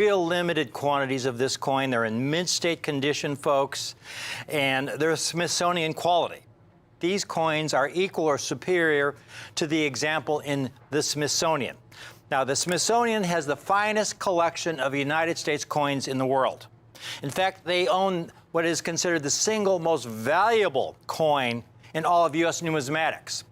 real limited quantities of this coin. They're in mint state condition, folks, and they're Smithsonian quality. These coins are equal or superior to the example in the Smithsonian. Now, the Smithsonian has the finest collection of United States coins in the world. In fact, they own what is considered the single most valuable coin in all of U.S. numismatics.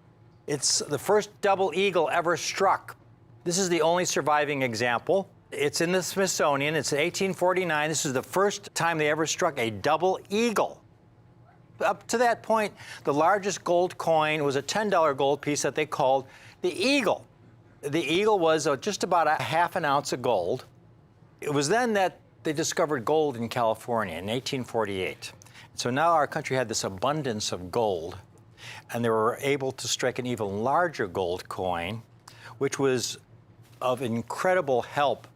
It's the first double eagle ever struck. This is the only surviving example. It's in the Smithsonian. It's 1849. This is the first time they ever struck a double eagle. Up to that point, the largest gold coin was a $10 gold piece that they called the Eagle. The Eagle was just about a half an ounce of gold. It was then that they discovered gold in California in 1848. So now our country had this abundance of gold, and they were able to strike an even larger gold coin, which was of incredible help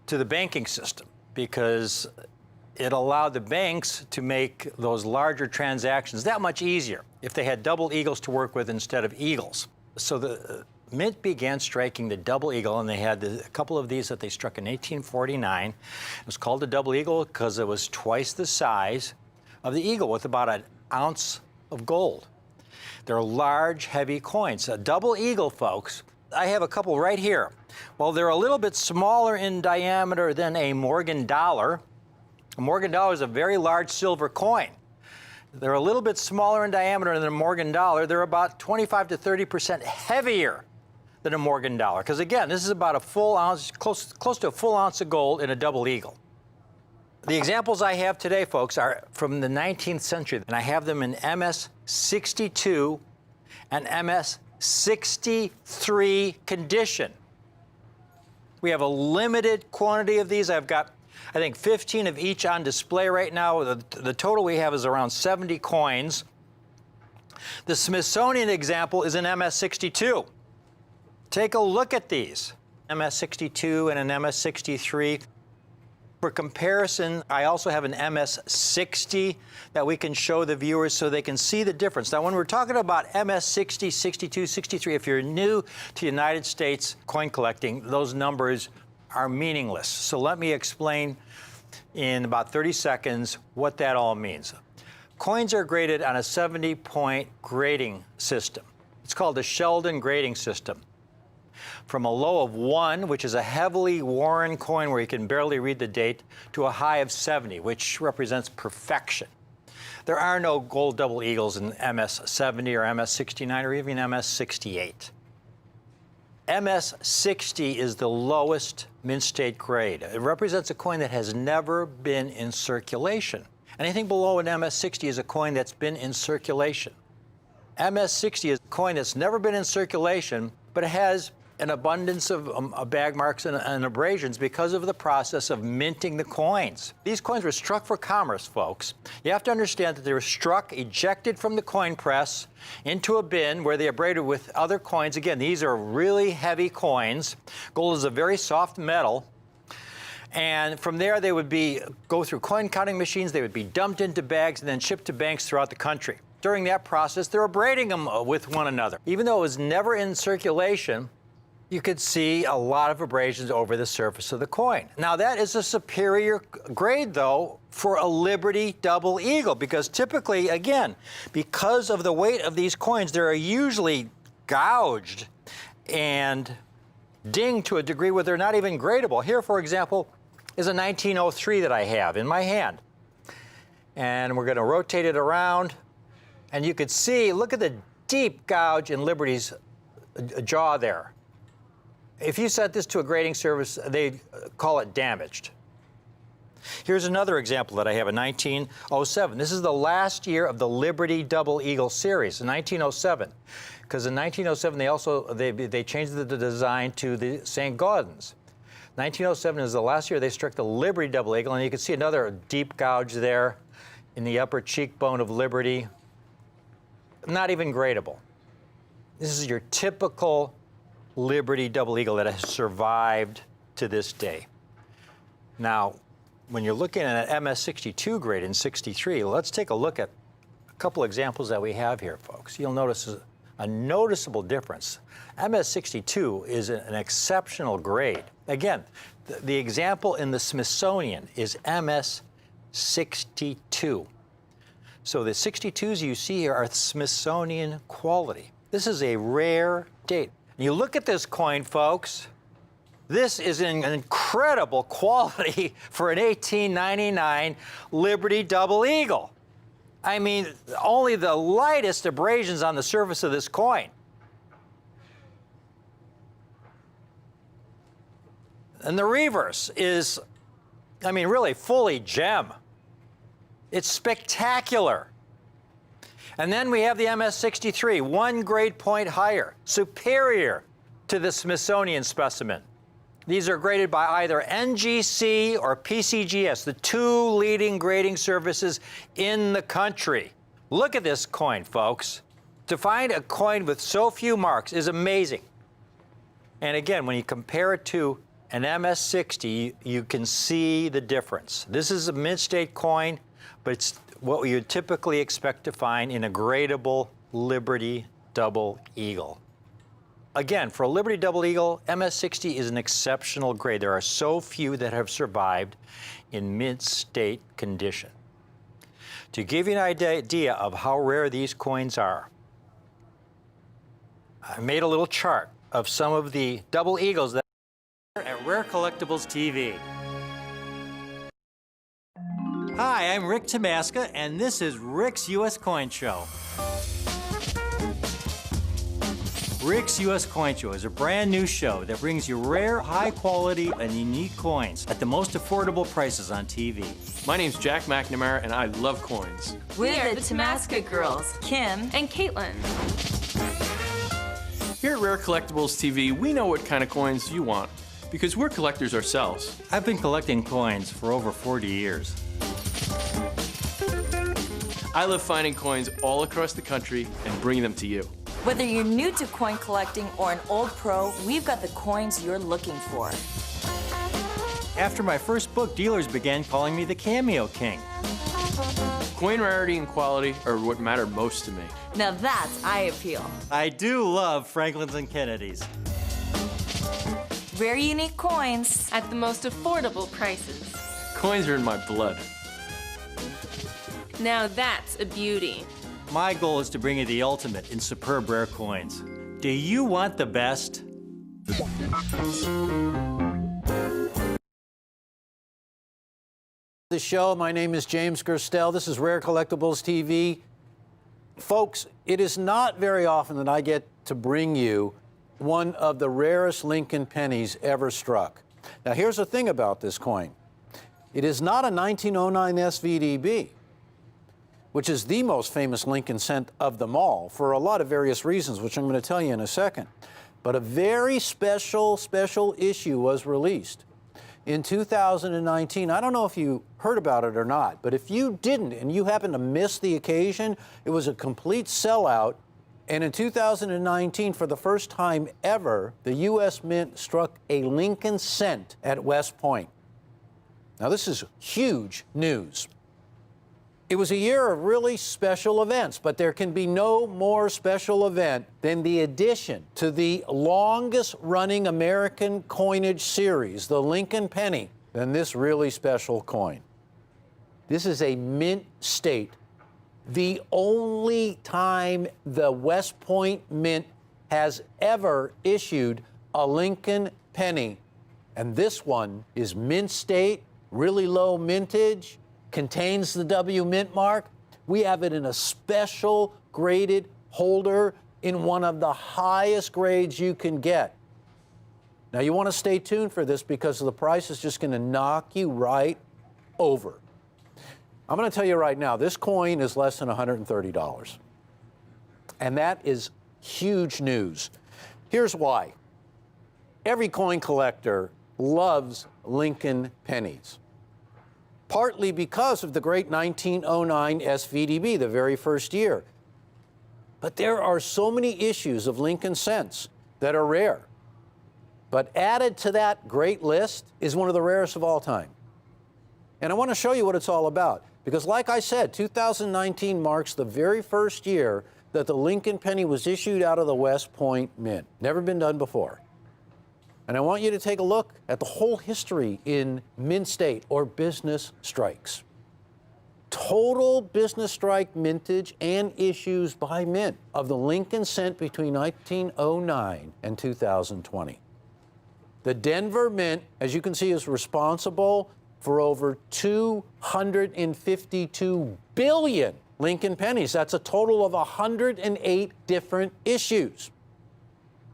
to the banking system because it allowed the banks to make those larger transactions that much easier if they had double eagles to work with instead of eagles. So the Mint began striking the double eagle, and they had a couple of these that they struck in 1849. It was called the double eagle because it was twice the size of the eagle with about an ounce of gold. They're large, heavy coins. A double eagle, folks, I have a couple right here. Well, they're a little bit smaller in diameter than a Morgan dollar. A Morgan dollar is a very large silver coin. They're a little bit smaller in diameter than a Morgan dollar. They're about 25 to 30% heavier than a Morgan dollar. Because again, this is about a full ounce, close to a full ounce of gold in a double eagle. The examples I have today, folks, are from the 19th century, and I have them in MS-62 and MS-63 condition. We have a limited quantity of these. I've got, I think, 15 of each on display right now. The total we have is around 70 coins. The Smithsonian example is an MS-62. Take a look at these, MS-62 and an MS-63. For comparison, I also have an MS-60 that we can show the viewers so they can see the difference. Now, when we're talking about MS-60, 62, 63, if you're new to United States coin collecting, those numbers are meaningless. So let me explain in about 30 seconds what that all means. Coins are graded on a 70-point grading system. It's called the Sheldon grading system. From a low of 1, which is a heavily worn coin where you can barely read the date, to a high of 70, which represents perfection. There are no gold double eagles in MS-70 or MS-69 or even MS-68. MS-60 is the lowest mint state grade. It represents a coin that has never been in circulation. Anything below an MS-60 is a coin that's been in circulation. MS-60 is a coin that's never been in circulation, but it has an abundance of bag marks and abrasions because of the process of minting the coins. These coins were struck for commerce, folks. You have to understand that they were struck, ejected from the coin press into a bin where they abraded with other coins. Again, these are really heavy coins. Gold is a very soft metal. And from there, they would go through coin counting machines. They would be dumped into bags and then shipped to banks throughout the country. During that process, they're abrading them with one another. Even though it was never in circulation, you could see a lot of abrasions over the surface of the coin. Now, that is a superior grade, though, for a Liberty double eagle, because typically, again, because of the weight of these coins, they're usually gouged and dinged to a degree where they're not even gradable. Here, for example, is a 1903 that I have in my hand. And we're going to rotate it around. And you could see, look at the deep gouge in Liberty's jaw there. If you sent this to a grading service, they'd call it damaged. Here's another example that I have, a 1907. This is the last year of the Liberty Double Eagle series, in 1907. Because in 1907, they changed the design to the St. Gaudens. 1907 is the last year they struck the Liberty Double Eagle, and you can see another deep gouge there in the upper cheekbone of Liberty. Not even gradable. This is your typical Liberty double eagle that has survived to this day. Now, when you're looking at an MS-62 grade in 63, let's take a look at a couple examples that we have here, folks. You'll notice a noticeable difference. MS-62 is an exceptional grade. Again, the example in the Smithsonian is MS-62. So the 62s you see here are Smithsonian quality. This is a rare date. You look at this coin, folks. This is an incredible quality for an 1899 Liberty Double Eagle. I mean, only the lightest abrasions on the surface of this coin. And the reverse is, I mean, really fully gem. It's spectacular. And then we have the MS-63, 1 grade point higher, superior to the Smithsonian specimen. These are graded by either NGC or PCGS, the 2 leading grading services in the country. Look at this coin, folks. To find a coin with so few marks is amazing. And again, when you compare it to an MS-60, you can see the difference. This is a mint state coin, but it's what you would typically expect to find in a gradable Liberty Double Eagle. Again, for a Liberty Double Eagle, MS-60 is an exceptional grade. There are so few that have survived in mint state condition. To give you an idea of how rare these coins are, I made a little chart of some of the Double Eagles that at Rare Collectibles TV. Hi, I'm Rick Tamaska, and this is Rick's U.S. Coin Show. Rick's U.S. Coin Show is a brand new show that brings you rare, high quality, and unique coins at the most affordable prices on TV. My name's Jack McNamara, and I love coins. We're the Tamaska girls, Kim and Caitlin. Here at Rare Collectibles TV, we know what kind of coins you want, because we're collectors ourselves. I've been collecting coins for over 40 years. I love finding coins all across the country and bringing them to you. Whether you're new to coin collecting or an old pro, we've got the coins you're looking for. After my first book, dealers began calling me the Cameo King. Coin rarity and quality are what matter most to me. Now that's eye appeal. I do love Franklin's and Kennedy's. Rare unique coins At the most affordable prices. Coins are in my blood. Now that's a beauty. My goal is to bring you the ultimate in superb rare coins. Do you want the best? The show. My name is James Gerstel. This is Rare Collectibles TV. Folks, it is not very often that I get to bring you one of the rarest Lincoln pennies ever struck. Now, here's the thing about this coin. It is not a 1909 SVDB, which is the most famous Lincoln cent of them all for a lot of various reasons, which I'm going to tell you in a second. But a very special issue was released in 2019. I don't know if you heard about it or not, but if you didn't and you happen to miss the occasion, it was a complete sellout. And in 2019, for the first time ever, the U.S. Mint struck a Lincoln cent at West Point. Now, this is huge news. It was a year of really special events, but there can be no more special event than the addition to the longest-running American coinage series, the Lincoln penny, than this really special coin. This is a mint state. The only time the West Point Mint has ever issued a Lincoln penny, and this one is mint state, really low mintage, contains the W Mint mark. We have it in a special graded holder in one of the highest grades you can get. Now, you want to stay tuned for this because the price is just going to knock you right over. I'm going to tell you right now, this coin is less than $130. And that is huge news. Here's why. Every coin collector loves Lincoln pennies, partly because of the great 1909 SVDB, the very first year. But there are so many issues of Lincoln cents that are rare. But added to that great list is one of the rarest of all time. And I want to show you what it's all about. Because like I said, 2019 marks the very first year that the Lincoln penny was issued out of the West Point Mint. Never been done before. And I want you to take a look at the whole history in mint state or business strikes. Total business strike mintage and issues by mint of the Lincoln Cent between 1909 and 2020. The Denver Mint, as you can see, is responsible for over 252 billion Lincoln pennies. That's a total of 108 different issues.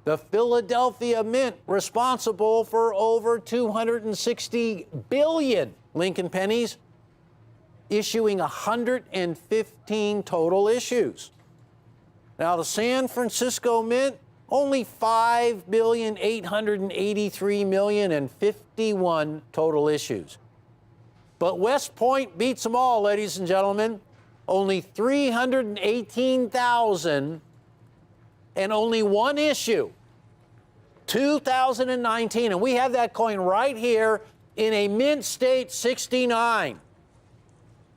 The Philadelphia Mint, responsible for over 260 billion Lincoln pennies, issuing 115 total issues. Now, the San Francisco Mint, only 5,883,051 total issues. But West Point beats them all, ladies and gentlemen. Only 318,000 and only one issue. 2019, and we have that coin right here in a mint state 69.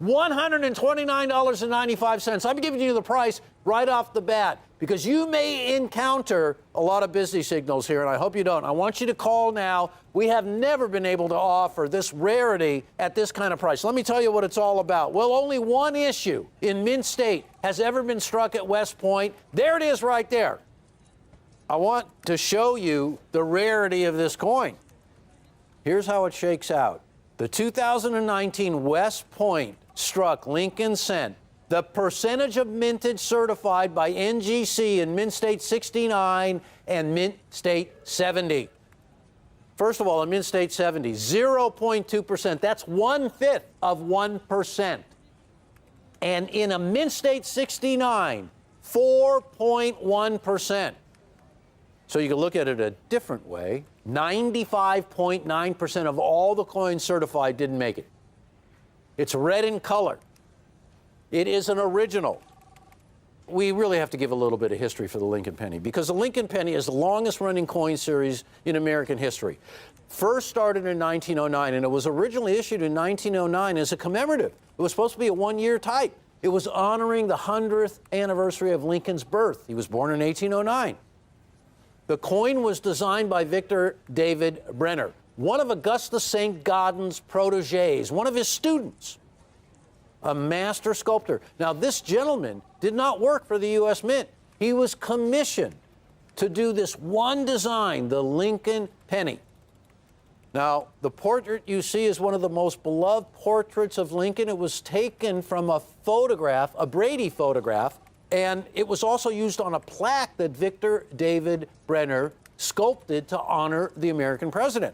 $129.95. I'm giving you the price right off the bat because you may encounter a lot of busy signals here, and I hope you don't. I want you to call now. We have never been able to offer this rarity at this kind of price. Let me tell you what it's all about. Well, only one issue in mint state has ever been struck at West Point. There it is right there. I want to show you the rarity of this coin. Here's how it shakes out. The 2019 West Point struck Lincoln Cent. The percentage of mintage certified by NGC in Mint State 69 and Mint State 70. First of all, in Mint State 70, 0.2%. That's 1/5 of 1%. And in a Mint State 69, 4.1%. So you can look at it a different way. 95.9% of all the coins certified didn't make it. It's red in color. It is an original. We really have to give a little bit of history for the Lincoln penny because the Lincoln penny is the longest running coin series in American history. First started in 1909, and it was originally issued in 1909 as a commemorative. It was supposed to be a one-year type. It was honoring the 100th anniversary of Lincoln's birth. He was born in 1809. The coin was designed by Victor David Brenner, one of Augustus St. Gaudens's protégés, one of his students, a master sculptor. Now, this gentleman did not work for the U.S. Mint. He was commissioned to do this one design, the Lincoln penny. Now, the portrait you see is one of the most beloved portraits of Lincoln. It was taken from a photograph, a Brady photograph, and it was also used on a plaque that Victor David Brenner sculpted to honor the American president.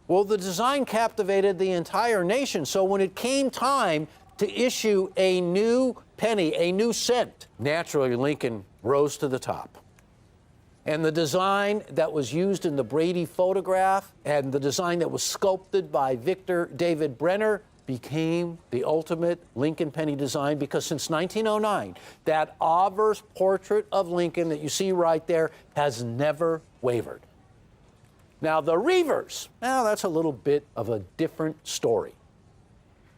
Well, the design captivated the entire nation, so when it came time to issue a new penny, a new cent, naturally Lincoln rose to the top. And the design that was used in the Brady photograph and the design that was sculpted by Victor David Brenner became the ultimate Lincoln penny design because since 1909, that obverse portrait of Lincoln that you see right there has never wavered. Now, the reverse, now that's a little bit of a different story.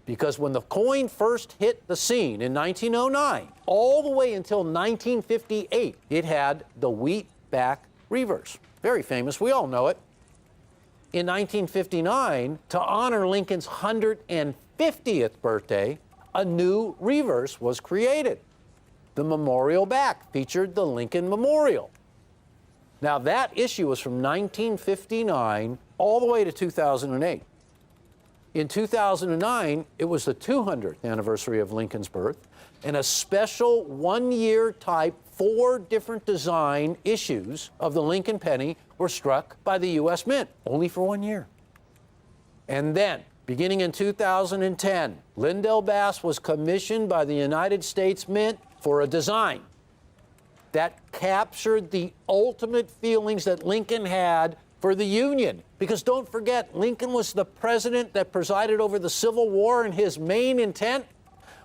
Because when the coin first hit the scene in 1909, all the way until 1958, it had the wheat back reverse. Very famous, we all know it. In 1959, to honor Lincoln's 150th birthday, a new reverse was created. The memorial back featured the Lincoln Memorial. Now, that issue was from 1959 all the way to 2008. In 2009, it was the 200th anniversary of Lincoln's birth, and a special one-year type, 4 different design issues of the Lincoln penny were struck by the U.S. Mint, only for 1 year. And then, beginning in 2010, Lyndell Bass was commissioned by the United States Mint for a design that captured the ultimate feelings that Lincoln had for the Union. Because don't forget, Lincoln was the president that presided over the Civil War, and his main intent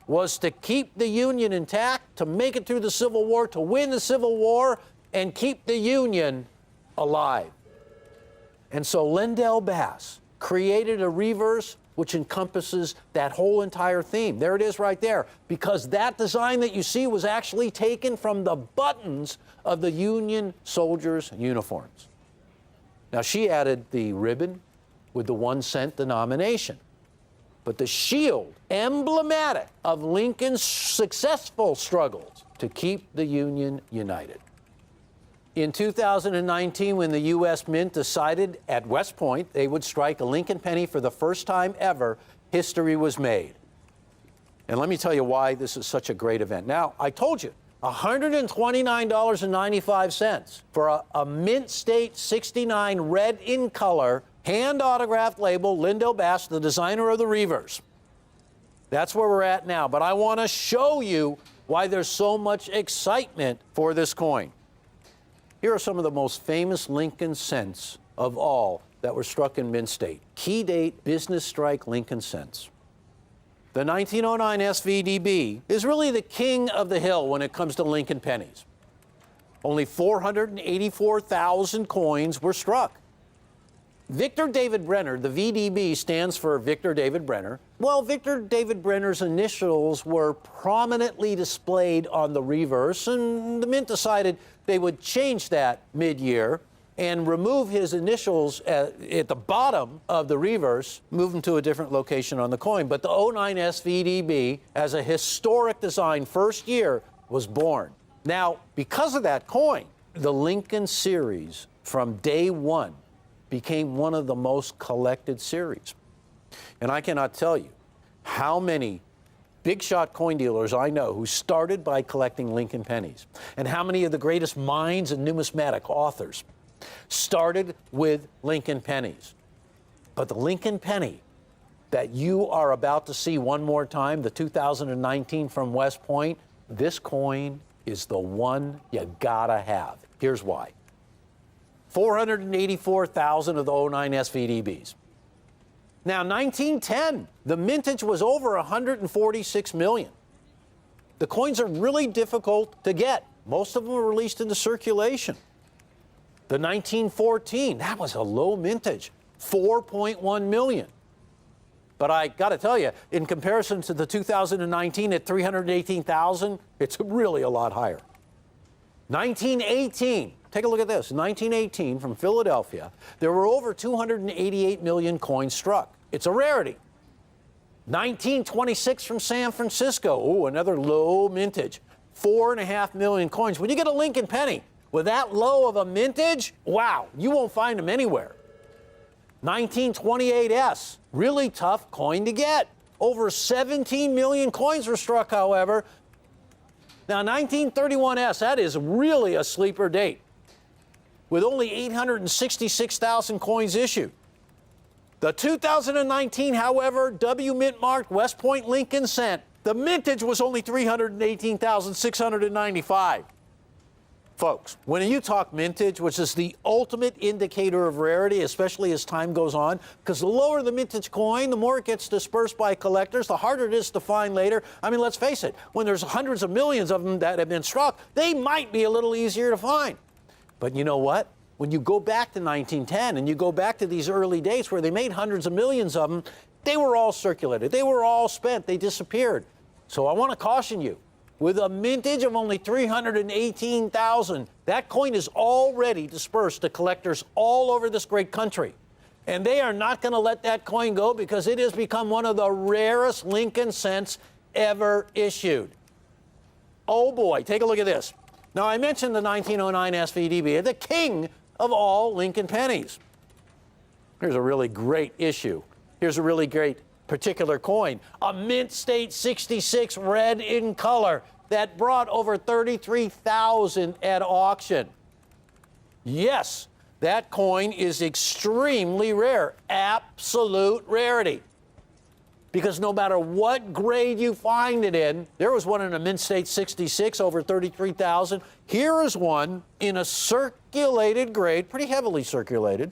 was to keep the Union intact, to make it through the Civil War, to win the Civil War, and keep the Union alive. And so Lyndell Bass created a reverse which encompasses that whole entire theme. There it is right there, because that design that you see was actually taken from the buttons of the Union soldiers' uniforms. Now, she added the ribbon with the 1 cent denomination. But the shield, emblematic of Lincoln's successful struggles to keep the Union united. In 2019, when the U.S. Mint decided at West Point they would strike a Lincoln penny for the first time ever, history was made. And let me tell you why this is such a great event. Now, I told you, $129.95 for a Mint State 69 red in color, hand-autographed label, Lindo Bass, the designer of the Reavers. That's where we're at now. But I want to show you why there's so much excitement for this coin. Here are some of the most famous Lincoln cents of all that were struck in Mint State. Key date, business strike Lincoln cents. The 1909 SVDB is really the king of the hill when it comes to Lincoln pennies. Only 484,000 coins were struck. Victor David Brenner, the VDB stands for Victor David Brenner. Well, Victor David Brenner's initials were prominently displayed on the reverse, and the Mint decided they would change that mid-year and remove his initials at the bottom of the reverse, move them to a different location on the coin. But the 09 SVDB, as a historic design first year, was born. Now, because of that coin, the Lincoln series from day one became one of the most collected series. And I cannot tell you how many big shot coin dealers I know who started by collecting Lincoln pennies, and how many of the greatest minds and numismatic authors started with Lincoln pennies. But the Lincoln penny that you are about to see one more time, the 2019 from West Point, this coin is the one you gotta have. Here's why. 484,000 of the 09 SVDBs. Now, 1910, the mintage was over 146 million. The coins are really difficult to get. Most of them were released into circulation. The 1914, that was a low mintage, 4.1 million. But I got to tell you, in comparison to the 2019 at 318,000, it's really a lot higher. 1918, take a look at this. 1918 from Philadelphia, there were over 288 million coins struck. It's a rarity. 1926 from San Francisco, oh, another low mintage, 4.5 million coins. When you get a Lincoln penny with that low of a mintage, wow, you won't find them anywhere. 1928S, really tough coin to get. Over 17 million coins were struck, however. Now, 1931S, that is really a sleeper date, with only 866,000 coins issued. The 2019, however, W Mint marked West Point Lincoln cent, the mintage was only 318,695. Folks, when you talk mintage, which is the ultimate indicator of rarity, especially as time goes on, because the lower the mintage coin, the more it gets dispersed by collectors, the harder it is to find later. I mean, let's face it, when there's hundreds of millions of them that have been struck, they might be a little easier to find. But you know what? When you go back to 1910 and you go back to these early dates where they made hundreds of millions of them, they were all circulated. They were all spent. They disappeared. So I want to caution you. With a mintage of only 318,000, that coin is already dispersed to collectors all over this great country. And they are not going to let that coin go because it has become one of the rarest Lincoln cents ever issued. Oh boy, take a look at this. Now, I mentioned the 1909 SVDB, the king of all Lincoln pennies. Here's a really great issue. Here's a really great particular coin, a Mint State 66 red in color that brought over 33,000 at auction. Yes, that coin is extremely rare, absolute rarity. Because no matter what grade you find it in, there was one in a Mint State 66 over 33,000. Here is one in a circulated grade, pretty heavily circulated,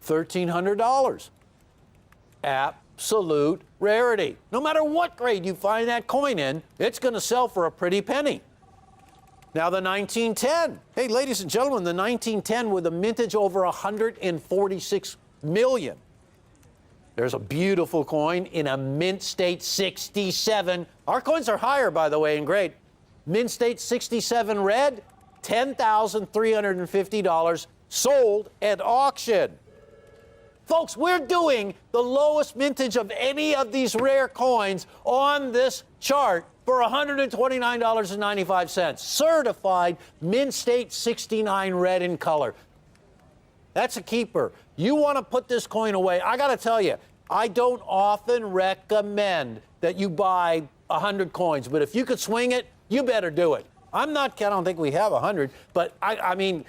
$1,300. Absolute rarity. No matter what grade you find that coin in, it's going to sell for a pretty penny. Now the 1910. Hey, ladies and gentlemen, the 1910 with a mintage over 146 million. There's a beautiful coin in a Mint State 67. Our coins are higher, by the way, in grade. Mint State 67 red, $10,350, sold at auction. Folks, we're doing the lowest mintage of any of these rare coins on this chart for $129.95. Certified Mint State 69 red in color. That's a keeper. You want to put this coin away. I got to tell you, I don't often recommend that you buy 100 coins, but if you could swing it, you better do it. I don't think we have 100, but I mean,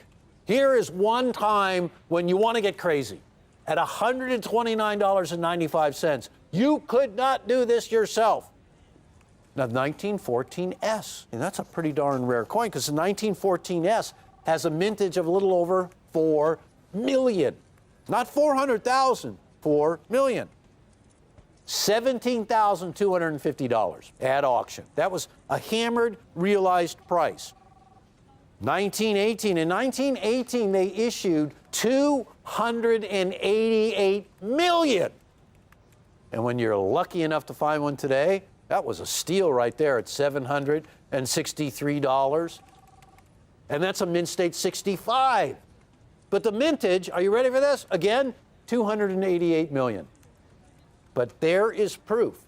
here is one time when you want to get crazy. At $129.95, you could not do this yourself. Now, 1914S, and that's a pretty darn rare coin because the 1914S has a mintage of a little over 4 million. Not 400,000, 4 million. $17,250 at auction. That was a hammered realized price. 1918. In 1918, they issued 288 million. And when you're lucky enough to find one today, that was a steal right there at $763. And that's a Mint State 65. But the mintage, are you ready for this? Again, 288 million. But there is proof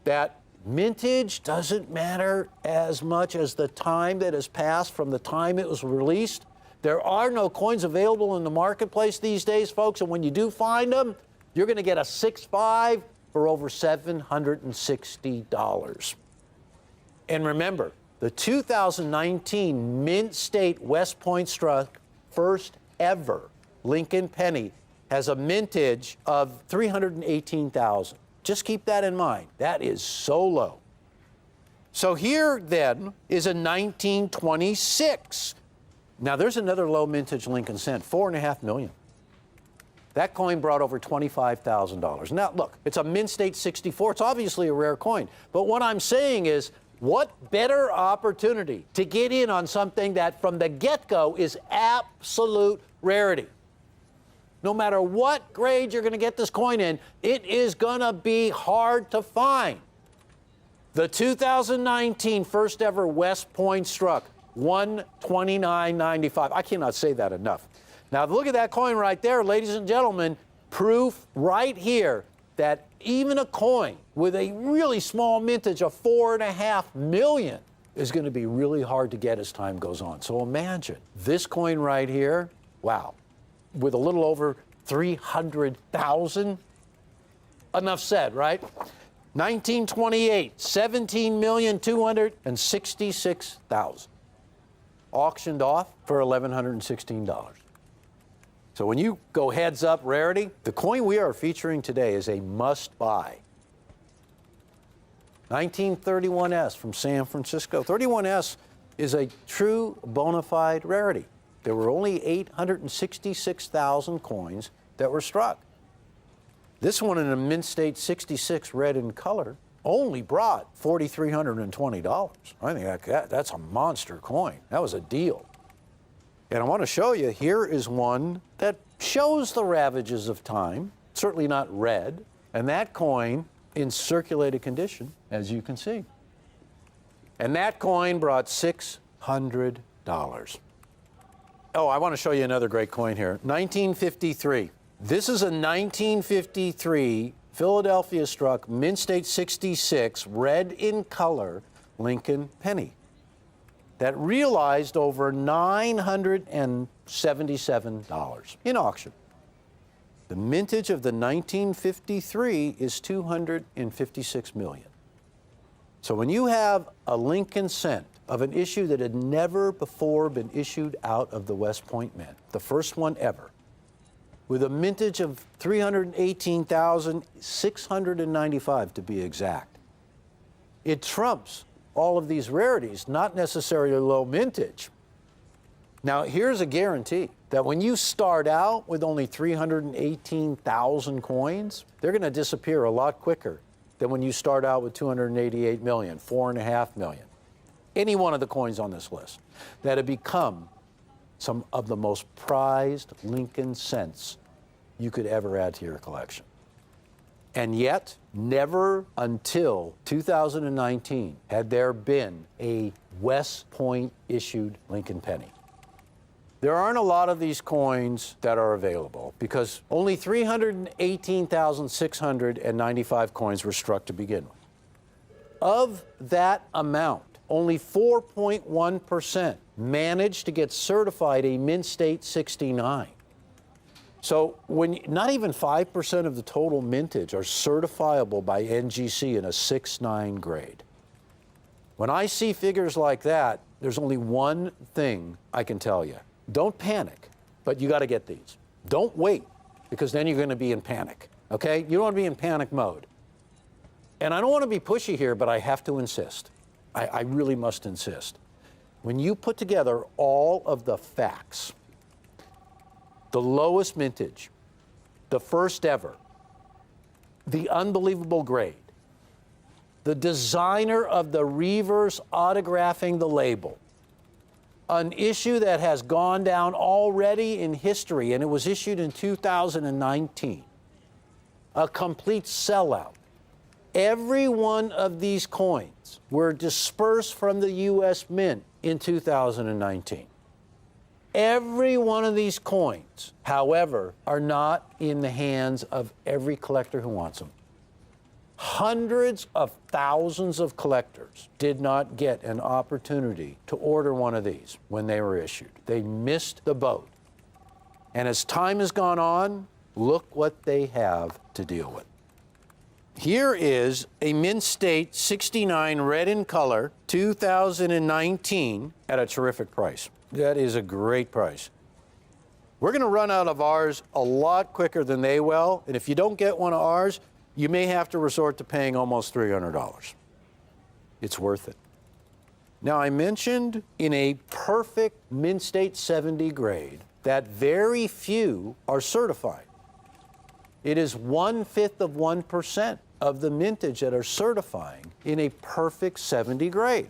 that mintage doesn't matter as much as the time that has passed from the time it was released. There are no coins available in the marketplace these days, folks, and when you do find them, you're going to get a 6.5 for over $760. And remember, the 2019 Mint State West Point Struck first ever Lincoln penny has a mintage of 318,000. Just keep that in mind. That is so low. So here then is a 1926. Now there's another low mintage Lincoln cent, 4.5 million. That coin brought over $25,000. Now look, it's a Mint State 64. It's obviously a rare coin. But what I'm saying is, what better opportunity to get in on something that from the get-go is absolute rarity? No matter what grade you're going to get this coin in, it is going to be hard to find. The 2019 first ever West Point Struck, $129.95. I cannot say that enough. Now look at that coin right there, ladies and gentlemen. Proof right here that even a coin with a really small mintage of 4.5 million is going to be really hard to get as time goes on. So imagine this coin right here, wow, with a little over 300,000. Enough said, right? 1928, 17,266,000. Auctioned off for $1,116. So when you go heads up rarity, the coin we are featuring today is a must buy. 1931S from San Francisco. 31S is a true bona fide rarity. There were only 866,000 coins that were struck. This one in a Mint State 66 red in color only brought $4,320. I think that's a monster coin. That was a deal. And I want to show you, here is one that shows the ravages of time, certainly not red, and that coin in circulated condition, as you can see. And that coin brought $600. Oh, I want to show you another great coin here. 1953. This is a 1953 Philadelphia struck Mint State 66 red in color Lincoln penny that realized over $977 in auction. The mintage of the 1953 is 256 million. So when you have a Lincoln cent of an issue that had never before been issued out of the West Point Mint, the first one ever, with a mintage of 318,695 to be exact, it trumps all of these rarities, not necessarily low mintage. Now, here's a guarantee that when you start out with only 318,000 coins, they're going to disappear a lot quicker than when you start out with 288 million, 4.5 million. Any one of the coins on this list that have become some of the most prized Lincoln cents you could ever add to your collection. And yet, never until 2019 had there been a West Point issued Lincoln penny. There aren't a lot of these coins that are available because only 318,695 coins were struck to begin with. Of that amount, only 4.1% managed to get certified a mint state 69. So when not even 5% of the total mintage are certifiable by NGC in a 6.9 grade. When I see figures like that, there's only one thing I can tell you. Don't panic, but you got to get these. Don't wait, because then you're going to be in panic, okay? You don't want to be in panic mode. And I don't want to be pushy here, but I have to insist. I really must insist. When you put together all of the facts, the lowest mintage, the first ever, the unbelievable grade, the designer of the reverse autographing the label, an issue that has gone down already in history, and it was issued in 2019, a complete sellout. Every one of these coins were dispersed from the U.S. Mint in 2019. Every one of these coins, however, are not in the hands of every collector who wants them. Hundreds of thousands of collectors did not get an opportunity to order one of these when they were issued. They missed the boat. And as time has gone on, look what they have to deal with. Here is a Mint State 69 red in color, 2019, at a terrific price. That is a great price. We're going to run out of ours a lot quicker than they will, and if you don't get one of ours, you may have to resort to paying almost $300. It's worth it. Now, I mentioned in a perfect Mint State 70 grade that very few are certified. It is 1/5 of 1% of the mintage that are certifying in a perfect 70 grade.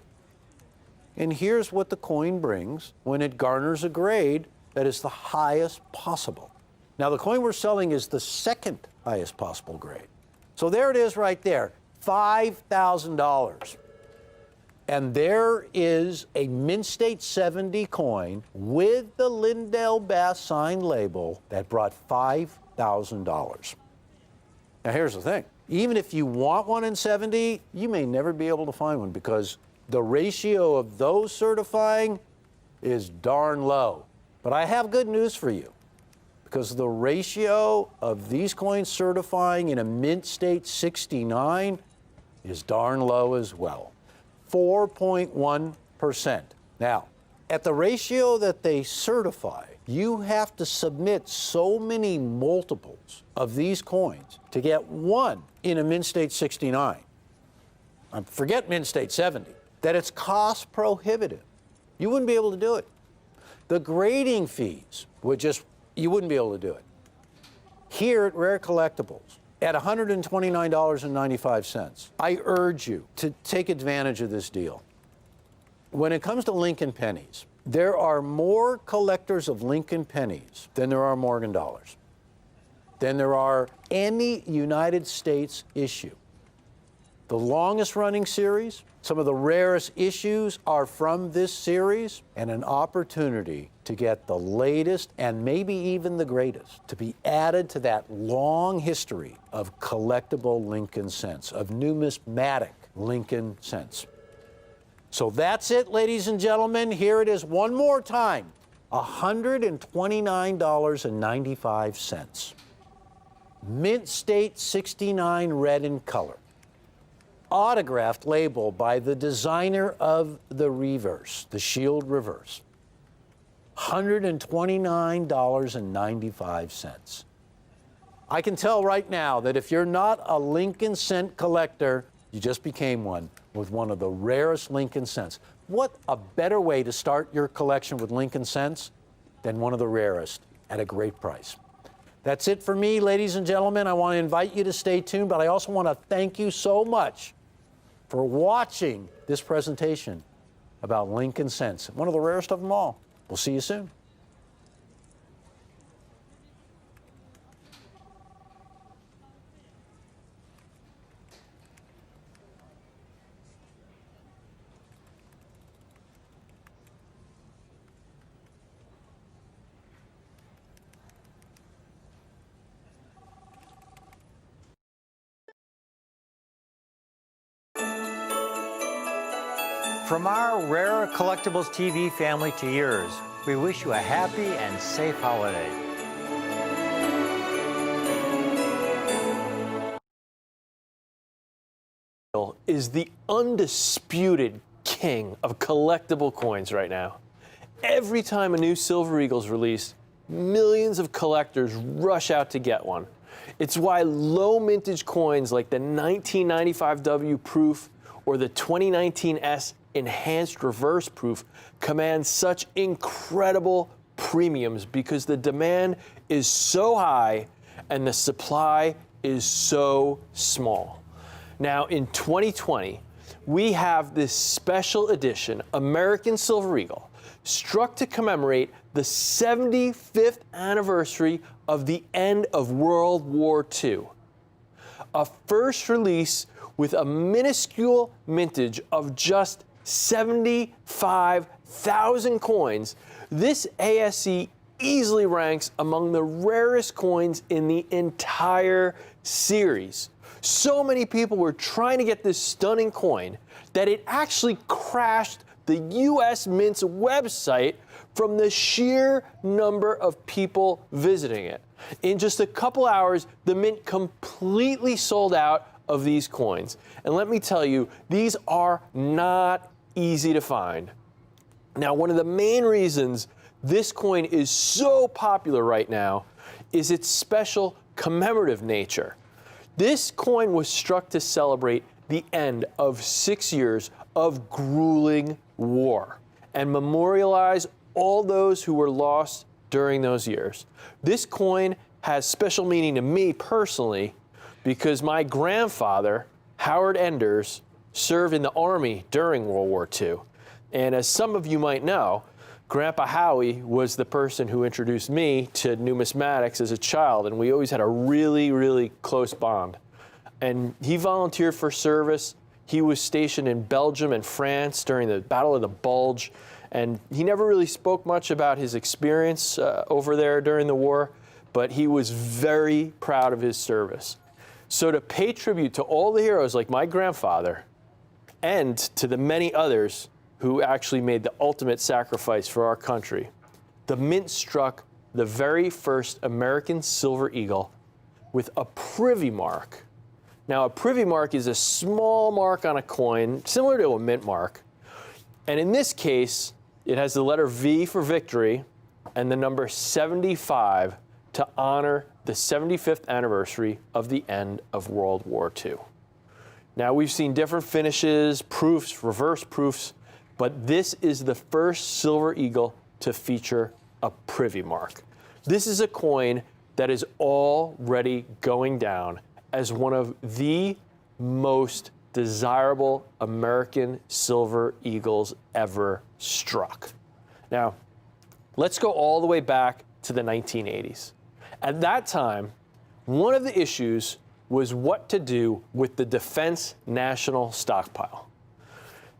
And here's what the coin brings when it garners a grade that is the highest possible. Now, the coin we're selling is the second highest possible grade. So there it is right there, $5,000. And there is a Mint State 70 coin with the Lindell Bass signed label that brought $5,000. Now, here's the thing. Even if you want one in 70, you may never be able to find one because the ratio of those certifying is darn low. But I have good news for you, because the ratio of these coins certifying in a Mint State 69 is darn low as well, 4.1%. Now, at the ratio that they certify, you have to submit so many multiples of these coins to get one in a Mint State 69. Forget Mint State 70, that it's cost prohibitive. You wouldn't be able to do it. The grading fees you wouldn't be able to do it. Here at Rare Collectibles, at $129.95, I urge you to take advantage of this deal. When it comes to Lincoln pennies, there are more collectors of Lincoln pennies than there are Morgan dollars, than there are any United States issue. The longest running series, some of the rarest issues are from this series, and an opportunity to get the latest and maybe even the greatest to be added to that long history of collectible Lincoln cents, of numismatic Lincoln cents. So that's it, ladies and gentlemen. Here it is one more time, $129.95. Mint State 69 red in color. Autographed label by the designer of the reverse, the Shield reverse. $129.95. I can tell right now that if you're not a Lincoln cent collector, you just became one with one of the rarest Lincoln cents. What a better way to start your collection with Lincoln cents than one of the rarest at a great price. That's it for me, ladies and gentlemen. I want to invite you to stay tuned, but I also want to thank you so much for watching this presentation about Lincoln cents, one of the rarest of them all. We'll see you soon. From our Rare Collectibles TV family to yours, we wish you a happy and safe holiday. Is the undisputed king of collectible coins right now. Every time a new Silver Eagle is released, millions of collectors rush out to get one. It's why low mintage coins like the 1995 W Proof or the 2019 S Enhanced Reverse Proof command such incredible premiums, because the demand is so high and the supply is so small. Now in 2020, we have this special edition American Silver Eagle, struck to commemorate the 75th anniversary of the end of World War II. A first release with a minuscule mintage of just 75,000 coins, this ASE easily ranks among the rarest coins in the entire series. So many people were trying to get this stunning coin that it actually crashed the US Mint's website from the sheer number of people visiting it. In just a couple hours, the Mint completely sold out of these coins. And let me tell you, these are not easy to find. Now, one of the main reasons this coin is so popular right now is its special commemorative nature. This coin was struck to celebrate the end of 6 years of grueling war and memorialize all those who were lost during those years. This coin has special meaning to me personally because my grandfather, Howard Enders, served in the Army during World War II. And as some of you might know, Grandpa Howie was the person who introduced me to numismatics as a child, and we always had a really, really close bond. And he volunteered for service. He was stationed in Belgium and France during the Battle of the Bulge, and he never really spoke much about his experience over there during the war, but he was very proud of his service. So to pay tribute to all the heroes like my grandfather, and to the many others who actually made the ultimate sacrifice for our country, the Mint struck the very first American Silver Eagle with a privy mark. Now, a privy mark is a small mark on a coin, similar to a mint mark. And in this case, it has the letter V for victory and the number 75 to honor the 75th anniversary of the end of World War II. Now, we've seen different finishes, proofs, reverse proofs, but this is the first Silver Eagle to feature a privy mark. This is a coin that is already going down as one of the most desirable American Silver Eagles ever struck. Now, let's go all the way back to the 1980s. At that time, one of the issues was what to do with the Defense National Stockpile.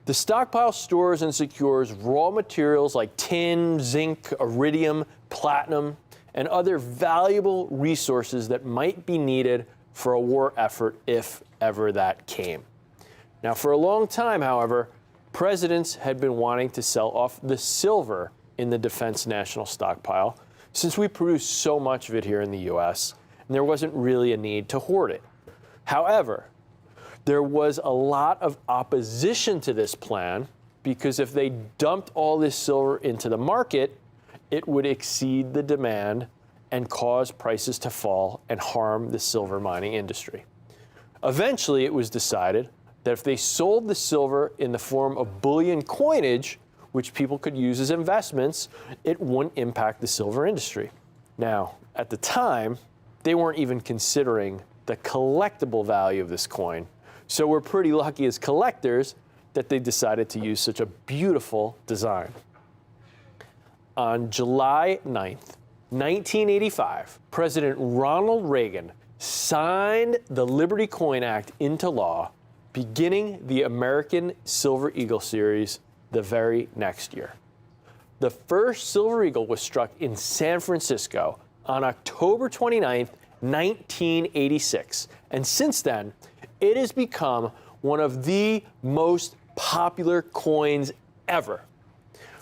The stockpile stores and secures raw materials like tin, zinc, iridium, platinum, and other valuable resources that might be needed for a war effort if ever that came. Now, for a long time, however, presidents had been wanting to sell off the silver in the Defense National Stockpile since we produce so much of it here in the US, and there wasn't really a need to hoard it. However, there was a lot of opposition to this plan because if they dumped all this silver into the market, it would exceed the demand and cause prices to fall and harm the silver mining industry. Eventually, it was decided that if they sold the silver in the form of bullion coinage, which people could use as investments, it wouldn't impact the silver industry. Now, at the time, they weren't even considering the collectible value of this coin. So we're pretty lucky as collectors that they decided to use such a beautiful design. On July 9th, 1985, President Ronald Reagan signed the Liberty Coin Act into law, beginning the American Silver Eagle series the very next year. The first Silver Eagle was struck in San Francisco on October 29th, 1986. And since then, it has become one of the most popular coins ever.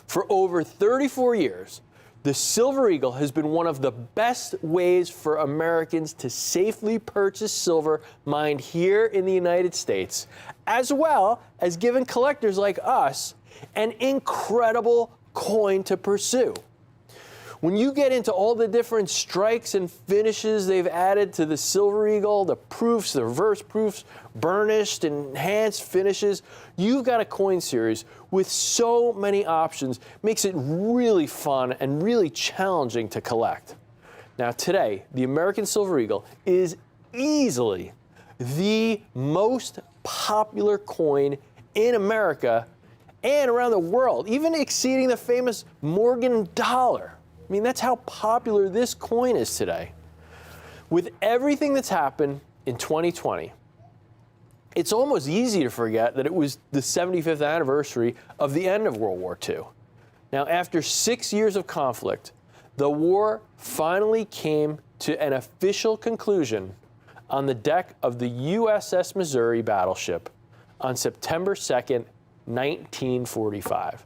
For over 34 years, the Silver Eagle has been one of the best ways for Americans to safely purchase silver mined here in the United States, as well as giving collectors like us an incredible coin to pursue. When you get into all the different strikes and finishes they've added to the Silver Eagle, the proofs, the reverse proofs, burnished, enhanced finishes, you've got a coin series with so many options, makes it really fun and really challenging to collect. Now today, the American Silver Eagle is easily the most popular coin in America and around the world, even exceeding the famous Morgan dollar. I mean, that's how popular this coin is today. With everything that's happened in 2020, it's almost easy to forget that it was the 75th anniversary of the end of World War II. Now, after 6 years of conflict, the war finally came to an official conclusion on the deck of the USS Missouri battleship on September 2nd, 1945.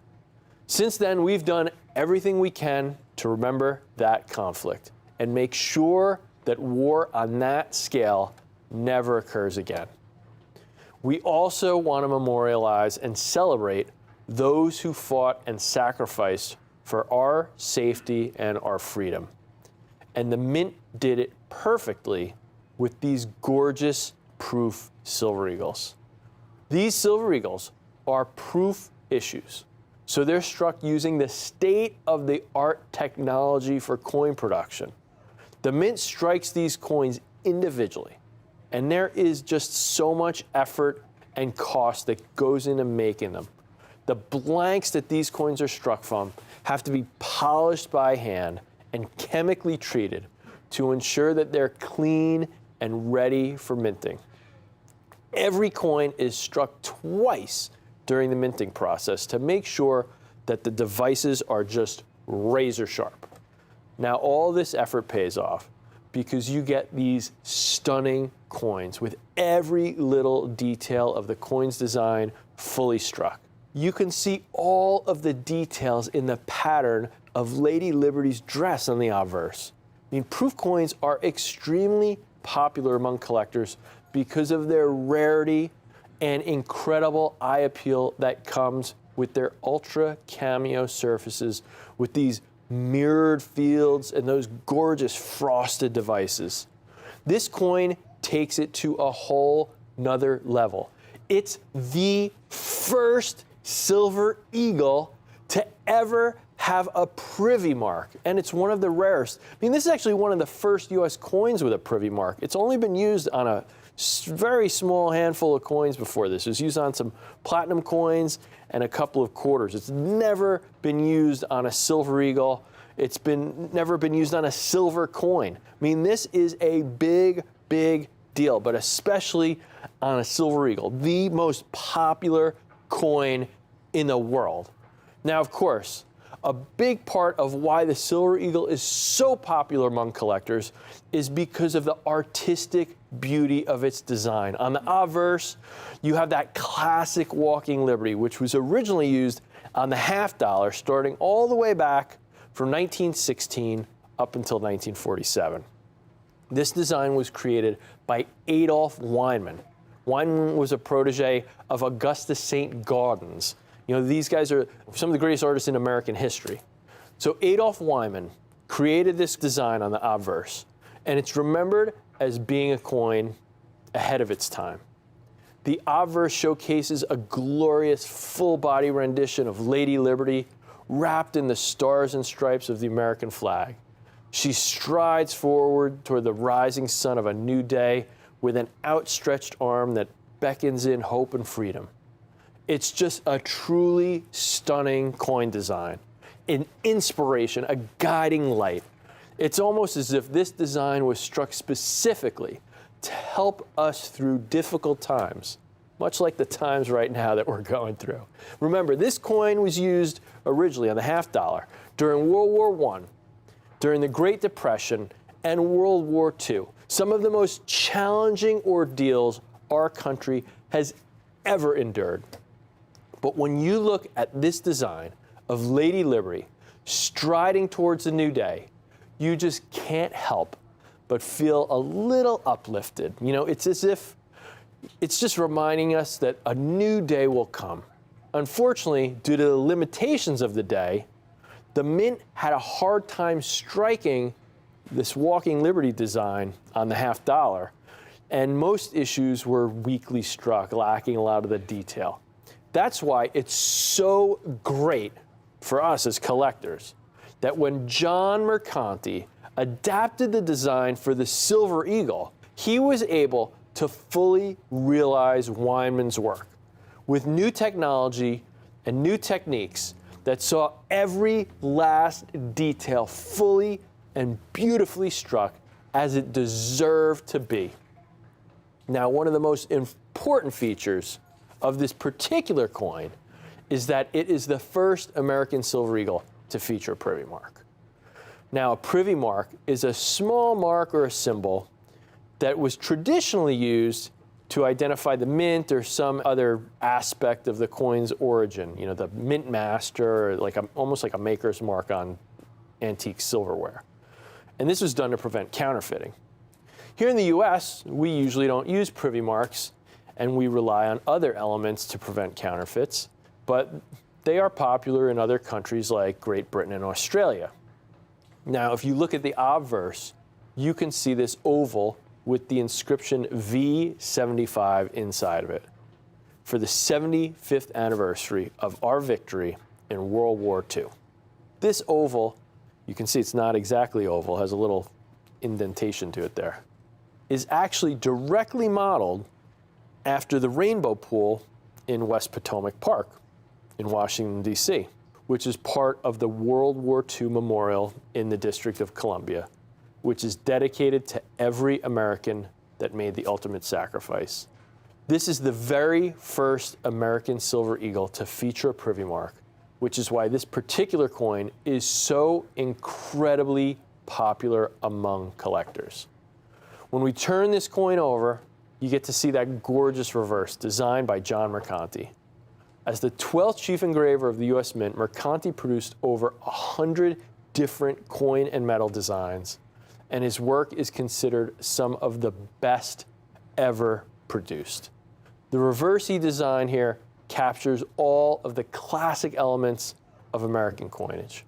Since then, we've done everything we can to remember that conflict and make sure that war on that scale never occurs again. We also want to memorialize and celebrate those who fought and sacrificed for our safety and our freedom. And the Mint did it perfectly with these gorgeous proof Silver Eagles. These Silver Eagles are proof issues. So they're struck using the state-of-the-art technology for coin production. The Mint strikes these coins individually, and there is just so much effort and cost that goes into making them. The blanks that these coins are struck from have to be polished by hand and chemically treated to ensure that they're clean and ready for minting. Every coin is struck twice during the minting process to make sure that the devices are just razor sharp. Now, all this effort pays off because you get these stunning coins with every little detail of the coin's design fully struck. You can see all of the details in the pattern of Lady Liberty's dress on the obverse. I mean, proof coins are extremely popular among collectors because of their rarity and incredible eye appeal that comes with their ultra cameo surfaces with these mirrored fields and those gorgeous frosted devices. This coin takes it to a whole nother level. It's the first Silver Eagle to ever have a privy mark, and it's one of the rarest. I mean, this is actually one of the first U.S. coins with a privy mark. It's only been used on a very small handful of coins before this. It was used on some platinum coins and a couple of quarters. It's never been used on a Silver Eagle. It's never been used on a silver coin. I mean, this is a big, big deal, but especially on a Silver Eagle, the most popular coin in the world. Now, of course, a big part of why the Silver Eagle is so popular among collectors is because of the artistic beauty of its design. On the obverse, you have that classic walking Liberty, which was originally used on the half dollar starting all the way back from 1916 up until 1947. This design was created by Adolph Weinman. Weinman was a protege of Augustus St. Gaudens. You know, these guys are some of the greatest artists in American history. So Adolph Weinman created this design on the obverse, and it's remembered as being a coin ahead of its time. The obverse showcases a glorious full-body rendition of Lady Liberty wrapped in the stars and stripes of the American flag. She strides forward toward the rising sun of a new day with an outstretched arm that beckons in hope and freedom. It's just a truly stunning coin design, an inspiration, a guiding light. It's almost as if this design was struck specifically to help us through difficult times, much like the times right now that we're going through. Remember, this coin was used originally on the half dollar during World War I, during the Great Depression, and World War II. Some of the most challenging ordeals our country has ever endured. But when you look at this design of Lady Liberty striding towards the new day, you just can't help but feel a little uplifted. You know, it's as if it's just reminding us that a new day will come. Unfortunately, due to the limitations of the day, the Mint had a hard time striking this Walking Liberty design on the half dollar, and most issues were weakly struck, lacking a lot of the detail. That's why it's so great for us as collectors that when John Mercanti adapted the design for the Silver Eagle, he was able to fully realize Weinmann's work with new technology and new techniques that saw every last detail fully and beautifully struck as it deserved to be. Now, one of the most important features of this particular coin is that it is the first American Silver Eagle to feature a privy mark. Now, a privy mark is a small mark or a symbol that was traditionally used to identify the mint or some other aspect of the coin's origin. You know, the mint master, or like almost like a maker's mark on antique silverware. And this was done to prevent counterfeiting. Here in the US, we usually don't use privy marks, and we rely on other elements to prevent counterfeits, but they are popular in other countries like Great Britain and Australia. Now, if you look at the obverse, you can see this oval with the inscription V75 inside of it for the 75th anniversary of our victory in World War II. This oval, you can see it's not exactly oval, has a little indentation to it there, is actually directly modeled after the Rainbow Pool in West Potomac Park in Washington, D.C., which is part of the World War II Memorial in the District of Columbia, which is dedicated to every American that made the ultimate sacrifice. This is the very first American Silver Eagle to feature a privy mark, which is why this particular coin is so incredibly popular among collectors. When we turn this coin over, you get to see that gorgeous reverse designed by John Mercanti. As the 12th chief engraver of the U.S. Mint, Mercanti produced over 100 different coin and metal designs, and his work is considered some of the best ever produced. The reverse he designed here captures all of the classic elements of American coinage.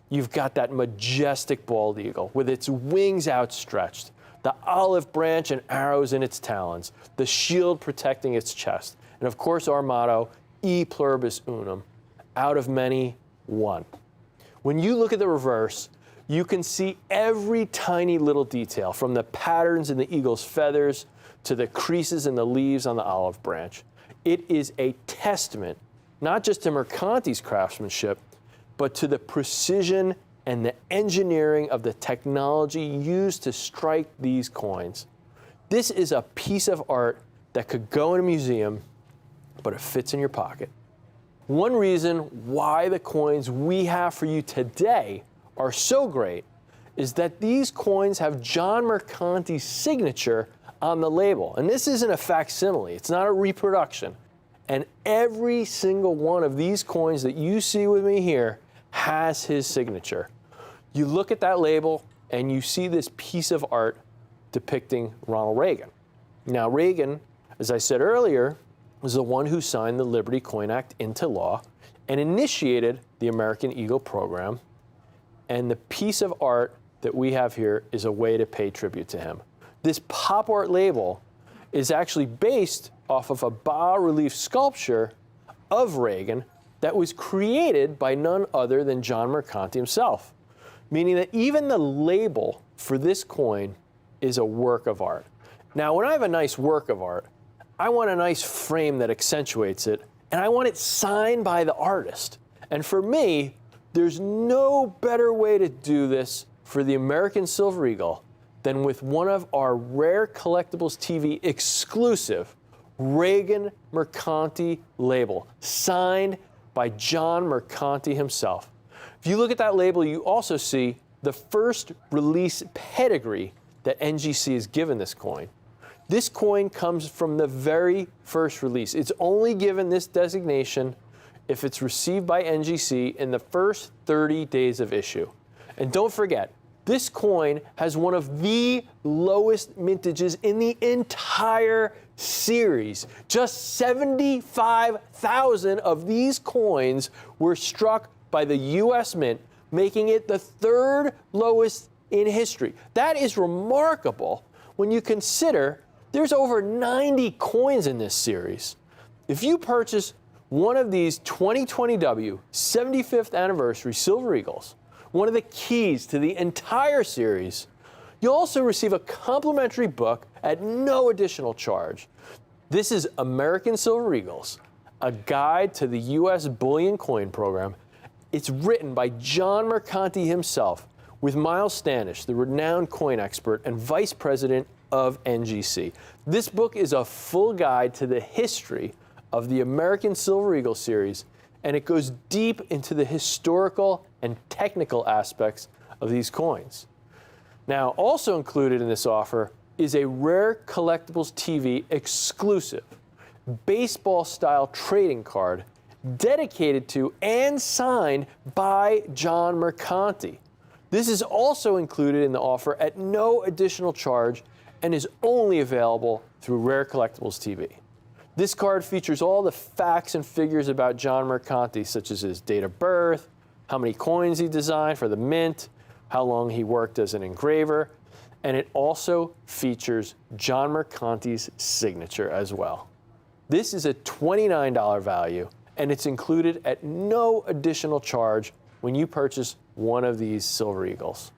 You've got that majestic bald eagle with its wings outstretched, the olive branch and arrows in its talons, the shield protecting its chest, and of course our motto, E pluribus unum, out of many, one. When you look at the reverse, you can see every tiny little detail, from the patterns in the eagle's feathers to the creases in the leaves on the olive branch. It is a testament, not just to Mercanti's craftsmanship, but to the precision and the engineering of the technology used to strike these coins. This is a piece of art that could go in a museum, but it fits in your pocket. One reason why the coins we have for you today are so great is that these coins have John Mercanti's signature on the label. And this isn't a facsimile, it's not a reproduction. And every single one of these coins that you see with me here has his signature. You look at that label and you see this piece of art depicting Ronald Reagan. Now, Reagan, as I said earlier, was the one who signed the Liberty Coin Act into law and initiated the American Eagle program. And the piece of art that we have here is a way to pay tribute to him. This pop art label is actually based off of a bas-relief sculpture of Reagan that was created by none other than John Mercanti himself, meaning that even the label for this coin is a work of art. Now, when I have a nice work of art, I want a nice frame that accentuates it, and I want it signed by the artist. And for me, there's no better way to do this for the American Silver Eagle than with one of our Rare Collectibles TV exclusive Reagan Mercanti label, signed by John Mercanti himself. If you look at that label, you also see the first release pedigree that NGC has given this coin. This coin comes from the very first release. It's only given this designation if it's received by NGC in the first 30 days of issue. And don't forget, this coin has one of the lowest mintages in the entire series. Just 75,000 of these coins were struck by the US Mint, making it the third lowest in history. That is remarkable when you consider there's over 90 coins in this series. If you purchase one of these 2020W 75th anniversary Silver Eagles, one of the keys to the entire series, you'll also receive a complimentary book at no additional charge. This is American Silver Eagles, a guide to the U.S. bullion coin program. It's written by John Mercanti himself, with Miles Standish, the renowned coin expert and vice president of NGC. This book is a full guide to the history of the American Silver Eagle series, and it goes deep into the historical and technical aspects of these coins. Now, also included in this offer is a Rare Collectibles TV exclusive baseball-style trading card dedicated to and signed by John Mercanti. This is also included in the offer at no additional charge and is only available through Rare Collectibles TV. This card features all the facts and figures about John Mercanti, such as his date of birth, how many coins he designed for the mint, how long he worked as an engraver, and it also features John Mercanti's signature as well. This is a $29 value, and it's included at no additional charge when you purchase one of these Silver Eagles.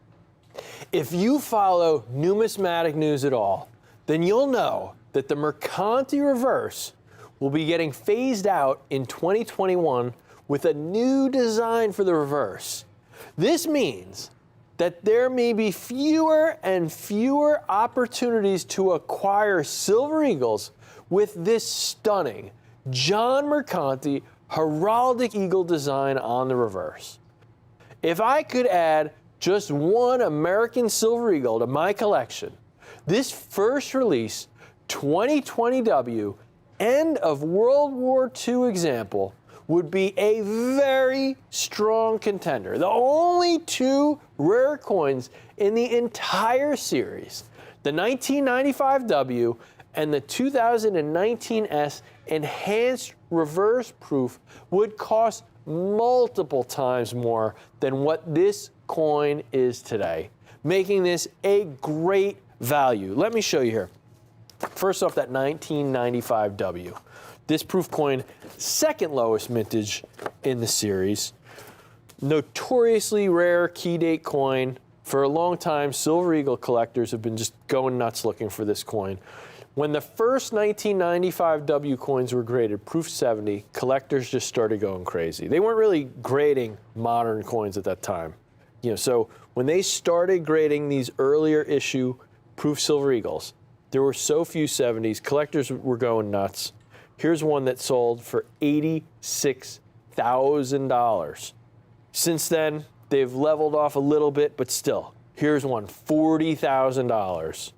If you follow numismatic news at all, then you'll know that the Mercanti reverse will be getting phased out in 2021 with a new design for the reverse. This means that there may be fewer and fewer opportunities to acquire Silver Eagles with this stunning John Mercanti heraldic eagle design on the reverse. If I could add just one American Silver Eagle to my collection, this first release 2020W end of World War II example would be a very strong contender. The only two rare coins in the entire series, the 1995W and the 2019S enhanced reverse proof, would cost multiple times more than what this coin is today, making this a great value. Let me show you here. First off, that 1995W. This proof coin, second lowest mintage in the series. Notoriously rare key date coin. For a long time, Silver Eagle collectors have been just going nuts looking for this coin. When the first 1995W coins were graded, proof 70, collectors just started going crazy. They weren't really grading modern coins at that time. So when they started grading these earlier issue proof Silver Eagles, there were so few 70s, collectors were going nuts. Here's one that sold for $86,000. Since then, they've leveled off a little bit, but still, here's one, $40,000.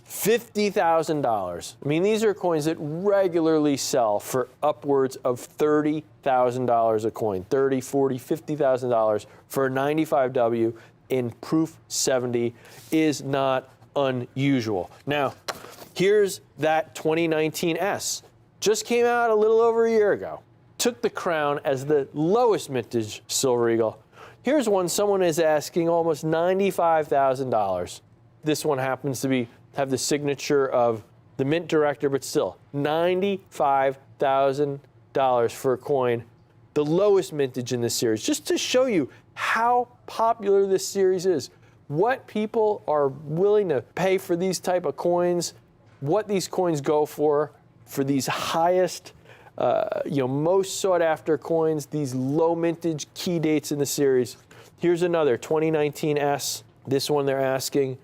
$50,000. I mean, these are coins that regularly sell for upwards of $30,000 a coin, $30,000, $40,000, $50,000 for a 95W in proof 70 is not unusual. Now, here's that 2019S. Just came out a little over a year ago. Took the crown as the lowest mintage Silver Eagle. Here's one someone is asking almost $95,000. This one happens to have the signature of the mint director, but still, $95,000 for a coin, the lowest mintage in this series, just to show you how popular this series is. What people are willing to pay for these type of coins, what these coins go for these highest, most sought after coins, these low mintage key dates in the series. Here's another 2019S. This one they're asking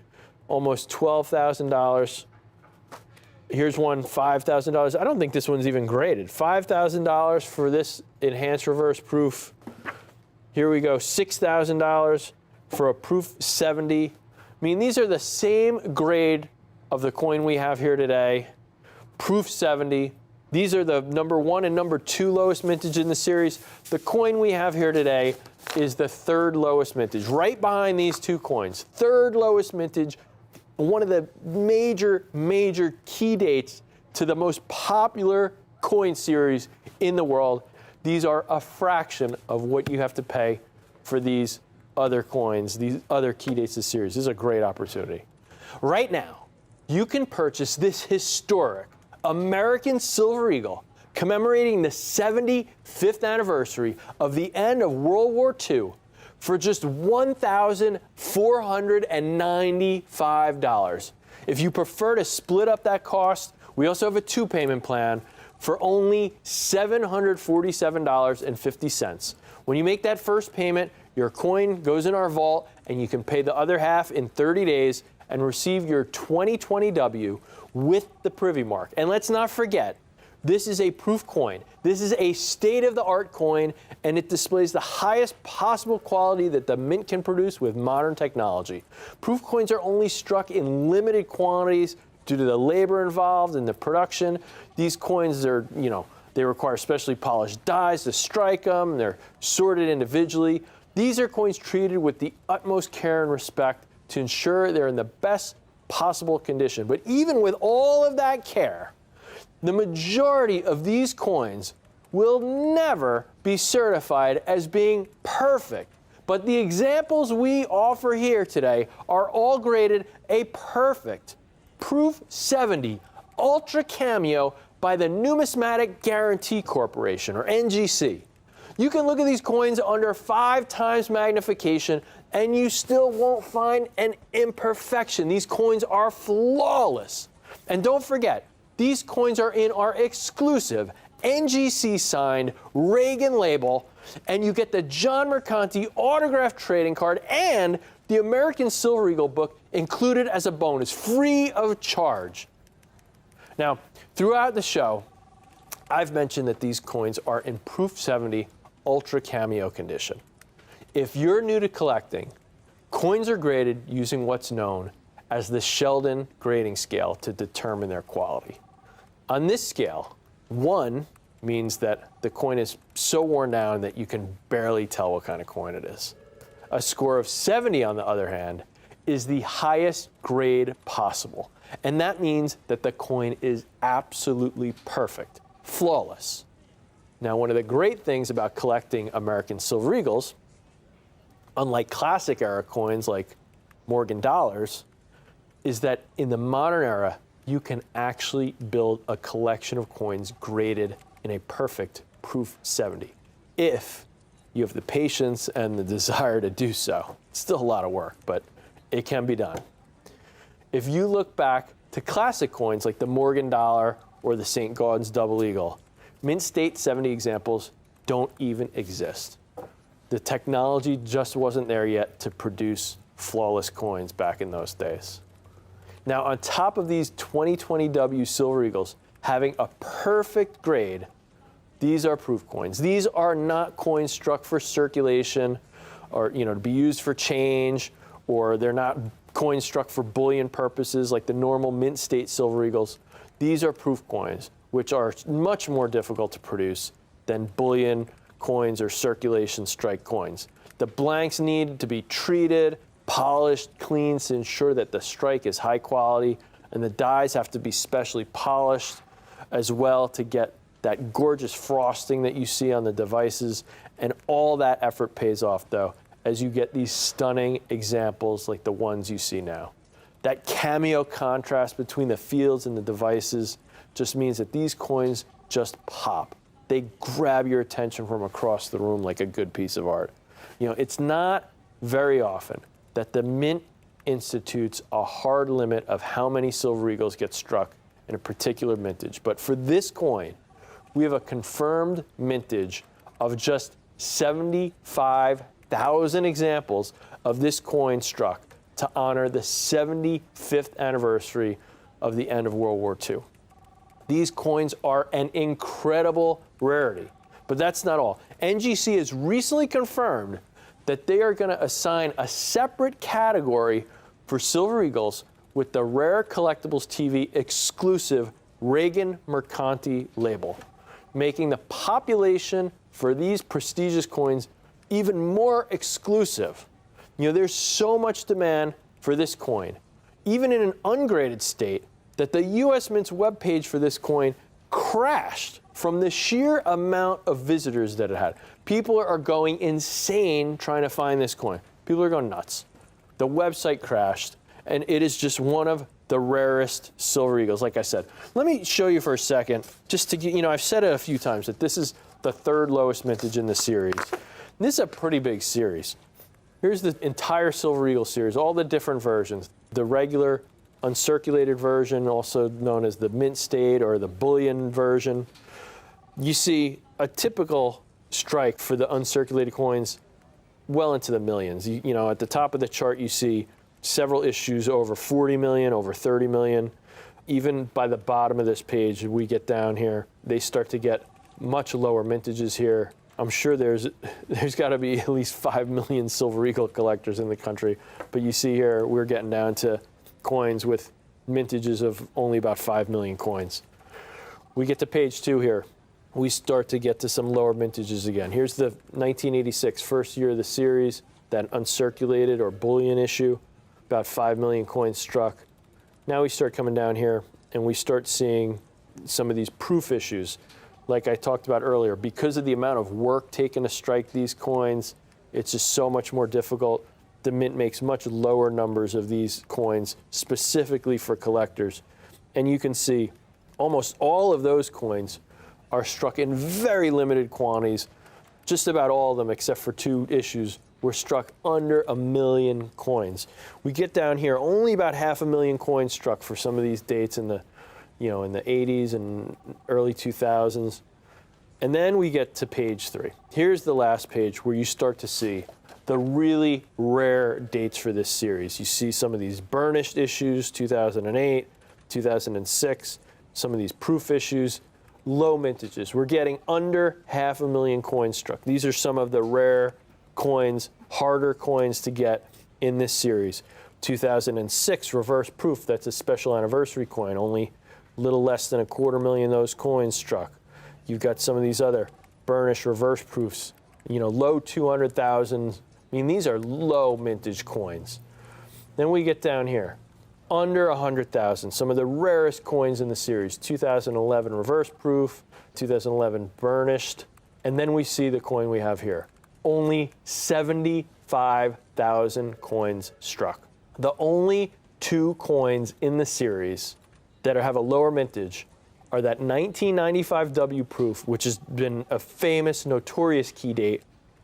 almost $12,000. Here's one, $5,000. I don't think this one's even graded. $5,000 for this enhanced reverse proof. Here we go, $6,000 for a proof 70. I mean, these are the same grade of the coin we have here today. Proof 70, These are the number 1 and number 2 lowest mintage in the series. The coin we have here today is the 3rd lowest mintage, right behind these 2 coins. 3rd lowest mintage, one of the major key dates to the most popular coin series in the world. These are a fraction of what you have to pay for these other coins, these other key dates of the series. This is a great opportunity. Right now, you can purchase this historic American Silver Eagle commemorating the 75th anniversary of the end of World War II for just $1,495. If you prefer to split up that cost, we also have a 2-payment plan for only $747.50. When you make that first payment, your coin goes in our vault and you can pay the other half in 30 days and receive your 2020 W with the Privy Mark. And let's not forget, this is a proof coin. This is a state-of-the-art coin, and it displays the highest possible quality that the mint can produce with modern technology. Proof coins are only struck in limited quantities due to the labor involved in the production. These coins are, they require specially polished dies to strike them. They're sorted individually. These are coins treated with the utmost care and respect to ensure they're in the best possible condition. But even with all of that care, the majority of these coins will never be certified as being perfect. But the examples we offer here today are all graded a perfect Proof 70 Ultra Cameo by the Numismatic Guarantee Corporation, or NGC. You can look at these coins under 5 times magnification and you still won't find an imperfection. These coins are flawless. And don't forget, these coins are in our exclusive NGC signed Reagan label, and you get the John Mercanti autographed trading card and the American Silver Eagle book included as a bonus, free of charge. Now, throughout the show, I've mentioned that these coins are in Proof 70 Ultra Cameo condition. If you're new to collecting, coins are graded using what's known as the Sheldon grading scale to determine their quality. On this scale, 1 means that the coin is so worn down that you can barely tell what kind of coin it is. A score of 70, on the other hand, is the highest grade possible. And that means that the coin is absolutely perfect, flawless. Now, one of the great things about collecting American Silver Eagles, unlike classic era coins like Morgan dollars, is that in the modern era, you can actually build a collection of coins graded in a perfect Proof 70, if you have the patience and the desire to do so. It's still a lot of work, but it can be done. If you look back to classic coins like the Morgan dollar or the St. Gaudens Double Eagle, mint state 70 examples don't even exist. The technology just wasn't there yet to produce flawless coins back in those days. Now, on top of these 2020 W Silver Eagles having a perfect grade, these are proof coins. These are not coins struck for circulation or, to be used for change, or they're not coins struck for bullion purposes like the normal mint state Silver Eagles. These are proof coins, which are much more difficult to produce than bullion coins or circulation strike coins. The blanks need to be treated, polished, cleaned to ensure that the strike is high quality, and the dies have to be specially polished as well to get that gorgeous frosting that you see on the devices. And all that effort pays off, though, as you get these stunning examples like the ones you see now. That cameo contrast between the fields and the devices just means that these coins just pop. They grab your attention from across the room like a good piece of art. It's not very often that the Mint institutes a hard limit of how many Silver Eagles get struck in a particular mintage. But for this coin, we have a confirmed mintage of just 75,000 examples of this coin struck to honor the 75th anniversary of the end of World War II. These coins are an incredible rarity, but that's not all. NGC has recently confirmed that they are going to assign a separate category for Silver Eagles with the Rare Collectibles TV exclusive Reagan Mercanti label, making the population for these prestigious coins even more exclusive. There's so much demand for this coin, even in an ungraded state, that the U.S. Mint's webpage for this coin crashed from the sheer amount of visitors that it had. People are going insane trying to find this coin. People are going nuts. The website crashed, and it is just one of the rarest Silver Eagles, like I said. Let me show you for a second, just to get, I've said it a few times that this is the third lowest mintage in the series. And this is a pretty big series. Here's the entire Silver Eagle series, all the different versions. The regular uncirculated version, also known as the mint state or the bullion version. You see a typical strike for the uncirculated coins well into the millions. At the top of the chart, you see several issues over 40 million, over 30 million. Even by the bottom of this page, we get down here, they start to get much lower mintages here. I'm sure there's got to be at least 5 million Silver Eagle collectors in the country. But you see here, we're getting down to coins with mintages of only about 5 million coins. We get to page 2 here. We start to get to some lower mintages again. Here's the 1986, first year of the series, that uncirculated or bullion issue, about 5 million coins struck. Now we start coming down here and we start seeing some of these proof issues. Like I talked about earlier, because of the amount of work taken to strike these coins, it's just so much more difficult. The Mint makes much lower numbers of these coins specifically for collectors. And you can see almost all of those coins are struck in very limited quantities. Just about all of them, except for 2 issues, were struck under 1 million coins. We get down here, only about 500,000 coins struck for some of these dates in the in the 80s and early 2000s. And then we get to page 3. Here's the last page where you start to see the really rare dates for this series. You see some of these burnished issues, 2008, 2006, some of these proof issues, low mintages. We're getting under 500,000 coins struck. These are some of the rare coins, harder coins to get in this series. 2006 reverse proof, that's a special anniversary coin, only a little less than 250,000 of those coins struck. You've got some of these other burnished reverse proofs, low 200,000. These are low mintage coins. Then we get down here, under 100,000, some of the rarest coins in the series. 2011 reverse proof, 2011 burnished, and then we see the coin we have here. Only 75,000 coins struck. The only 2 coins in the series that have a lower mintage are that 1995 W proof, which has been a famous, notorious key date,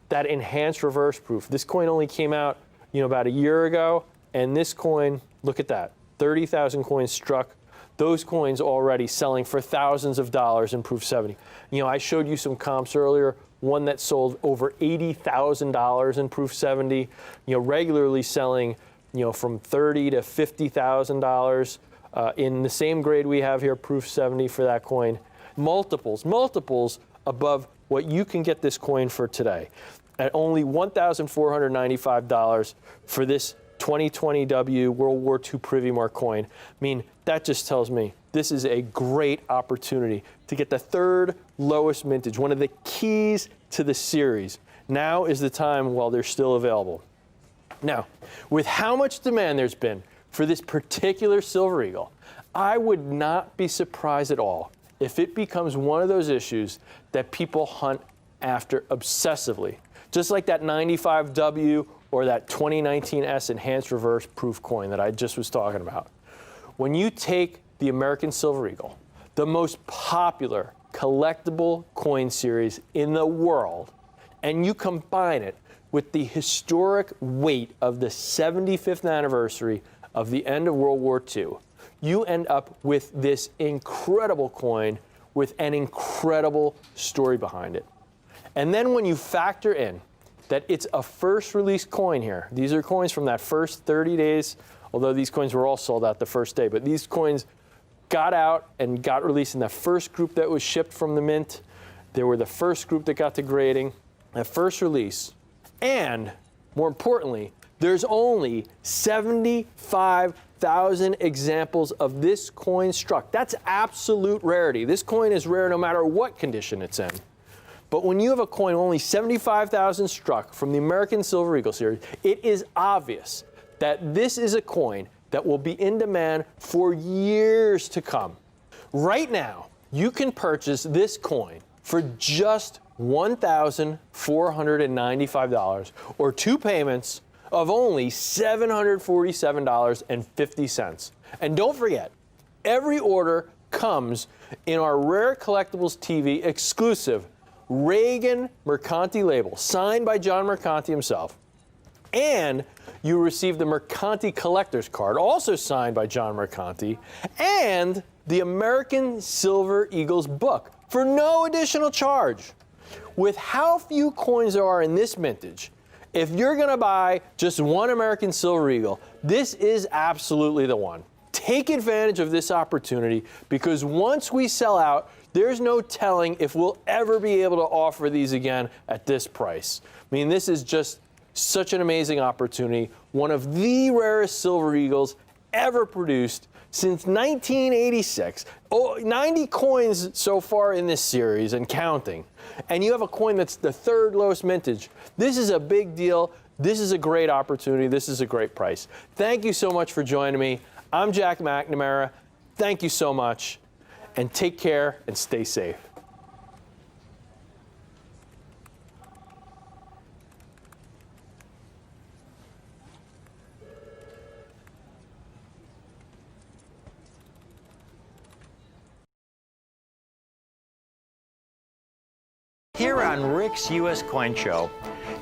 that enhanced reverse proof. This coin only came out, about a year ago, and this coin, look at that, 30,000 coins struck. Those coins already selling for thousands of dollars in proof 70. I showed you some comps earlier, one that sold over $80,000 in proof 70, regularly selling, from $30,000 to $50,000. In the same grade we have here, proof 70 for that coin, multiples above what you can get this coin for today, at only $1,495 for this 2020 W World War II Privy Mark coin. That just tells me this is a great opportunity to get the 3rd lowest mintage, one of the keys to the series. Now is the time while they're still available. Now, with how much demand there's been for this particular Silver Eagle, I would not be surprised at all if it becomes one of those issues that people hunt after obsessively, just like that 95W or that 2019 S enhanced reverse proof coin that I just was talking about. When you take the American Silver Eagle, the most popular collectible coin series in the world, and you combine it with the historic weight of the 75th anniversary of the end of World War II, you end up with this incredible coin with an incredible story behind it. And then when you factor in that it's a first release coin here, these are coins from that first 30 days, although these coins were all sold out the first day, but these coins got out and got released in the first group that was shipped from the Mint. They were the first group that got to grading, that first release. And more importantly, there's only 75 100,000 examples of this coin struck. That's absolute rarity. This coin is rare no matter what condition it's in. But when you have a coin only 75,000 struck from the American Silver Eagle series, it is obvious that this is a coin that will be in demand for years to come. Right now, you can purchase this coin for just $1,495 or 2 payments of only $747.50. And don't forget, every order comes in our Rare Collectibles TV exclusive Reagan Mercanti label, signed by John Mercanti himself. And you receive the Mercanti Collector's Card, also signed by John Mercanti, and the American Silver Eagles book for no additional charge. With how few coins there are in this vintage, if you're going to buy just one American Silver Eagle, this is absolutely the one. Take advantage of this opportunity, because once we sell out, there's no telling if we'll ever be able to offer these again at this price. I mean, this is just such an amazing opportunity. One of the rarest Silver Eagles ever produced since 1986. 90 coins so far in this series and counting. And you have a coin that's the 3rd lowest mintage. This is a big deal. This is a great opportunity. This is a great price. Thank you so much for joining me. I'm Jack McNamara. Thank you so much. And take care and stay safe. Here on Rick's U.S. Coin Show,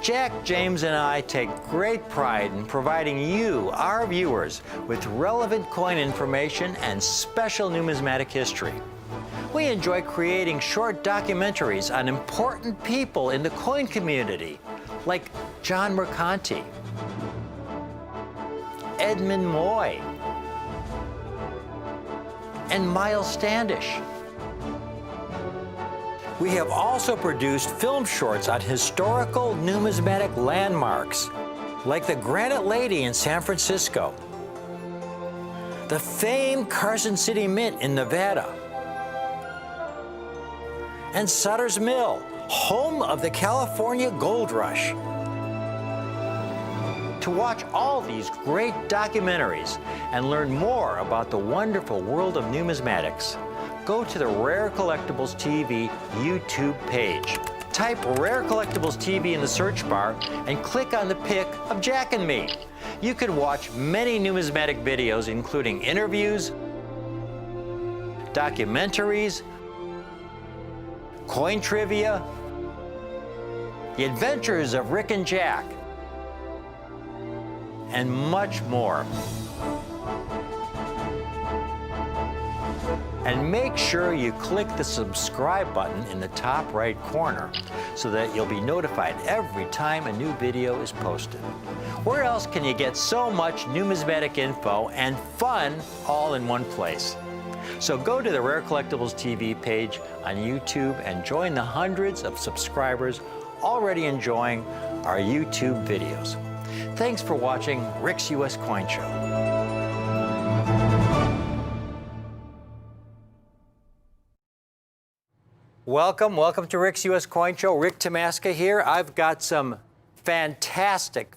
Jack, James, and I take great pride in providing you, our viewers, with relevant coin information and special numismatic history. We enjoy creating short documentaries on important people in the coin community, like John Mercanti, Edmund Moy, and Miles Standish. We have also produced film shorts on historical numismatic landmarks, like the Granite Lady in San Francisco, the famed Carson City Mint in Nevada, and Sutter's Mill, home of the California Gold Rush. To watch all these great documentaries and learn more about the wonderful world of numismatics, go to the Rare Collectibles TV YouTube page. Type Rare Collectibles TV in the search bar and click on the pic of Jack and me. You can watch many numismatic videos, including interviews, documentaries, coin trivia, the adventures of Rick and Jack, and much more. And make sure you click the subscribe button in the top right corner so that you'll be notified every time a new video is posted. Where else can you get so much numismatic info and fun all in one place? So go to the Rare Collectibles TV page on YouTube and join the hundreds of subscribers already enjoying our YouTube videos. Thanks for watching Rick's U.S. Coin Show. Welcome to Rick's U.S. Coin Show. Rick Tomaska here. I've got some fantastic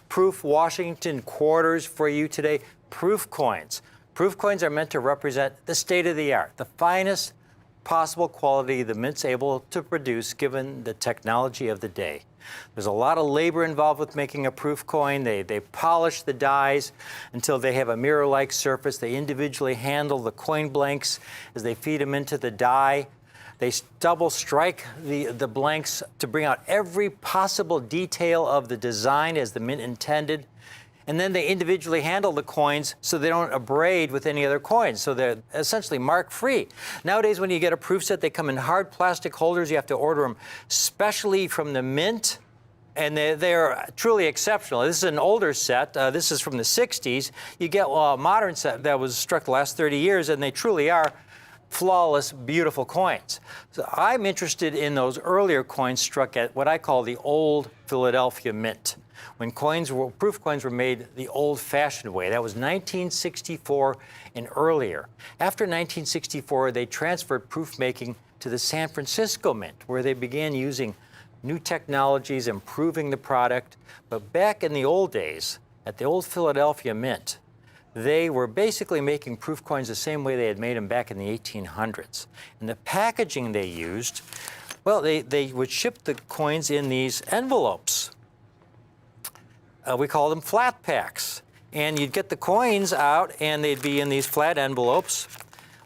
Proof Washington quarters for you today. Proof coins. Proof coins are meant to represent the state of the art, the finest possible quality the Mint's able to produce given the technology of the day. There's a lot of labor involved with making a proof coin. They polish the dies until they have a mirror-like surface. They individually handle the coin blanks as they feed them into the die. They double strike the blanks to bring out every possible detail of the design as the Mint intended. And then they individually handle the coins so they don't abrade with any other coins. So they're essentially mark-free. Nowadays, when you get a proof set, they come in hard plastic holders. You have to order them specially from the Mint. And they're truly exceptional. This is an older set. This is from the 60s. You get a modern set that was struck the last 30 years, and they truly are flawless, beautiful coins. So I'm interested in those earlier coins struck at what I call the old Philadelphia Mint, when proof coins were made the old-fashioned way. That was 1964 and earlier. After 1964, they transferred proof making to the San Francisco Mint, where they began using new technologies, improving the product. But back in the old days, at the old Philadelphia Mint, they were basically making proof coins the same way they had made them back in the 1800s. And the packaging they used, well, they would ship the coins in these envelopes. We call them flat packs. And you'd get the coins out, and they'd be in these flat envelopes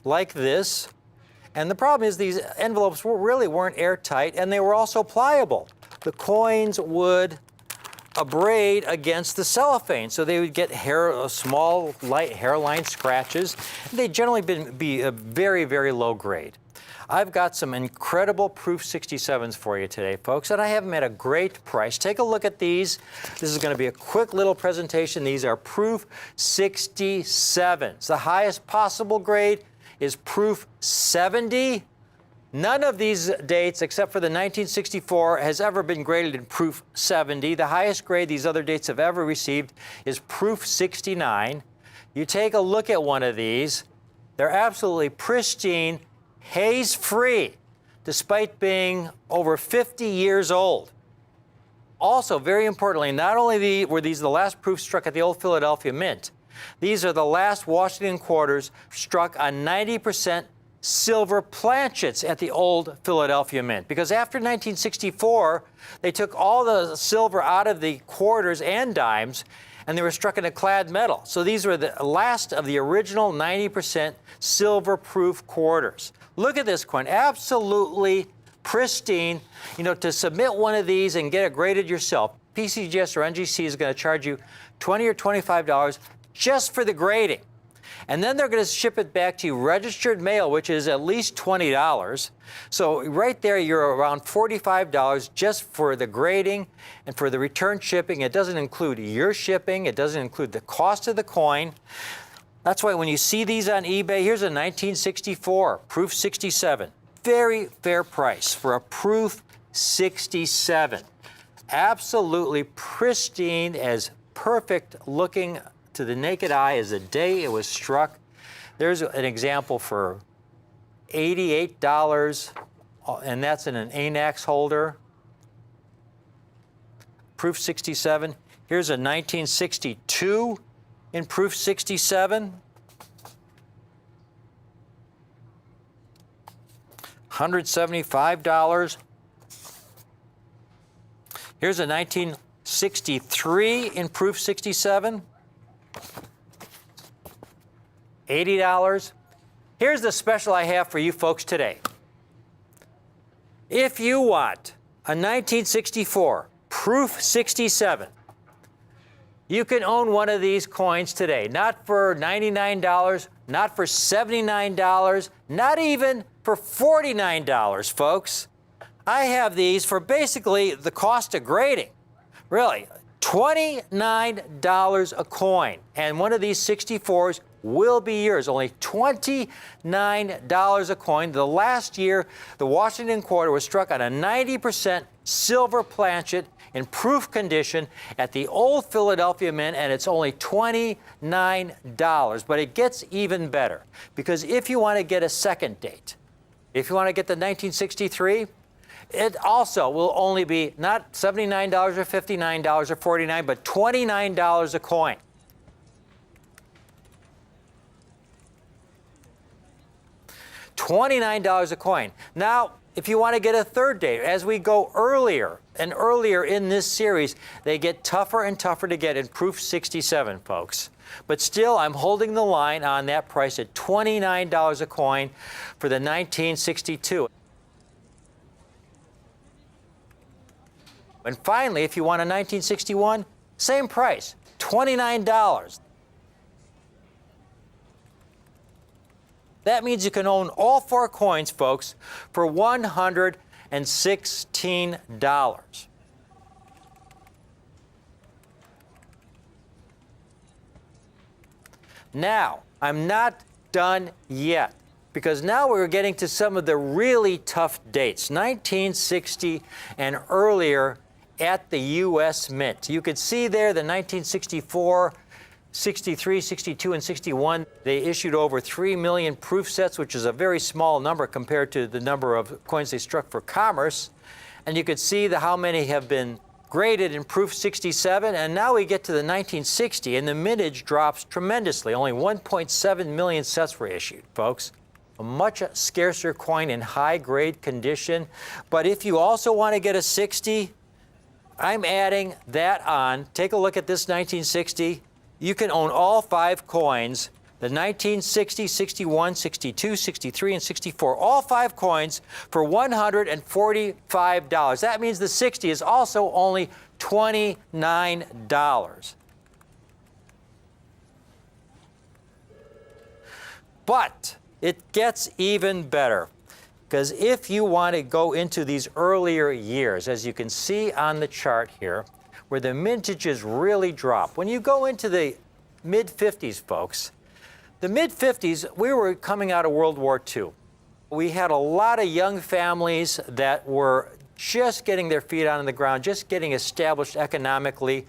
like this. And the problem is these envelopes really weren't airtight, and they were also pliable. The coins would abrade against the cellophane, so they would get small, light hairline scratches. They'd generally be a very, very low grade. I've got some incredible Proof 67s for you today, folks, and I have them at a great price. Take a look at these. This is going to be a quick little presentation. These are Proof 67s. The highest possible grade is Proof 70. None of these dates, except for the 1964, has ever been graded in Proof 70. The highest grade these other dates have ever received is Proof 69. You take a look at one of these. They're absolutely pristine, haze-free, despite being over 50 years old. Also, very importantly, not only were these the last proofs struck at the old Philadelphia Mint, these are the last Washington quarters struck on 90% silver planchets at the old Philadelphia Mint. Because after 1964, they took all the silver out of the quarters and dimes, and they were struck in a clad metal. So these were the last of the original 90% silver-proof quarters. Look at this coin, absolutely pristine. You know, to submit one of these and get it graded yourself, PCGS or NGC is going to charge you $20 or $25 just for the grading. And then they're going to ship it back to you registered mail, which is at least $20. So right there, you're around $45 just for the grading and for the return shipping. It doesn't include your shipping. It doesn't include the cost of the coin. That's why when you see these on eBay, here's a 1964 Proof 67. Very fair price for a Proof 67. Absolutely pristine, as perfect looking to the naked eye as the day it was struck. There's an example for $88, and that's in an ANAX holder. Proof 67. Here's a 1962 in Proof 67. $175. Here's a 1963 in Proof 67. $80. Here's the special I have for you folks today. If you want a 1964 Proof 67, you can own one of these coins today. Not for $99, not for $79, not even for $49, folks. I have these for basically the cost of grading. Really, $29 a coin. And one of these 64s will be yours. Only $29 a coin. The last year, the Washington quarter was struck on a 90% silver planchet in proof condition at the old Philadelphia Mint, and it's only $29. But it gets even better, because if you want to get a second date, if you want to get the 1963, it also will only be not $79 or $59 or $49, but $29 a coin. $29 a coin. Now, if you want to get a third date, as we go earlier and earlier in this series, they get tougher and tougher to get in Proof 67, folks. But still, I'm holding the line on that price at $29 a coin for the 1962. And finally, if you want a 1961, same price, $29. That means you can own all four coins, folks, for $116. Now, I'm not done yet. because now we're getting to some of the really tough dates, 1960 and earlier at the U.S. Mint. You could see there the 1964, 63, 62, and 61. They issued over 3 million proof sets, which is a very small number compared to the number of coins they struck for commerce. And you could see how many have been graded in proof 67, and now we get to the 1960, and the mintage drops tremendously. Only 1.7 million sets were issued, folks. A much scarcer coin in high-grade condition. But if you also want to get a 60, I'm adding that on. Take a look at this 1960. You can own all 5 coins, the 1960, 61, 62, 63, and 64, all 5 coins for $145. That means the 60 is also only $29. But it gets even better, because if you want to go into these earlier years, as you can see on the chart here, where the mintages really drop, when you go into the mid-50s, folks, the mid-50s, we were coming out of World War II. We had a lot of young families that were just getting their feet on the ground, just getting established economically.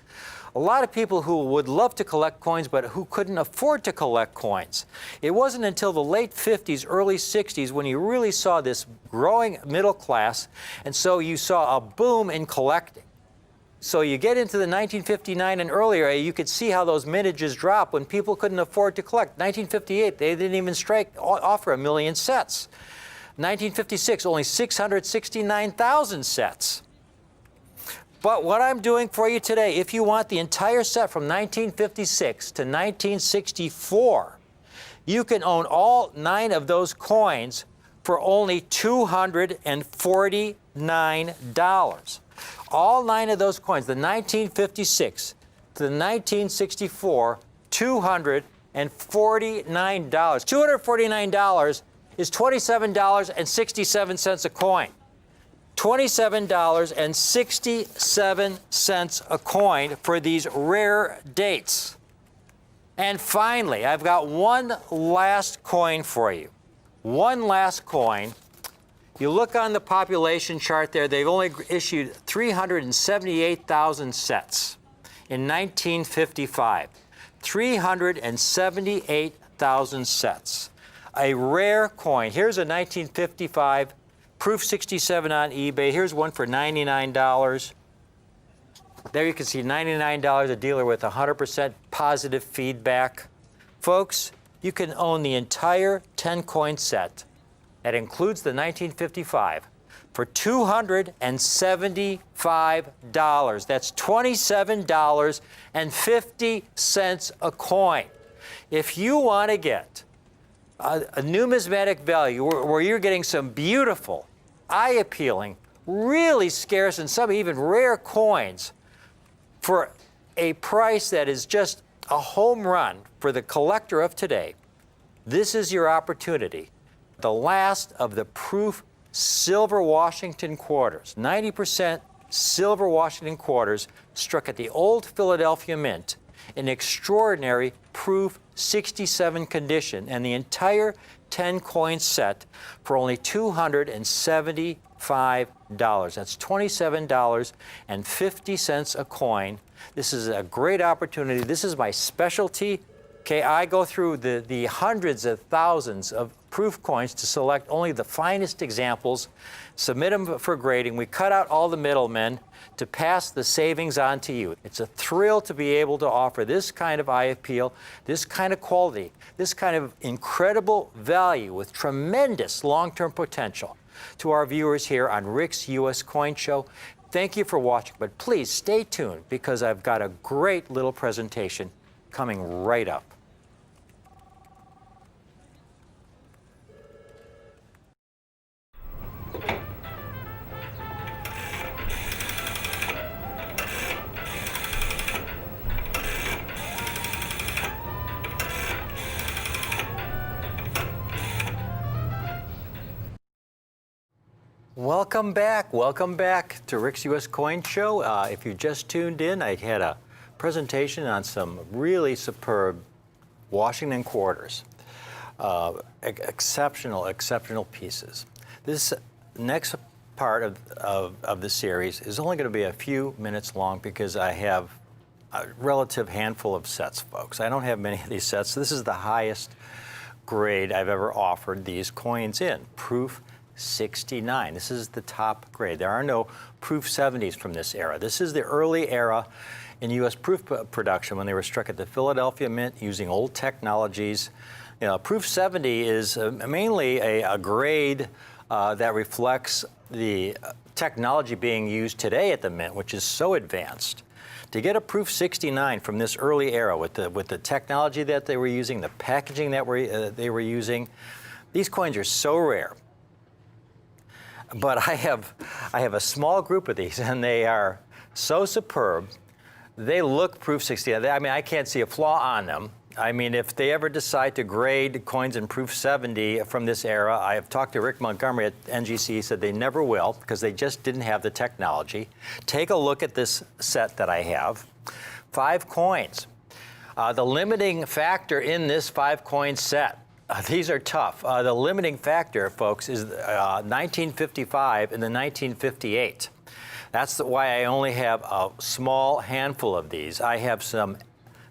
A lot of people who would love to collect coins, but who couldn't afford to collect coins. It wasn't until the late 50s, early 60s, when you really saw this growing middle class, and so you saw a boom in collecting. So you get into the 1959 and earlier, you could see how those mintages drop when people couldn't afford to collect. 1958, they didn't even offer 1 million sets. 1956, only 669,000 sets. But what I'm doing for you today, if you want the entire set from 1956 to 1964, you can own all 9 of those coins for only $249. All 9 of those coins, the 1956 to the 1964, $249. $249 is $27.67 a coin. $27.67 a coin for these rare dates. And finally, I've got one last coin for you. One last coin. You look on the population chart there, they've only issued 378,000 sets in 1955. 378,000 sets. A rare coin. Here's a 1955 proof 67 on eBay. Here's one for $99. There you can see $99, a dealer with 100% positive feedback. Folks, you can own the entire 10-coin set that includes the 1955 for $275. That's $27.50 a coin. If you want to get a numismatic value where you're getting some beautiful, eye-appealing, really scarce, and some even rare coins for a price that is just a home run for the collector of today, this is your opportunity. The last of the proof silver Washington quarters, 90% silver Washington quarters struck at the old Philadelphia Mint in extraordinary proof 67 condition, and the entire 10-coin set for only $275. That's $27.50 a coin. This is a great opportunity. This is my specialty. Okay, I go through the hundreds of thousands of proof coins to select only the finest examples, submit them for grading. We cut out all the middlemen to pass the savings on to you. It's a thrill to be able to offer this kind of eye appeal, this kind of quality, this kind of incredible value with tremendous long-term potential to our viewers here on Rick's U.S. Coin Show. Thank you for watching, but please stay tuned because I've got a great little presentation coming right up. Welcome back to Rick's U.S. Coin Show. If you just tuned in, I had a presentation on some really superb Washington quarters. exceptional pieces. This next part of the series is only going to be a few minutes long because I have a relative handful of sets, folks. I don't have many of these sets. This is the highest grade I've ever offered these coins in, Proof 69. This is the top grade. There are no Proof 70s from this era. This is the early era in U.S. proof production when they were struck at the Philadelphia Mint using old technologies. You know, Proof 70 is mainly a grade that reflects the technology being used today at the Mint, which is so advanced. To get a Proof 69 from this early era with the technology that they were using, the packaging that they were using, these coins are so rare. But I have a small group of these, and they are so superb. They look Proof 69. I mean, I can't see a flaw on them. I mean, if they ever decide to grade coins in Proof 70 from this era, I have talked to Rick Montgomery at NGC. He said they never will because they just didn't have the technology. Take a look at this set that I have. 5 coins. The limiting factor in this 5-coin set, these are tough. The limiting factor, folks, is 1955 and the 1958. That's why I only have a small handful of these. I have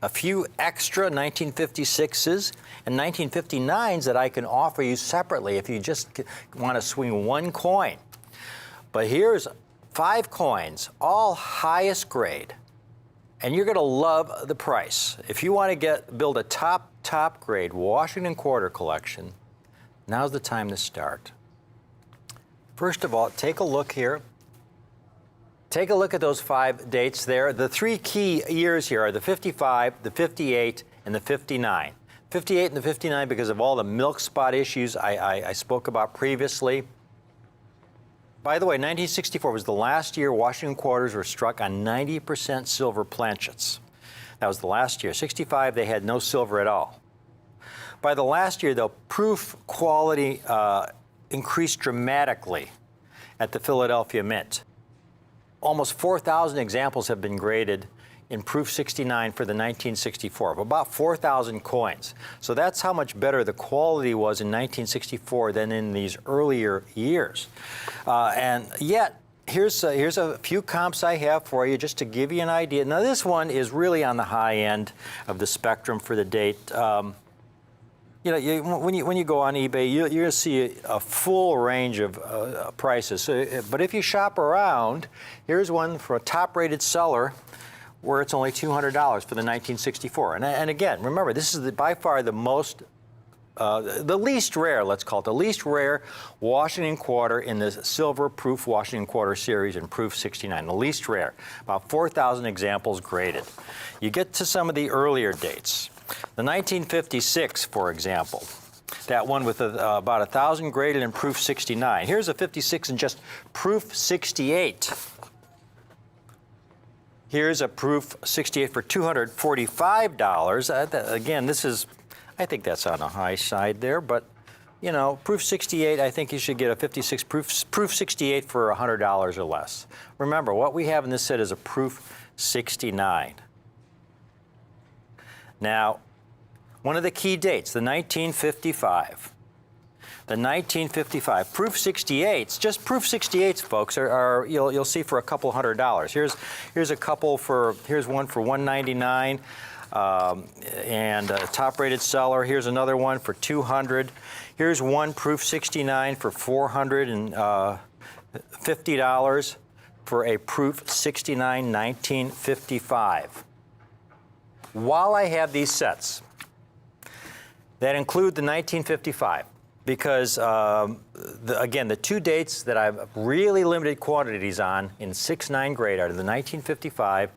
a few extra 1956s and 1959s that I can offer you separately if you just want to swing one coin. But here's 5 coins, all highest grade, and you're going to love the price. If you want to build a top grade Washington Quarter collection, now's the time to start. First of all, take a look here. Take a look at those 5 dates there. The 3 key years here are the 55, the 58, and the 59. 58 and the 59 because of all the milk spot issues I spoke about previously. By the way, 1964 was the last year Washington Quarters were struck on 90% silver planchets. That was the last year. 65, they had no silver at all. By the last year, though, proof quality increased dramatically at the Philadelphia Mint. Almost 4,000 examples have been graded in Proof 69 for the 1964, of about 4,000 coins. So that's how much better the quality was in 1964 than in these earlier years. And yet, here's a few comps I have for you just to give you an idea. Now, this one is really on the high end of the spectrum for the date. You know, when you go on eBay, you're going to see a full range of prices. But if you shop around, here's one for a top-rated seller where it's only $200 for the 1964. And again, remember, this is by far the least rare, let's call it, the least rare Washington Quarter in the silver proof Washington Quarter series in Proof 69, the least rare. About 4,000 examples graded. You get to some of the earlier dates. The 1956, for example, that one with about 1,000 graded in Proof 69. Here's a 56 in just Proof 68. Here's a Proof 68 for $245. Again, this is, I think that's on the high side there, but you know, Proof 68, I think you should get a 56 Proof 68 for $100 or less. Remember, what we have in this set is a Proof 69. Now, one of the key dates, the 1955. The 1955 Proof 68s, just Proof 68s, folks, are you'll see for a couple $100. Here's a couple for, here's one for $199, and a top-rated seller. Here's another one for $200. Here's one Proof 69 for $450 for a Proof 69 1955. While I have these sets that include the 1955, because, again, the 2 dates that I've really limited quantities on in 6-9 grade are the 1955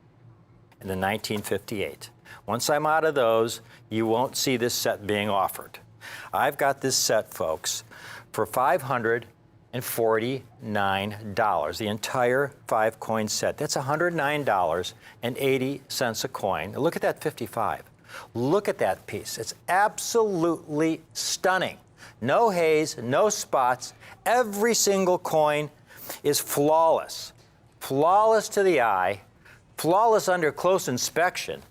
and the 1958. Once I'm out of those, you won't see this set being offered. I've got this set, folks, for $549, the entire 5-coin set. That's $109.80 a coin. Look at that 55. Look at that piece. It's absolutely stunning. No haze, no spots. Every single coin is flawless. Flawless to the eye, flawless under close inspection.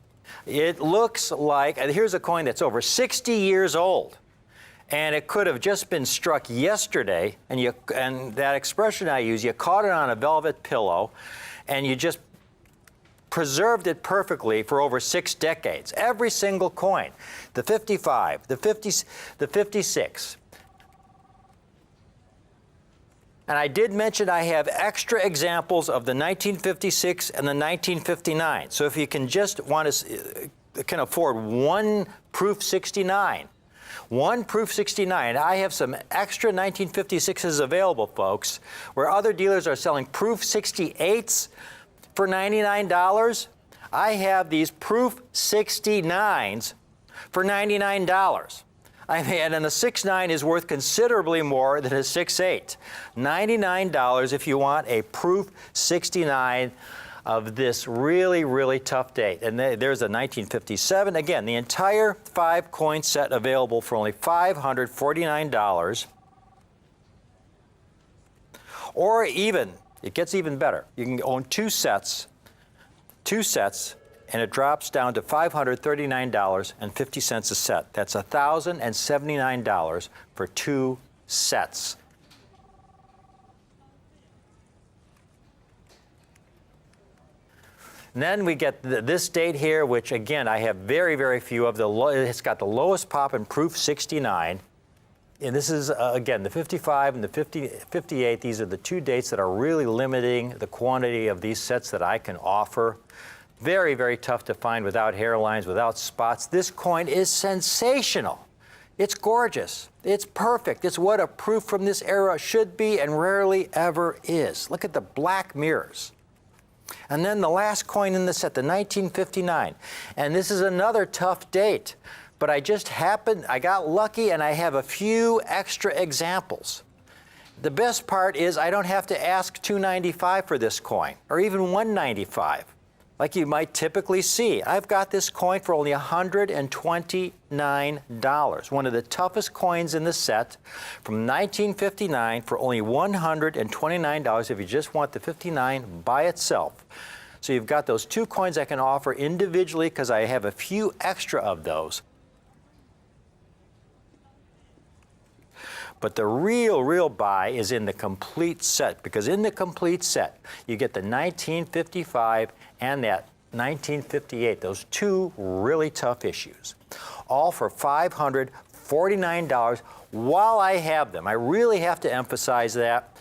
It looks like, here's a coin that's over 60 years old. and it could have just been struck yesterday, and that expression I use, you caught it on a velvet pillow, and you just preserved it perfectly for over 6 decades. Every single coin, the 55, the 50, the 56. And I did mention I have extra examples of the 1956 and the 1959. So if you can just can afford one proof 69, one proof 69, I have some extra 1956s available, folks, where other dealers are selling proof 68s for $99. I have these proof 69s for $99. And the 6.9 is worth considerably more than a 6.8. $99 if you want a proof 69 of this really, really tough date. And there's a 1957. Again, the entire 5-coin set available for only $549. Or even, it gets even better. You can own two sets, and it drops down to $539.50 a set. That's $1,079 for 2 sets. And then we get this date here, which again, I have very, very few of. It's got the lowest pop in proof 69. And this is, again, the 55 and the 58. These are the 2 dates that are really limiting the quantity of these sets that I can offer. Very, very tough to find without hairlines, without spots. This coin is sensational. It's gorgeous. It's perfect. It's what a proof from this era should be and rarely ever is. Look at the black mirrors. And then the last coin in the set, the 1959. And this is another tough date. But I got lucky, and I have a few extra examples. The best part is I don't have to ask $295 for this coin, or even $195. Like you might typically see. I've got this coin for only $129. One of the toughest coins in the set from 1959 for only $129 if you just want the 59 by itself. So you've got those 2 coins I can offer individually because I have a few extra of those. But the real buy is in the complete set, because in the complete set, you get the 1955 and that 1958, those 2 really tough issues, all for $549 while I have them. I really have to emphasize that.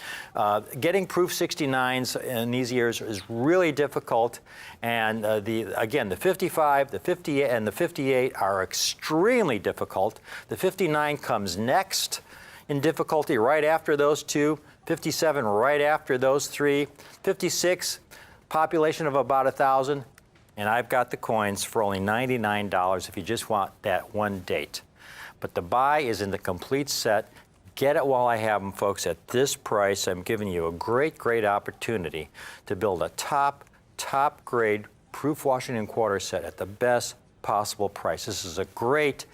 Getting proof 69s in these years is really difficult. And again, the 55, the 58, and the 58 are extremely difficult. The 59 comes next in difficulty right after those 2, 57 right after those 3, 56, population of about 1,000, and I've got the coins for only $99 if you just want that one date. But the buy is in the complete set. Get it while I have them, folks. At this price, I'm giving you a great, great opportunity to build a top grade proof Washington quarter set at the best possible price. This is a great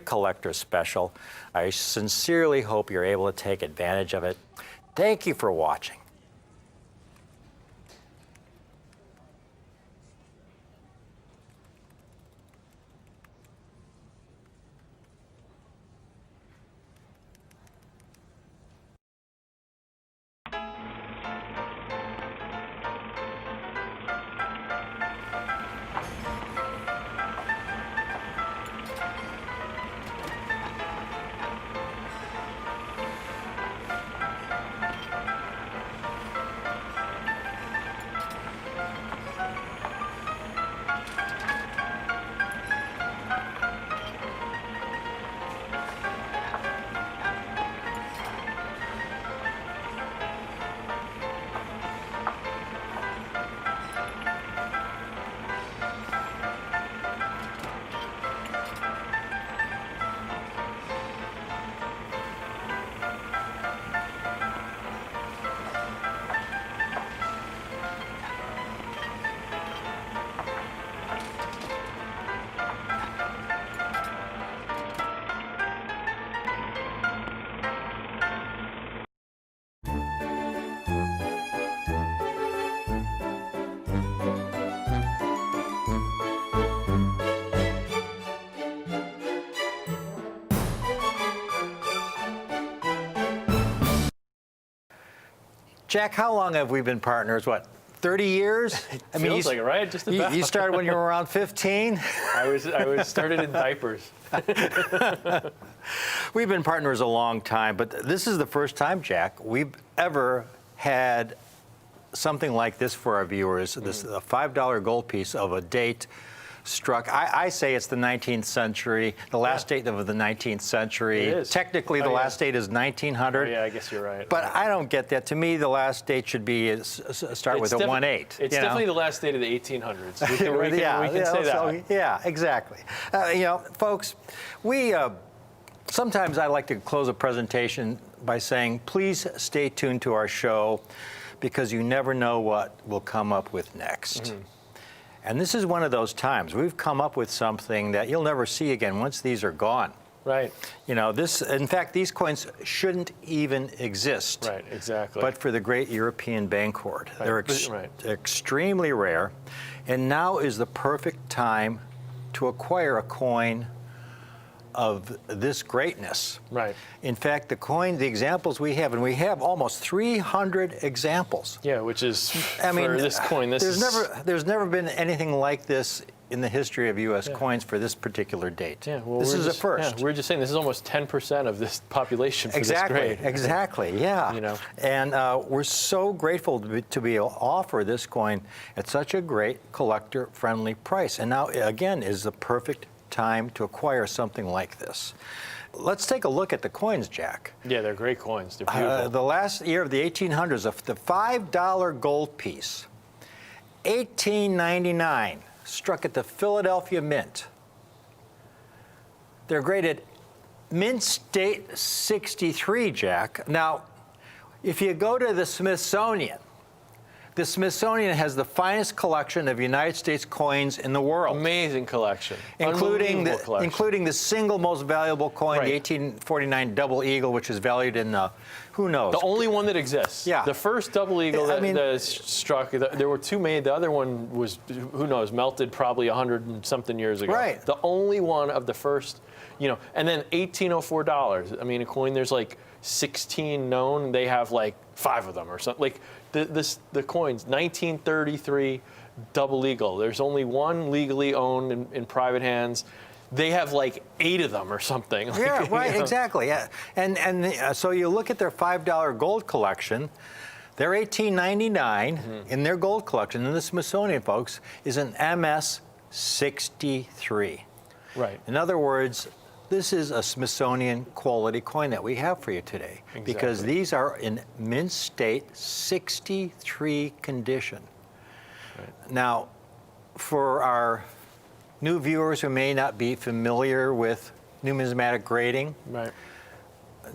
collector's special. I sincerely hope you're able to take advantage of it. Thank you for watching. Jack, how long have we been partners? What, 30 years? I Feels like it, right? Just about. You started when you were around 15? I was started in diapers. We've been partners a long time, but this is the first time, Jack, we've ever had something like this for our viewers, this a $5 gold piece of a date struck. I say it's the 19th century, the last date of the 19th century. It is. Technically, the last date is 1900. Oh, yeah, I guess you're right. But I don't get that. To me, the last date should be start with a 1-8. It's definitely the last date of the 1800s. We can say that. So, yeah, exactly. Folks, we sometimes I like to close a presentation by saying, please stay tuned to our show because you never know what we'll come up with next. Mm-hmm. And this is one of those times. We've come up with something that you'll never see again once these are gone. Right. In fact, these coins shouldn't even exist. Right, exactly. But for the great European bank hoard. Right. They're extremely rare. And now is the perfect time to acquire a coin of this greatness. Right. In fact, the examples we have, and we have almost 300 examples. Yeah, which is, I mean, for this coin, there's never been anything like this in the history of U.S. coins for this particular date. Yeah, well, this is a first. Yeah, we're just saying this is almost 10% of this population for Exactly, this grade. exactly, yeah. And we're so grateful to be able to offer this coin at such a great collector-friendly price. And now, again, is the perfect time to acquire something like this. Let's take a look at the coins, Jack. Yeah, they're great coins. They're beautiful. The last year of the 1800s, the $5 gold piece, 1899, struck at the Philadelphia Mint. They're graded Mint State 63, Jack. Now, if you go to the Smithsonian has the finest collection of United States coins in the world. Amazing collection. Including collection. the single most valuable coin, the 1849 Double Eagle, which is valued in, who knows? The only one that exists. Yeah. The first Double Eagle that struck, there were two made. The other one was, who knows, melted probably 100 and something years ago. Right. The only one of the first, and then $1804. I mean, a coin, there's like 16 known. They have like 5 of them or something. Like the coins, 1933 Double Eagle. There's only one legally owned in private hands. They have like 8 of them or something. Yeah, right, exactly. Yeah. And so you look at their $5 gold collection, their 1899 in their gold collection, in the Smithsonian, folks, is an MS 63. Right. In other words, this is a Smithsonian quality coin that we have for you today. Exactly. Because these are in mint state 63 condition. Right. Now, for our new viewers who may not be familiar with numismatic grading, Right.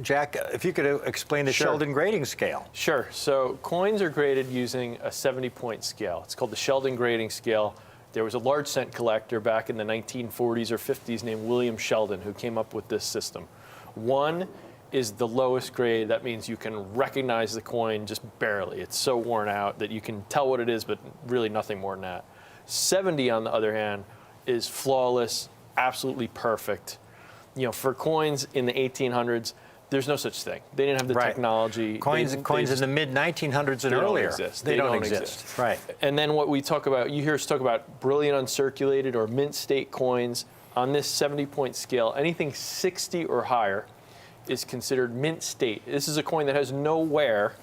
Jack, if you could explain the Sure. Sheldon grading scale. Sure. So coins are graded using a 70-point scale. It's called the Sheldon grading scale. There was a large cent collector back in the 1940s or 50s named William Sheldon who came up with this system. 1 is the lowest grade. That means you can recognize the coin just barely. It's so worn out that you can tell what it is, but really nothing more than that. 70, on the other hand, is flawless, absolutely perfect. For coins in the 1800s, there's no such thing. They didn't have the technology. Coins in the mid-1900s and earlier. They don't exist. Right. And then what we talk about, you hear us talk about brilliant uncirculated or mint state coins. On this 70-point scale, anything 60 or higher is considered mint state. This is a coin that has no wear,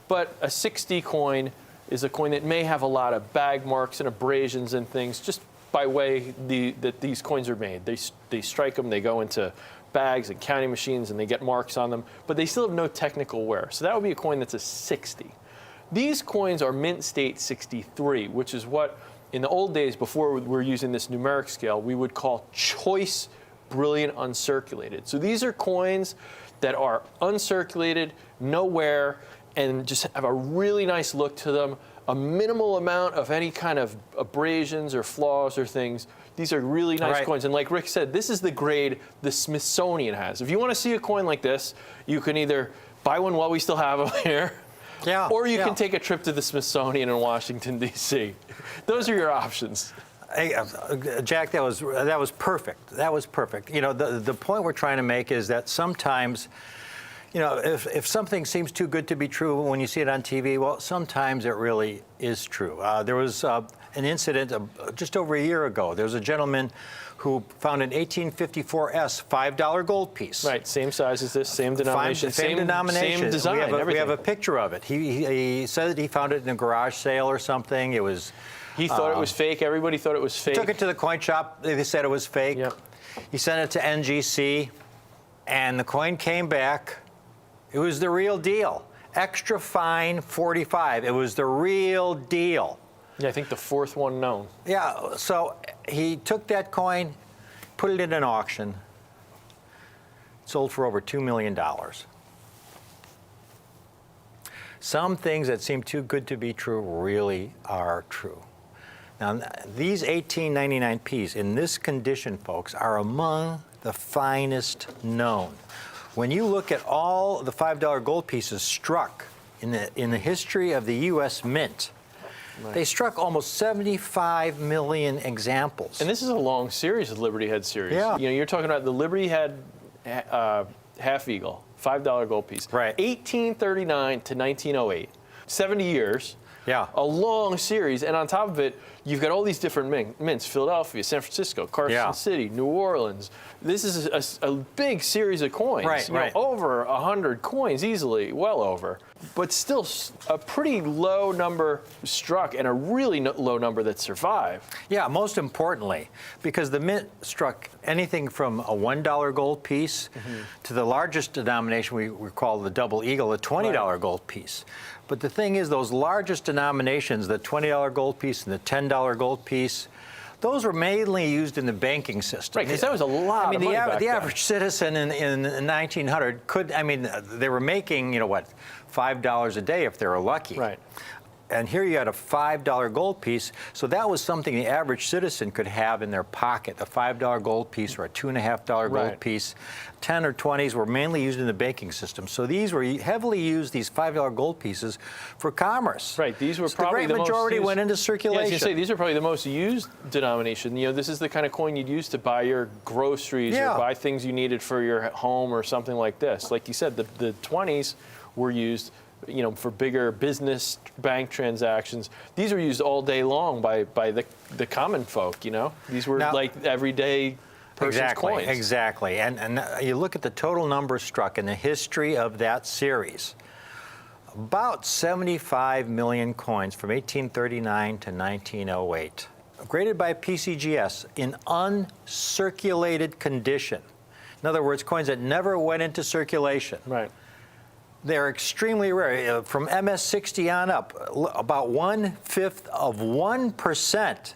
but a 60 coin is a coin that may have a lot of bag marks and abrasions and things just by way that these coins are made. They strike them, they go into bags and counting machines, and they get marks on them, but they still have no technical wear. So that would be a coin that's a 60. These coins are mint state 63, which is what, in the old days, before we were using this numeric scale, we would call choice brilliant uncirculated. So these are coins that are uncirculated, no wear, and just have a really nice look to them, a minimal amount of any kind of abrasions or flaws or things. These are really nice coins. And like Rick said, this is the grade the Smithsonian has. If you want to see a coin like this, you can either buy one while we still have them here, or you can take a trip to the Smithsonian in Washington, D.C. Those are your options. Hey, Jack, that was perfect. That was perfect. The point we're trying to make is that sometimes You know, if something seems too good to be true when you see it on TV, well, sometimes it really is true. There was an incident just over a year ago. There was a gentleman who found an 1854S $5 gold piece. Right, same size as this, same denomination, Same denomination. same design, we everything. have a picture of it. He said that he found it in a garage sale or something. It was. He thought it was fake. Everybody thought it was fake. Took it to the coin shop. They said it was fake. Yep. He sent it to NGC, and the coin came back. It was the real deal. Extra fine 45. It was the real deal. Yeah, I think the fourth one known. Yeah, so he took that coin, put it in an auction, sold for over $2 million. Some things that seem too good to be true really are true. Now, these 1899 Ps in this condition, folks, are among the finest known. When you look at all the $5 gold pieces struck in the history of the U.S. Mint, they struck almost 75 million examples. And this is a long series, the Liberty Head series. Yeah. You know, you're talking about the Liberty Head half eagle, $5 gold piece. Right. 1839 to 1908, 70 years. Yeah. A long series, and on top of it, you've got all these different mints: Philadelphia, San Francisco, Carson City, New Orleans. This is a big series of coins. Right, you know, right. over 100 coins easily, well over. But still a pretty low number struck and a really low number that survived. Yeah, most importantly, because the Mint struck anything from a $1 gold piece to the largest denomination we call the Double Eagle, a $20 gold piece. But the thing is, those largest denominations, the $20 gold piece and the $10 gold piece, those were mainly used in the banking system. Right, because that was a lot of money back the then. average citizen in 1900 could, I mean, they were making, you know what, $5 a day if they were lucky. Right. And here you had a $5 gold piece, so that was something the average citizen could have in their pocket, a $5 gold piece or a $2.50 gold Right. piece. 10 or 20s were mainly used in the banking system. So these were heavily used, these $5 gold pieces, for commerce. Right, these were So probably the great majority most used, went into Yeah, I was circulation. going to say, these are probably the most used denomination. You know, this is the kind of coin you'd use to buy your groceries Yeah. or buy things you needed for your home or something like this. Like you said, the 20s were used, you know, for bigger business bank transactions. These were used all day long by the common folk, you know? These were Now- like everyday person's coins. Exactly. And you look at the total numbers struck in the history of that series. About 75 million coins from 1839 to 1908, graded by PCGS in uncirculated condition. In other words, coins that never went into circulation. Right. They're extremely rare. From MS60 on up, about 1/5 of 1%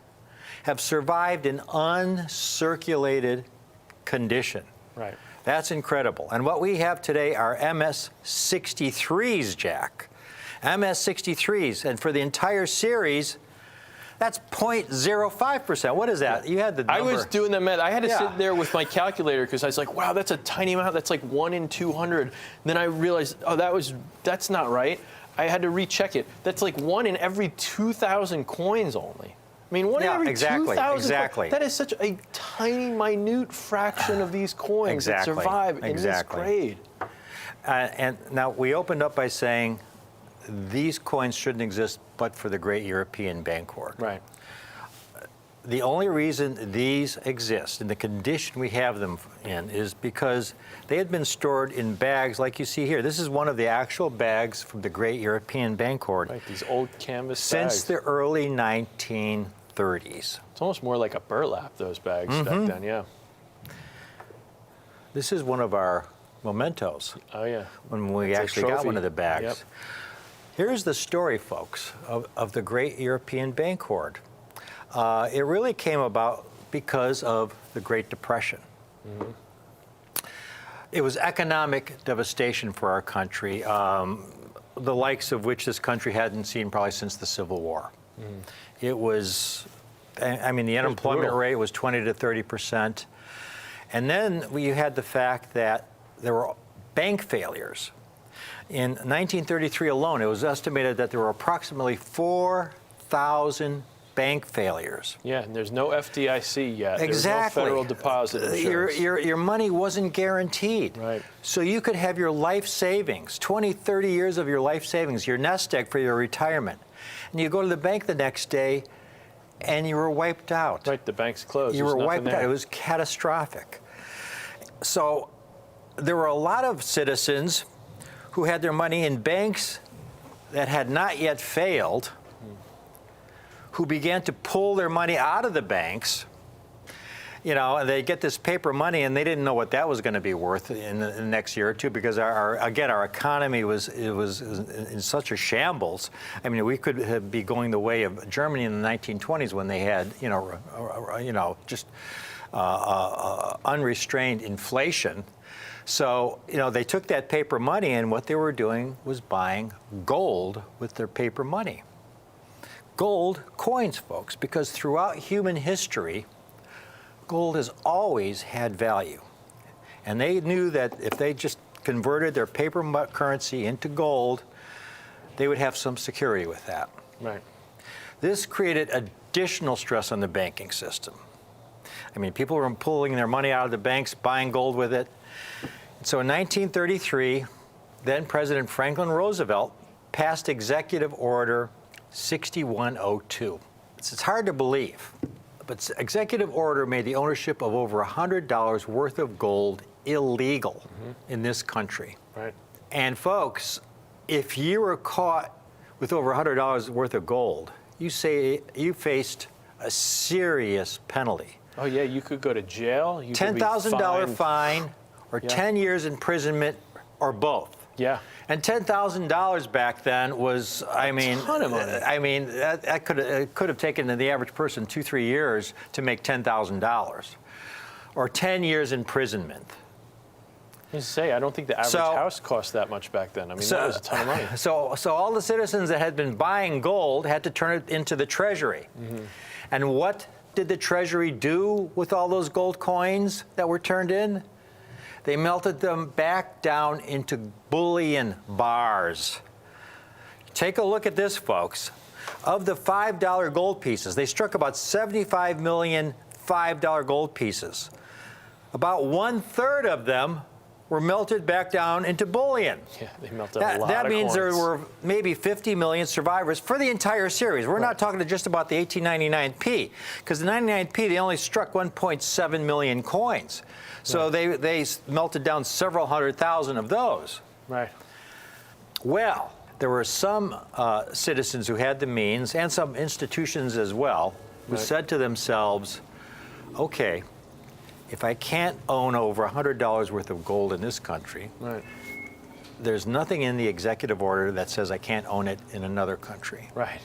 have survived in uncirculated condition. Right. That's incredible. And what we have today are MS63s, Jack. MS63s. And for the entire series, that's 0.05%. What is that? You had the number. I was doing the math. I had to Yeah. sit there with my calculator because I was like, wow, that's a tiny amount. That's like 1 in 200. And then I realized, oh, that's not right. I had to recheck it. That's like 1 in every 2,000 coins only. I mean, 1 in every 2,000 exactly. That is such a tiny, minute fraction of these coins that survive in this grade. And now we opened up by saying these coins shouldn't exist but for the great European bank hoard. Right. The only reason these exist in the condition we have them in is because they had been stored in bags like you see here. This is one of the actual bags from the great European bank hoard. Right, these old canvas Since bags. the early 1930s. It's almost more like a burlap, those bags back then, yeah. This is one of our mementos Oh, yeah. when we It's a actually got trophy. one of the bags. Yep. Here's the story, folks, of the great European bank hoard. It really came about because of the Great Depression. It was economic devastation for our country, the likes of which this country hadn't seen probably since the Civil War. It was, I mean, the unemployment brutal. rate was 20 to 30%. And then you had the fact that there were bank failures. In 1933 alone, it was estimated that there were approximately 4,000 bank failures. Yeah, and there's no FDIC yet. Exactly. There's no federal deposit insurance. Your money wasn't guaranteed. Right. So you could have your life savings, 20, 30 years of your life savings, your nest egg for your retirement. And you go to the bank the next day and you were wiped out. Right, the bank's closed. You There's were nothing wiped out. there. It was catastrophic. So there were a lot of citizens who had their money in banks that had not yet failed, who began to pull their money out of the banks. You know, and they get this paper money, and they didn't know what that was going to be worth in the next year or two, because our economy was in such a shambles. I mean, we could be going the way of Germany in the 1920s when they had, just unrestrained inflation. So, they took that paper money, and what they were doing was buying gold with their paper money. Gold coins, folks, because throughout human history, gold has always had value. And they knew that if they just converted their paper currency into gold, they would have some security with that. Right. This created additional stress on the banking system. I mean, people were pulling their money out of the banks, buying gold with it. So in 1933, then President Franklin Roosevelt passed Executive Order 6102. It's hard to believe, but Executive Order made the ownership of over $100 worth of gold illegal in this country. Right. And folks, if you were caught with over $100 worth of gold, you faced a serious penalty. Oh, yeah, you could go to jail. You could be $10,000 fined. fine or 10 years imprisonment or both. Yeah. And $10,000 back then was, I mean, ton of money. I mean, that could have taken the average person 2-3 years to make $10,000, or 10 years imprisonment. I was gonna say, I don't think the average house cost that much back then. I mean, that was a ton of money. So all the citizens that had been buying gold had to turn it into the Treasury. And what did the Treasury do with all those gold coins that were turned in? They melted them back down into bullion bars. Take a look at this, folks. Of the $5 gold pieces, they struck about 75 million $5 gold pieces. About 1/3 of them were melted back down into bullion. Yeah, they melted a lot That of means there coins. were maybe 50 million survivors for the entire series. We're not talking just about the 1899p, because the 99p, they only struck 1.7 million coins. So they melted down several 100,000 of those. Right. Well, there were some citizens who had the means, and some institutions as well, who said to themselves, okay, if I can't own over $100 worth of gold in this country, there's nothing in the executive order that says I can't own it in another country. Right.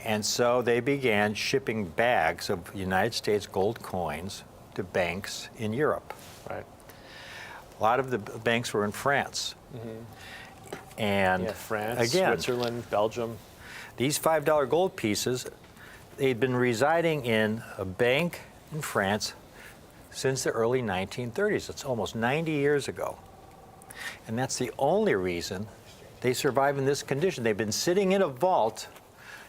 And so they began shipping bags of United States gold coins to banks in Europe. Right. A lot of the banks were in France. And Yeah, France, again, Switzerland, Belgium. these $5 gold pieces, they'd been residing in a bank in France since the early 1930s. It's almost 90 years ago. And that's the only reason they survive in this condition. They've been sitting in a vault,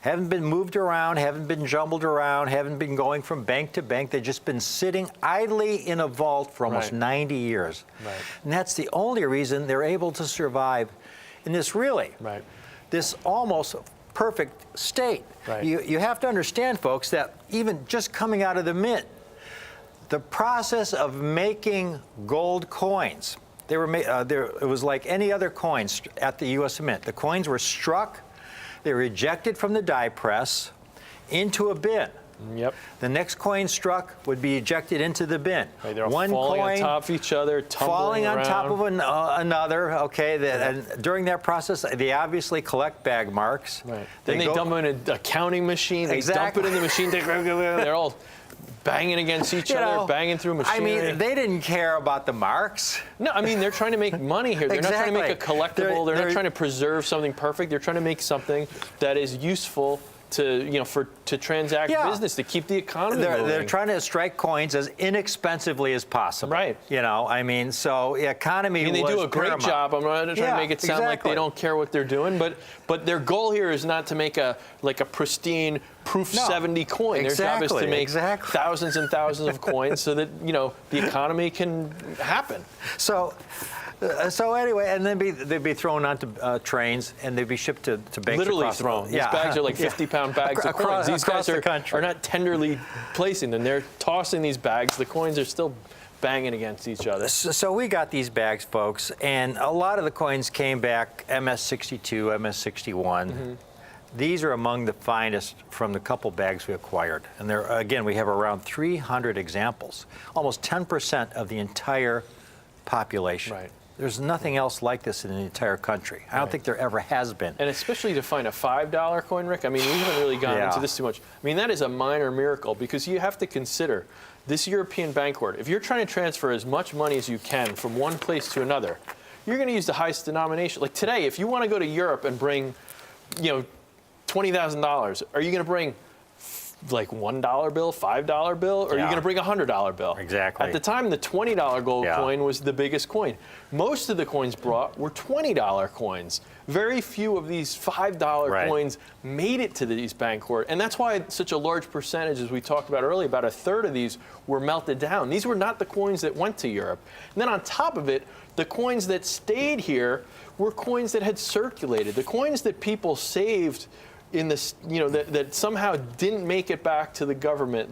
haven't been moved around, haven't been jumbled around, haven't been going from bank to bank. They've just been sitting idly in a vault for almost 90 years. Right. And that's the only reason they're able to survive in this this almost perfect state. Right. You have to understand, folks, that even just coming out of the mint, the process of making gold coins, they were it was like any other coins at the U.S. Mint. The coins were struck, they were ejected from the die press into a bin. Yep. The next coin struck would be ejected into the bin. Right, they're all One falling coin on top of each other, tumbling falling on around. top of another. Okay, and during that process, they obviously collect bag marks. Right. Then they dump them in a counting machine. They dump it in the machine. They're all banging against each other, banging through machinery. I mean, they didn't care about the marks. No, I mean, they're trying to make money here. They're not trying to make a collectible. They're not trying to preserve something perfect. They're trying to make something that is useful to transact Yeah. business, to keep the economy They're moving. trying to strike coins as inexpensively as possible. Right. You know, I mean, so the economy. I mean, they do was a great paramount. job. I'm not trying to Yeah, make it sound like exactly. they don't care what they're doing, but their goal here is not to make a pristine proof No. 70 coin. Their job is to Exactly, make exactly. thousands and thousands of coins so that the economy can happen. So anyway, and then they'd be thrown onto trains and they'd be shipped to banks Literally across thrown. The, These bags are like 50-pound bags of coins. These across guys the country. are not tenderly placing them. They're tossing these bags. The coins are still banging against each other. So we got these bags, folks, and a lot of the coins came back MS-62, MS-61. These are among the finest from the couple bags we acquired. And there, again, we have around 300 examples, almost 10% of the entire population. Right. There's nothing else like this in the entire country. I don't think there ever has been. And especially to find a $5 coin, Rick, I mean, we haven't really gone Yeah. into this too much. I mean, that is a minor miracle because you have to consider this European Bancorp. If you're trying to transfer as much money as you can from one place to another, you're going to use the highest denomination. Like today, if you want to go to Europe and bring, $20,000, are you going to bring like $1 bill, $5 bill, or are you Yeah. going to bring a $100 bill? Exactly. At the time, the $20 gold Yeah. coin was the biggest coin. Most of the coins brought were $20 coins. Very few of these $5 Right. coins made it to these Bancorp, and that's why such a large percentage, as we talked about earlier, about a third of these were melted down. These were not the coins that went to Europe. And then on top of it, the coins that stayed here were coins that had circulated. The coins that people saved in this, that somehow didn't make it back to the government,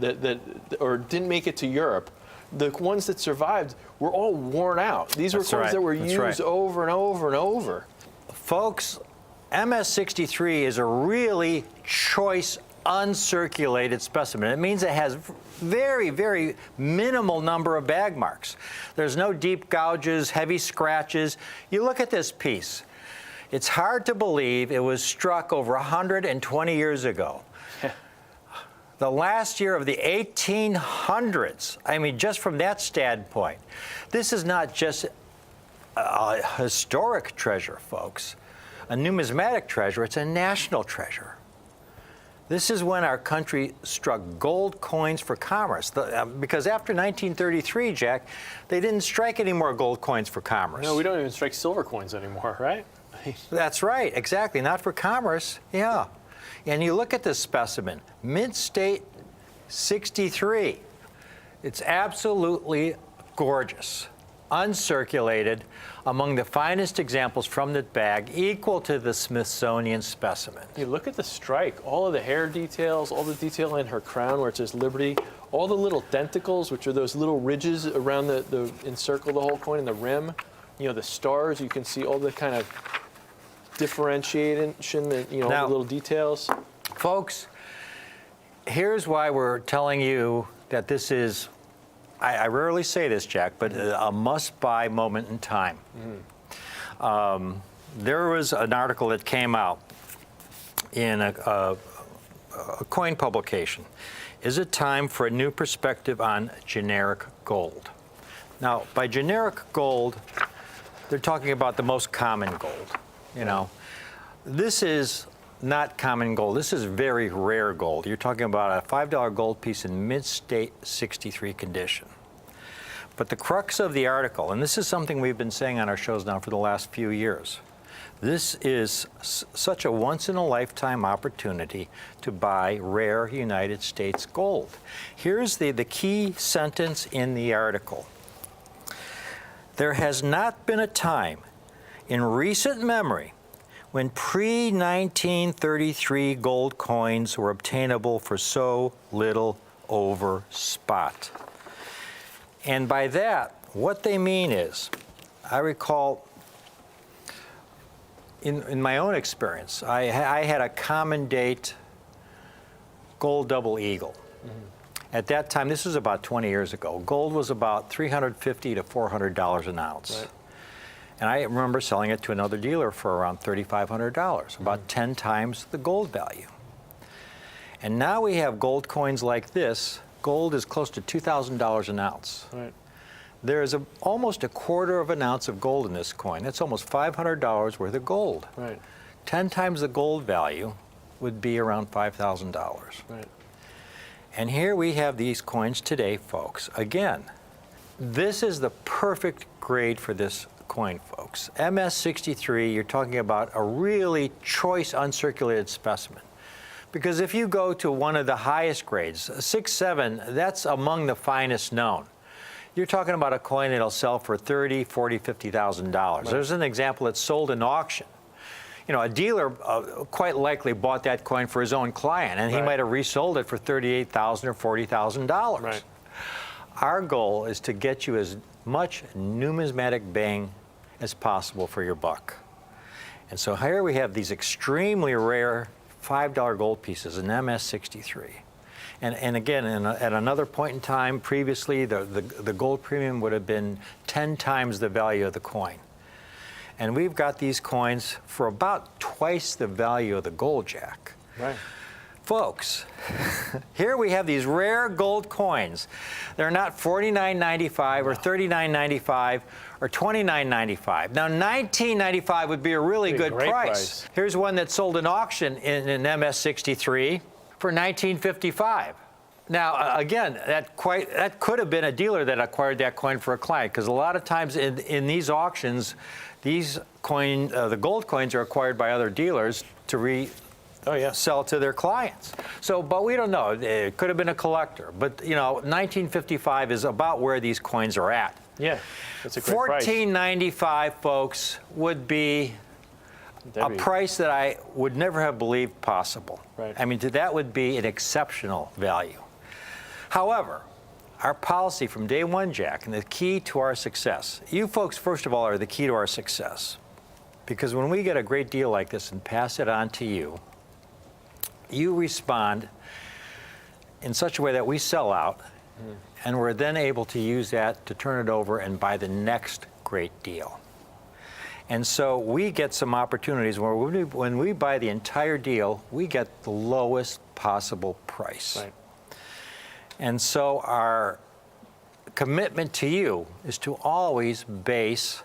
or didn't make it to Europe. The ones that survived were all worn out. These were That's coins right. that were That's used right. over and over and over. Folks, MS-63 is a really choice uncirculated specimen. It means it has very, very minimal number of bag marks. There's no deep gouges, heavy scratches. You look at this piece. It's hard to believe it was struck over 120 years ago. The last year of the 1800s. I mean, just from that standpoint, this is not just a historic treasure, folks, a numismatic treasure, it's a national treasure. This is when our country struck gold coins for commerce. Because after 1933, Jack, they didn't strike any more gold coins for commerce. No, we don't even strike silver coins anymore, right? That's right, exactly. Not for commerce, yeah. And you look at this specimen, Mint State 63. It's absolutely gorgeous, uncirculated, among the finest examples from the bag, equal to the Smithsonian specimen. You look at the strike, all of the hair details, all the detail in her crown where it says Liberty, all the little denticles, which are those little ridges around the encircle the whole coin, and the rim. The stars, you can see all the kind of differentiation, all Now- the little details. Folks, here's why we're telling you that this is, I rarely say this, Jack, but a must-buy moment in time. There was an article that came out in a coin publication. Is it time for a new perspective on generic gold? Now, by generic gold, they're talking about the most common gold, This is not common gold. This is very rare gold. You're talking about a $5 gold piece in Mint State 63 condition. But the crux of the article, and this is something we've been saying on our shows now for the last few years, this is such a once-in-a-lifetime opportunity to buy rare United States gold. Here's the key sentence in the article. There has not been a time in recent memory when pre-1933 gold coins were obtainable for so little over spot. And by that, what they mean is, I recall in my own experience, I had a common date gold double eagle. At that time, this was about 20 years ago, gold was about $350 to $400 an ounce. Right. And I remember selling it to another dealer for around $3,500, about 10 times the gold value. And now we have gold coins like this. Gold is close to $2,000 an ounce. Right. There is almost a quarter of an ounce of gold in this coin. That's almost $500 worth of gold. Right. 10 times the gold value would be around $5,000. Right. And here we have these coins today, folks. Again, this is the perfect grade for this coin, folks. MS63, you're talking about a really choice uncirculated specimen. Because if you go to one of the highest grades, 6-7, that's among the finest known. You're talking about a coin that'll sell for $30,000, $40,000, $50,000. Right. There's an example that's sold in auction. You know, a dealer quite likely bought that coin for his own client, and he might have resold it for $38,000 or $40,000. Right. Our goal is to get you as much numismatic bang as possible for your buck. And so here we have these extremely rare $5 gold pieces, an MS63. And again, at another point in time previously, the gold premium would have been 10 times the value of the coin. And we've got these coins for about twice the value of the gold, Jack. Right. Folks, here we have these rare gold coins. They're not $49.95 or $39.95 or $29.95. Now, $19.95 would be a really good price. Here's one that sold in auction in an MS63 for $19.55. Now, again, that could have been a dealer that acquired that coin for a client, because a lot of times in these auctions, the gold coins are acquired by other dealers to sell to their clients. So, but we don't know. It could have been a collector. But, you know, $19.55 is about where these coins are at. Yeah, that's a great price. $14.95, folks, would be a price that I would never have believed possible. Right. I mean, that would be an exceptional value. However, our policy from day one, Jack, and the key to our success, you folks, first of all, are the key to our success. Because when we get a great deal like this and pass it on to you, you respond in such a way that we sell out, and we're then able to use that to turn it over and buy the next great deal. And so we get some opportunities where when we buy the entire deal, we get the lowest possible price. Right. And so our commitment to you is to always base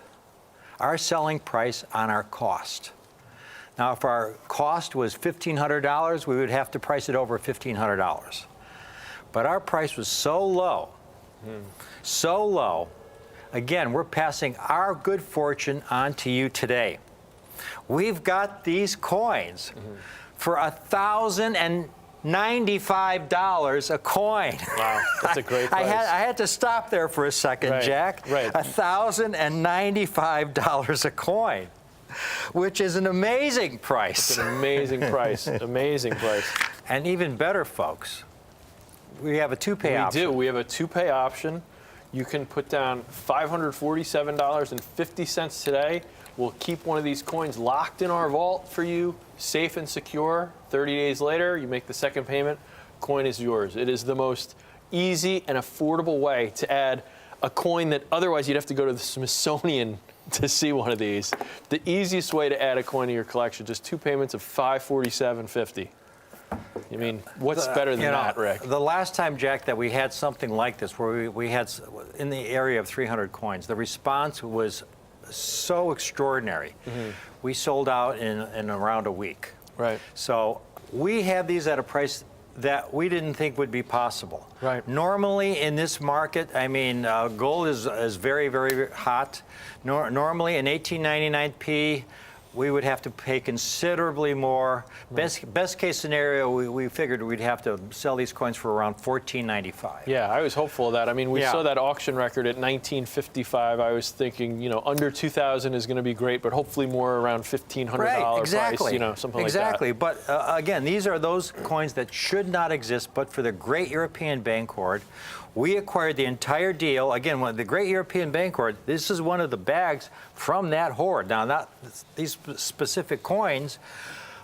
our selling price on our cost. Now, if our cost was $1,500, we would have to price it over $1,500. But our price was so low, again, we're passing our good fortune on to you today. We've got these coins for $1,095 a coin. Wow, that's a great price. I had to stop there for a second, Jack. Right. $1,095 a coin, which is an amazing price. It's an amazing price. Amazing price. And even better, folks, we have a two-pay option. We do. We have a two-pay option. You can put down $547.50 today. We'll keep one of these coins locked in our vault for you, safe and secure. 30 days later, you make the second payment, coin is yours. It is the most easy and affordable way to add a coin that otherwise you'd have to go to the Smithsonian to see one of these. The easiest way to add a coin to your collection, just two payments of $547.50. I mean, what's better than that, Rick? The last time, Jack, that we had something like this, where we had in the area of 300 coins, the response was so extraordinary. We sold out in around a week. Right. So we have these at a price that we didn't think would be possible. Right. Normally in this market, I mean, gold is very, very hot. Normally in 1899p, we would have to pay considerably more. Best case scenario, we figured we'd have to sell these coins for around $14.95. Yeah, I was hopeful of that. I mean, we saw that auction record at $19.55. I was thinking, you know, under $2,000 is going to be great, but hopefully more around $1,500 price, you know, something like that. Exactly. But again, these are those coins that should not exist, but for the Great European Bank Hoard. We acquired the entire deal. Again, the Great European Bank Hoard, this is one of the bags from that hoard. Now, not these specific coins,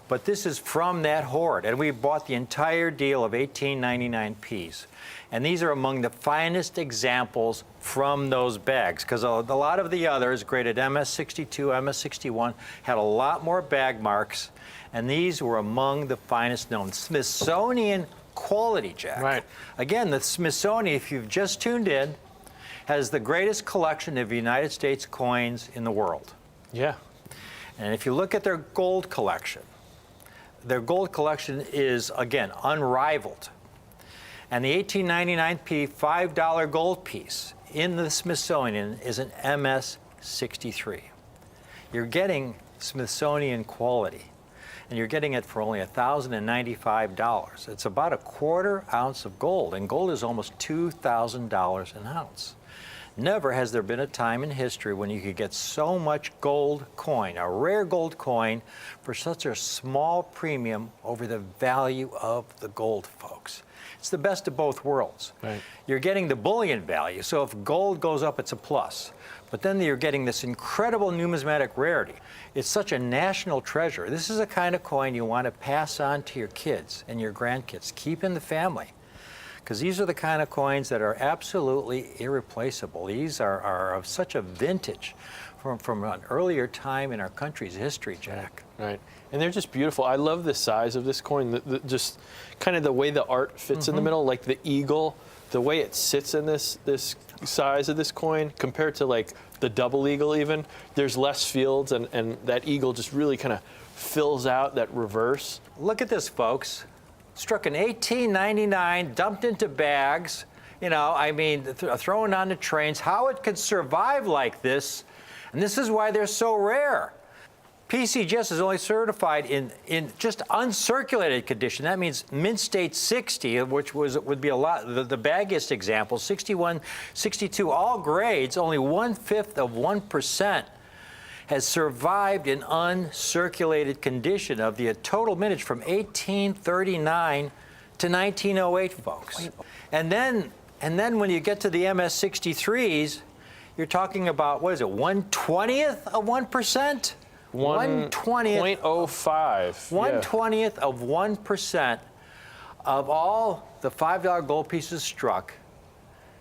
but this is from that hoard. And we bought the entire deal of 1899p's. And these are among the finest examples from those bags, because a lot of the others, graded MS62, MS61, had a lot more bag marks, and these were among the finest known. Smithsonian quality, Jack. Right. Again, the Smithsonian, if you've just tuned in, has the greatest collection of United States coins in the world. Yeah. And if you look at their gold collection, their gold collection is, again, unrivaled. And the 1899p $5 gold piece in the Smithsonian is an MS-63. You're getting Smithsonian quality, and you're getting it for only $1,095. It's about a quarter ounce of gold, and gold is almost $2,000 an ounce. Never has there been a time in history when you could get so much gold coin, a rare gold coin, for such a small premium over the value of the gold, folks. It's the best of both worlds. Right. You're getting the bullion value, so if gold goes up, it's a plus. But then you're getting this incredible numismatic rarity. It's such a national treasure. This is a kind of coin you want to pass on to your kids and your grandkids. Keep in the family. Because these are the kind of coins that are absolutely irreplaceable. These are of such a vintage from an earlier time in our country's history, Jack. Right. And they're just beautiful. I love the size of this coin, just kind of the way the art fits in the middle, like the eagle, the way it sits in this size of this coin compared to like the double eagle even. There's less fields, and that eagle just really kind of fills out that reverse. Look at this, folks. Struck in 1899, dumped into bags, you know, I mean, thrown on the trains. How it could survive like this, and this is why they're so rare. PCGS is only certified in just uncirculated condition. That means mint state 60, which would be a lot, the baggiest example, 61, 62, all grades, only 1/5 of 1% has survived in uncirculated condition of the total mintage from 1839 to 1908, folks. And then when you get to the MS-63s, you're talking about, what is it, 1/20th of 1%? 1/20th. 0.05. 1/20th of 1% of all the $5 gold pieces struck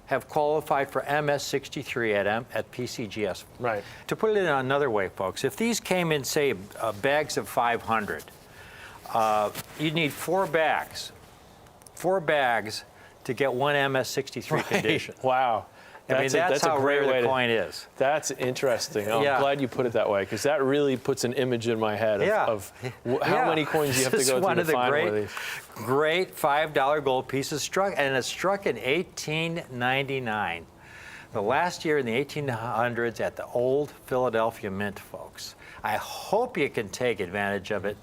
have qualified for MS-63 at PCGS. Right. To put it in another way, folks, if these came in, say, bags of 500, you'd need 4 bags to get one MS-63 condition. Wow. I mean, that's how rare the coin is. That's interesting. I'm Yeah. glad you put it that way, because that really puts an image in my head of how many coins you have to This go is through one to of the find one of these. great $5 gold pieces struck, and it struck in 1899. The last year in the 1800s at the old Philadelphia Mint, folks. I hope you can take advantage of it.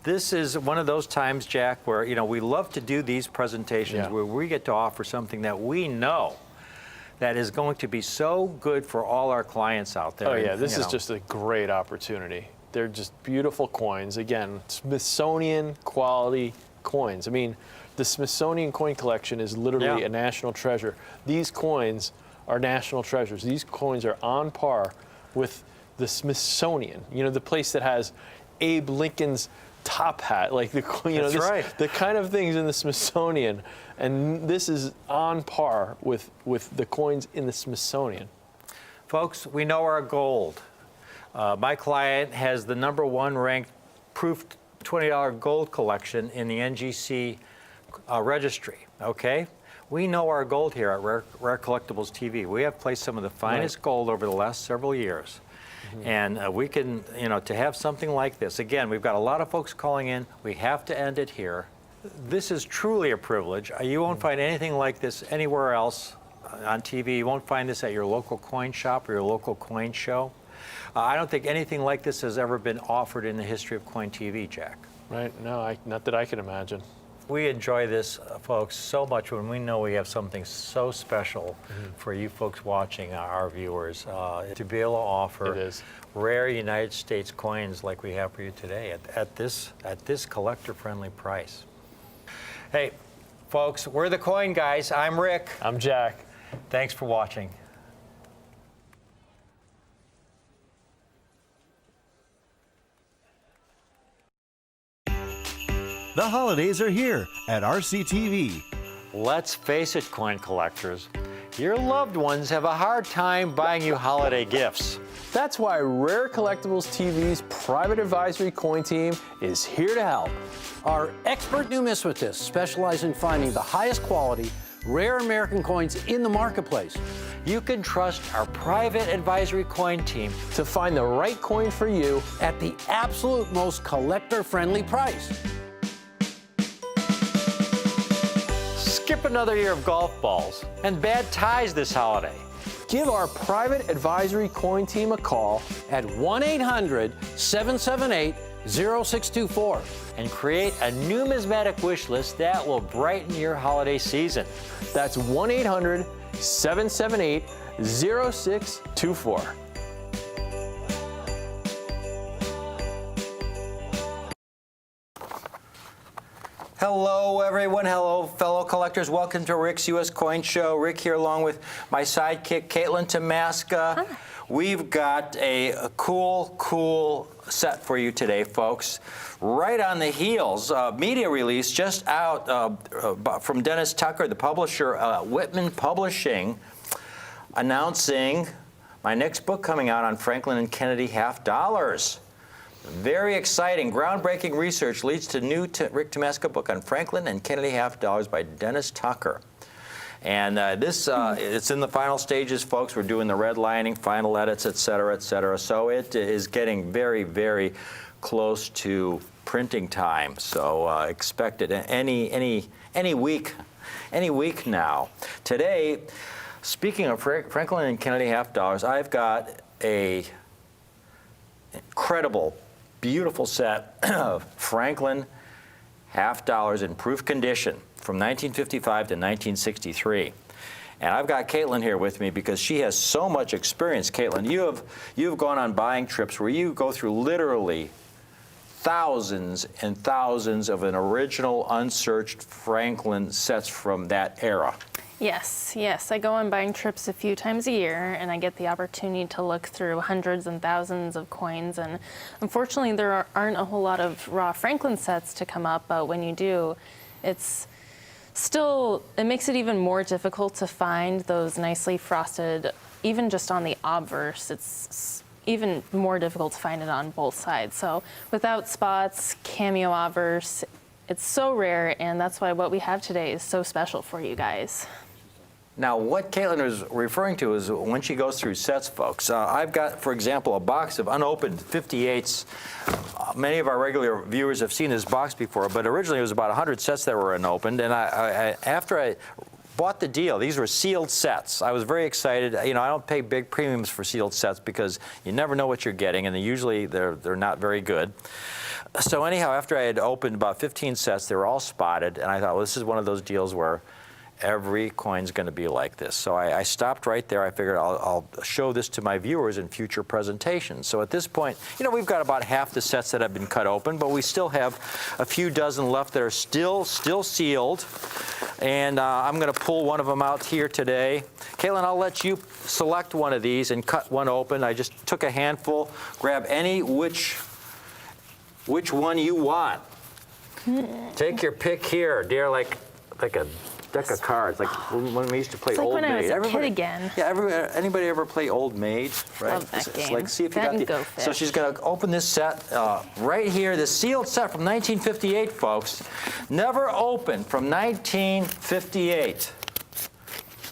This is one of those times, Jack, where, you know, we love to do these presentations where we get to offer something that we know that is going to be so good for all our clients out there. Oh yeah, And, this you is know, just a great opportunity. They're just beautiful coins. Again, Smithsonian quality coins. I mean, the Smithsonian coin collection is literally a national treasure. These coins are national treasures. These coins are on par with the Smithsonian. You know, the place that has Abe Lincoln's top hat, like the, you know, That's right. the kind of things in the Smithsonian, and this is on par with the coins in the Smithsonian. Folks, we know our gold. My client has the #1 ranked proofed $20 gold collection in the NGC registry, okay? We know our gold here at Rare Collectibles TV. We have placed some of the finest gold over the last several years. And we can, you know, to have something like this, again, we've got a lot of folks calling in. We have to end it here. This is truly a privilege. You won't find anything like this anywhere else on TV. You won't find this at your local coin shop or your local coin show. I don't think anything like this has ever been offered in the history of Coin TV, Jack. Right? No, not that I can imagine. We enjoy this, folks, so much when we know we have something so special for you folks watching, our viewers, to be able to offer rare United States coins like we have for you today at this collector-friendly price. Hey, folks, we're the Coin Guys. I'm Rick. I'm Jack. Thanks for watching. The holidays are here at RCTV. Let's face it, coin collectors, your loved ones have a hard time buying you holiday gifts. That's why Rare Collectibles TV's private advisory coin team is here to help. Our expert numismatists specialize in finding the highest quality, rare American coins in the marketplace. You can trust our private advisory coin team to find the right coin for you at the absolute most collector-friendly price. skip another year of golf balls and bad ties this holiday. Give our private advisory coin team a call At 1-800-778-0624. and create a numismatic wish list that will brighten your holiday season. That's 1-800-778-0624. Hello, everyone. Hello, fellow collectors. Welcome to Rick's U.S. Coin Show. Rick here along with my sidekick, Caitlin Tamaska. Hi. We've got a cool set for you today, folks. Right on the heels, media release just out from Dennis Tucker, the publisher, Whitman Publishing, announcing my next book coming out on Franklin and Kennedy half dollars. Very exciting. Groundbreaking research leads to new Rick Tamaska book on Franklin and Kennedy half dollars by Dennis Tucker. And it's in the final stages, folks. We're doing the redlining, final edits, et cetera, et cetera. So it is getting very, very close to printing time. So expect it any week now. Today, speaking of Franklin and Kennedy half dollars, I've got a incredible, beautiful set of Franklin half dollars in proof condition from 1955 to 1963. And I've got Caitlin here with me because she has so much experience. Caitlin, you've gone on buying trips where you go through literally thousands and thousands of an original unsearched Franklin sets from that era. Yes. I go on buying trips a few times a year, and I get the opportunity to look through hundreds and thousands of coins. And unfortunately, there aren't a whole lot of raw Franklin sets to come up, but when you do, it makes it even more difficult to find those nicely frosted, even just on the obverse. It's even more difficult to find it on both sides. So without spots, cameo obverse, it's so rare, and that's why what we have today is so special for you guys. Now, what Caitlin is referring to is when she goes through sets, folks. I've got, for example, a box of unopened 58s. Many of our regular viewers have seen this box before, but originally it was about 100 sets that were unopened. And after I bought the deal, these were sealed sets. I was very excited. You know, I don't pay big premiums for sealed sets because you never know what you're getting, and usually they're not very good. So anyhow, after I had opened about 15 sets, they were all spotted, and I thought, well, this is one of those deals where every coin's going to be like this. So I stopped right there. I figured I'll show this to my viewers in future presentations. So at this point, you know, we've got about half the sets that have been cut open, but we still have a few dozen left that are still sealed. And I'm going to pull one of them out here today. Caitlin, I'll let you select one of these and cut one open. I just took a handful. Grab which one you want. Take your pick here, dear, like a deck of cards, like when we used to play It's like Old when Maid. I was a kid again. Yeah, anybody ever play Old Maid? Right? Love that It's game. like, see if you That got and the. Go So Fish. she's going to open this set right here, the sealed set from 1958, folks. Never opened from 1958.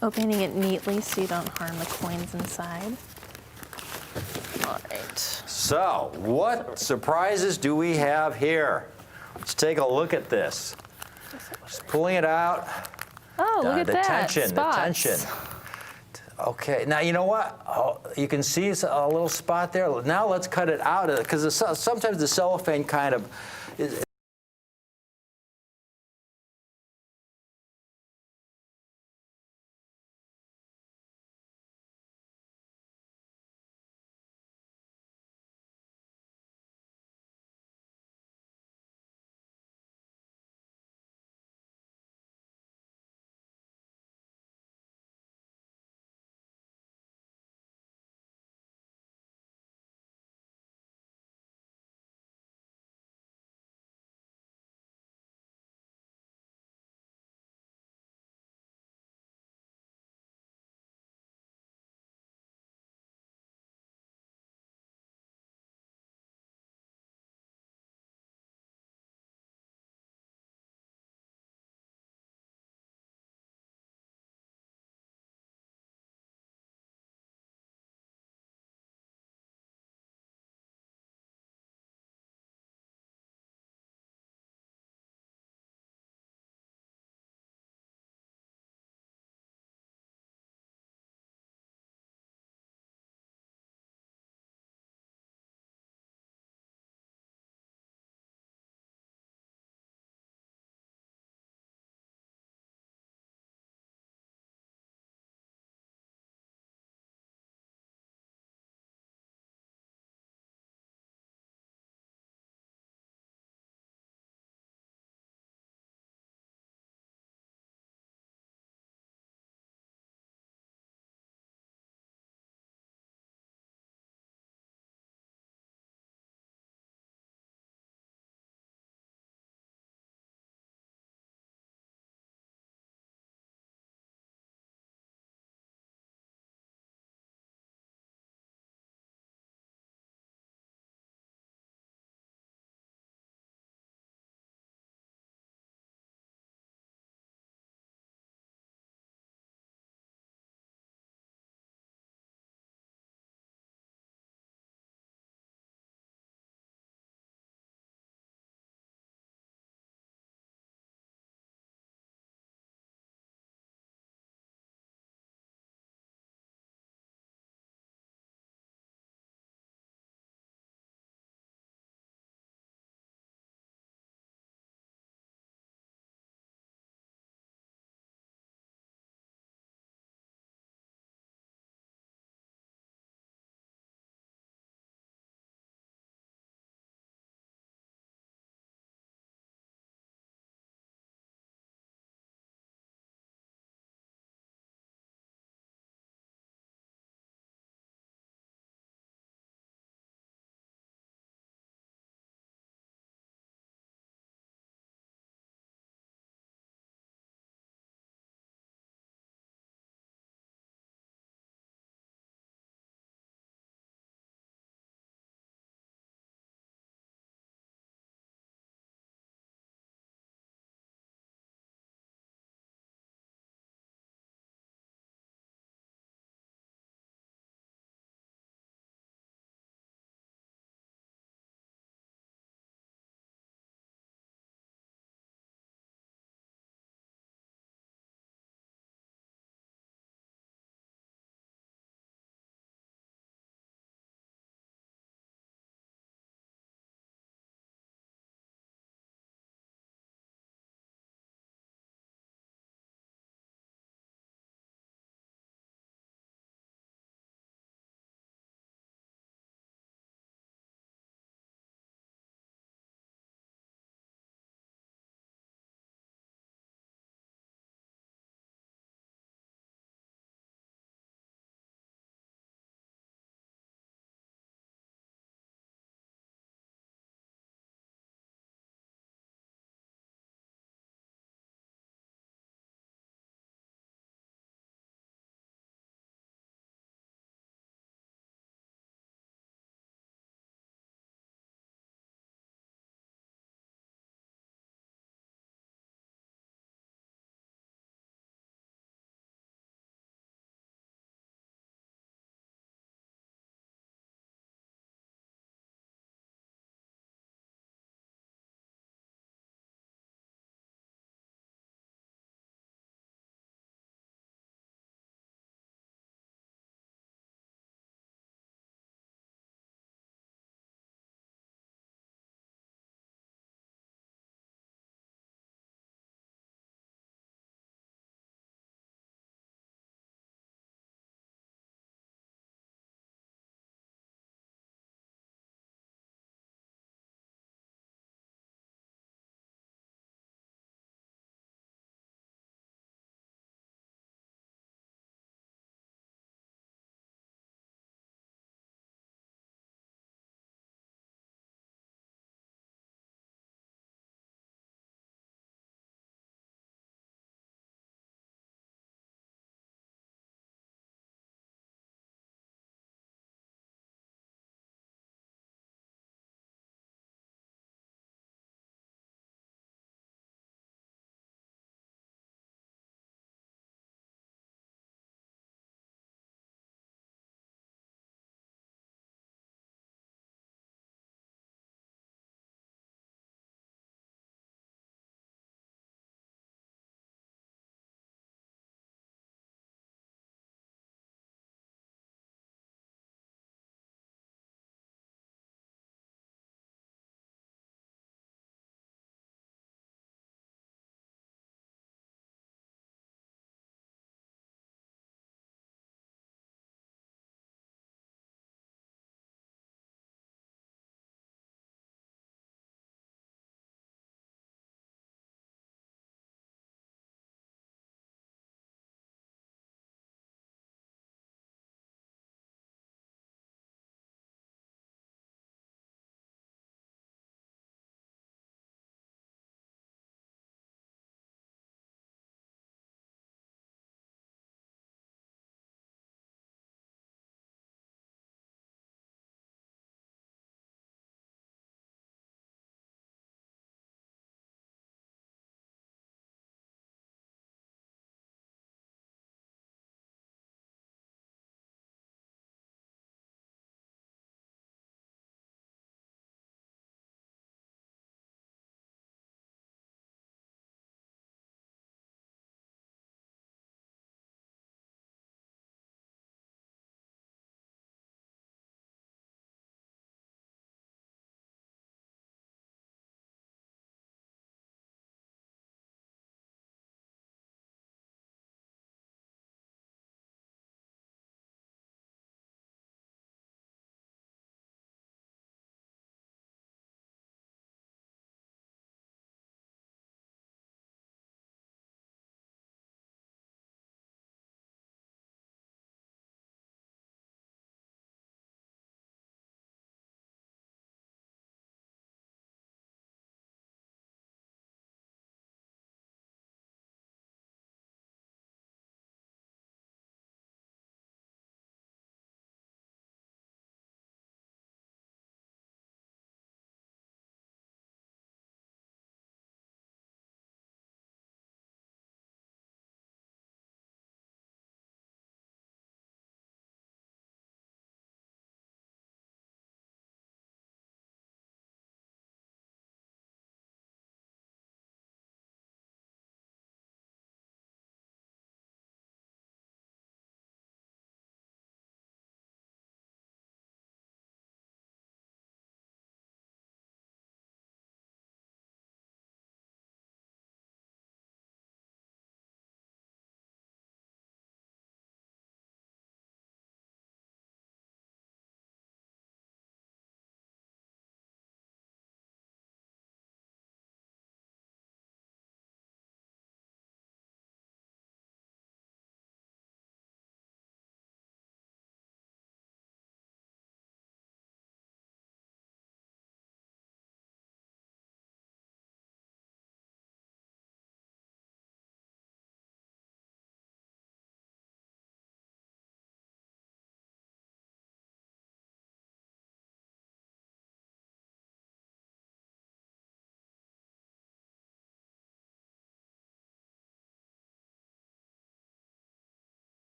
Opening it neatly so you don't harm the coins inside. All right. So, what surprises do we have here? Let's take a look at this. Just pulling it out. Oh, look at the that. tension, Spots. the tension. Okay, now you know what? Oh, you can see a little spot there. Now let's cut it out because sometimes the cellophane kind of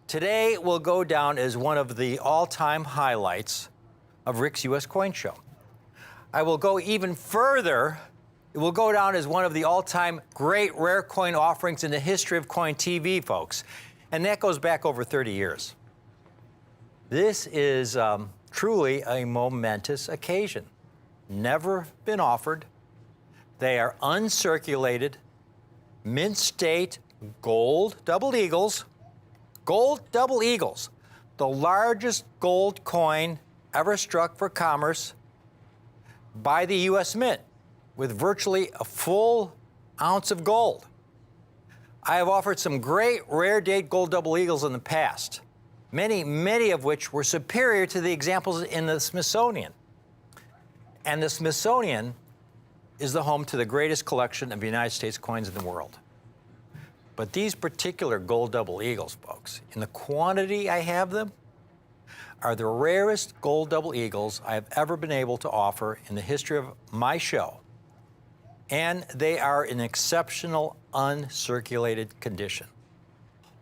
Today will go down as one of the all-time highlights of Rick's U.S. Coin Show. I will go even further. It will go down as one of the all-time great rare coin offerings in the history of coin TV, folks. And that goes back over 30 years. This is truly a momentous occasion. Never been offered. They are uncirculated, mint state gold double eagles. Gold double eagles, the largest gold coin ever struck for commerce by the U.S. Mint, with virtually a full ounce of gold. I have offered some great rare date gold double eagles in the past, many of which were superior to the examples in the Smithsonian. And the Smithsonian is the home to the greatest collection of United States coins in the world. But these particular gold double eagles, folks, in the quantity I have them, are the rarest gold double eagles I have ever been able to offer in the history of my show. And they are in exceptional uncirculated condition.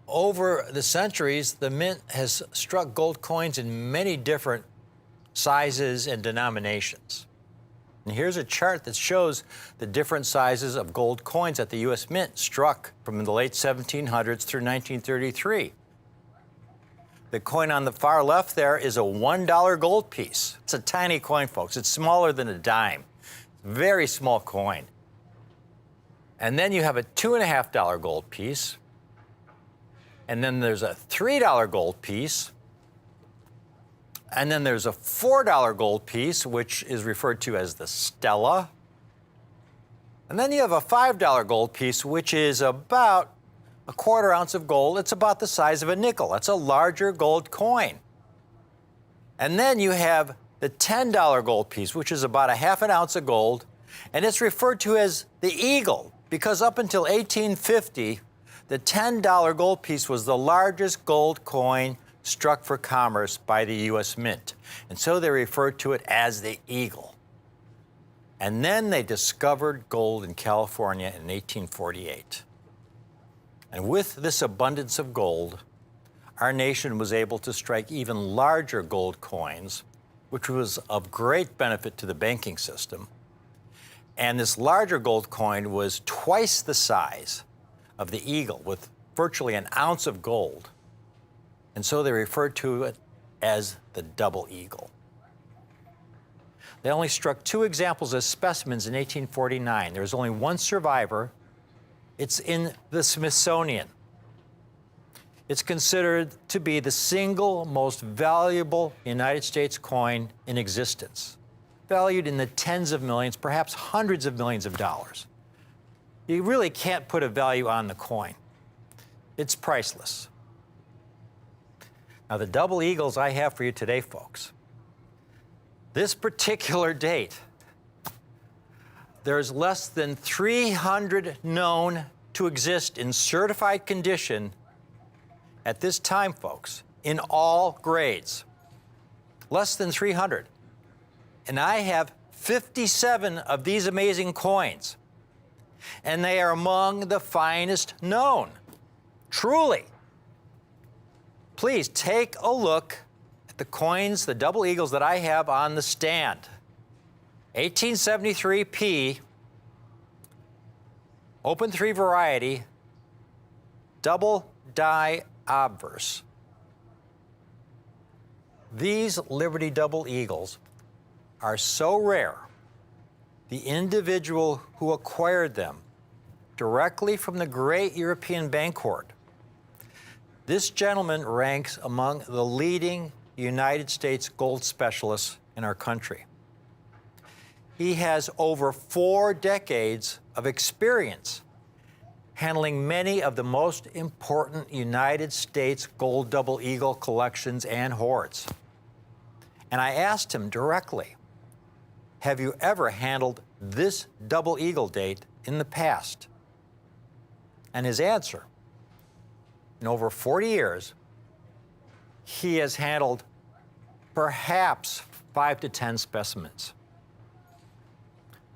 Over the centuries, the Mint has struck gold coins in many different sizes and denominations. And here's a chart that shows the different sizes of gold coins that the U.S. Mint struck from the late 1700s through 1933. The coin on the far left there is a $1 gold piece. It's a tiny coin, folks. It's smaller than a dime. Very small coin. And then you have a $2.50 gold piece. And then there's a $3 gold piece. And then there's a $4 gold piece, which is referred to as the Stella. And then you have a $5 gold piece, which is about a quarter ounce of gold. It's about the size of a nickel. That's a larger gold coin. And then you have the $10 gold piece, which is about a half an ounce of gold. And it's referred to as the Eagle, because up until 1850, the $10 gold piece was the largest gold coin struck for commerce by the U.S. Mint. And so they referred to it as the Eagle. And then they discovered gold in California in 1848. And with this abundance of gold, our nation was able to strike even larger gold coins, which was of great benefit to the banking system. And this larger gold coin was twice the size of the Eagle, with virtually an ounce of gold. And so they referred to it as the double eagle. They only struck 2 examples as specimens in 1849. There was only one survivor. It's in the Smithsonian. It's considered to be the single most valuable United States coin in existence, valued in the tens of millions, perhaps hundreds of millions of dollars. You really can't put a value on the coin. It's priceless. Now, the double eagles I have for you today, folks, this particular date, there's less than 300 known to exist in certified condition at this time, folks, in all grades. Less than 300. And I have 57 of these amazing coins. And they are among the finest known. Truly. Please take a look at the coins, the double eagles that I have on the stand. 1873 P, open 3 variety, double die obverse. These Liberty double eagles are so rare, the individual who acquired them directly from the great European bank hoard. This gentleman ranks among the leading United States gold specialists in our country. He has over 4 decades of experience handling many of the most important United States gold double eagle collections and hoards. And I asked him directly, have you ever handled this double eagle date in the past? And his answer, in over 40 years, he has handled perhaps 5 to 10 specimens.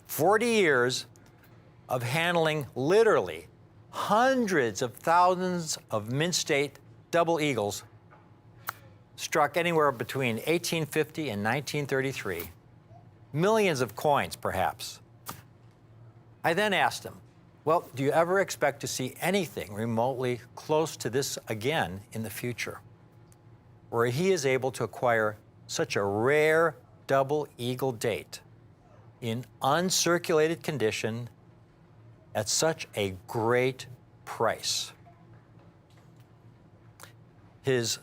40 years of handling literally hundreds of thousands of mint state double eagles struck anywhere between 1850 and 1933. Millions of coins, perhaps. I then asked him, well, do you ever expect to see anything remotely close to this again in the future, where he is able to acquire such a rare double eagle date in uncirculated condition at such a great price? His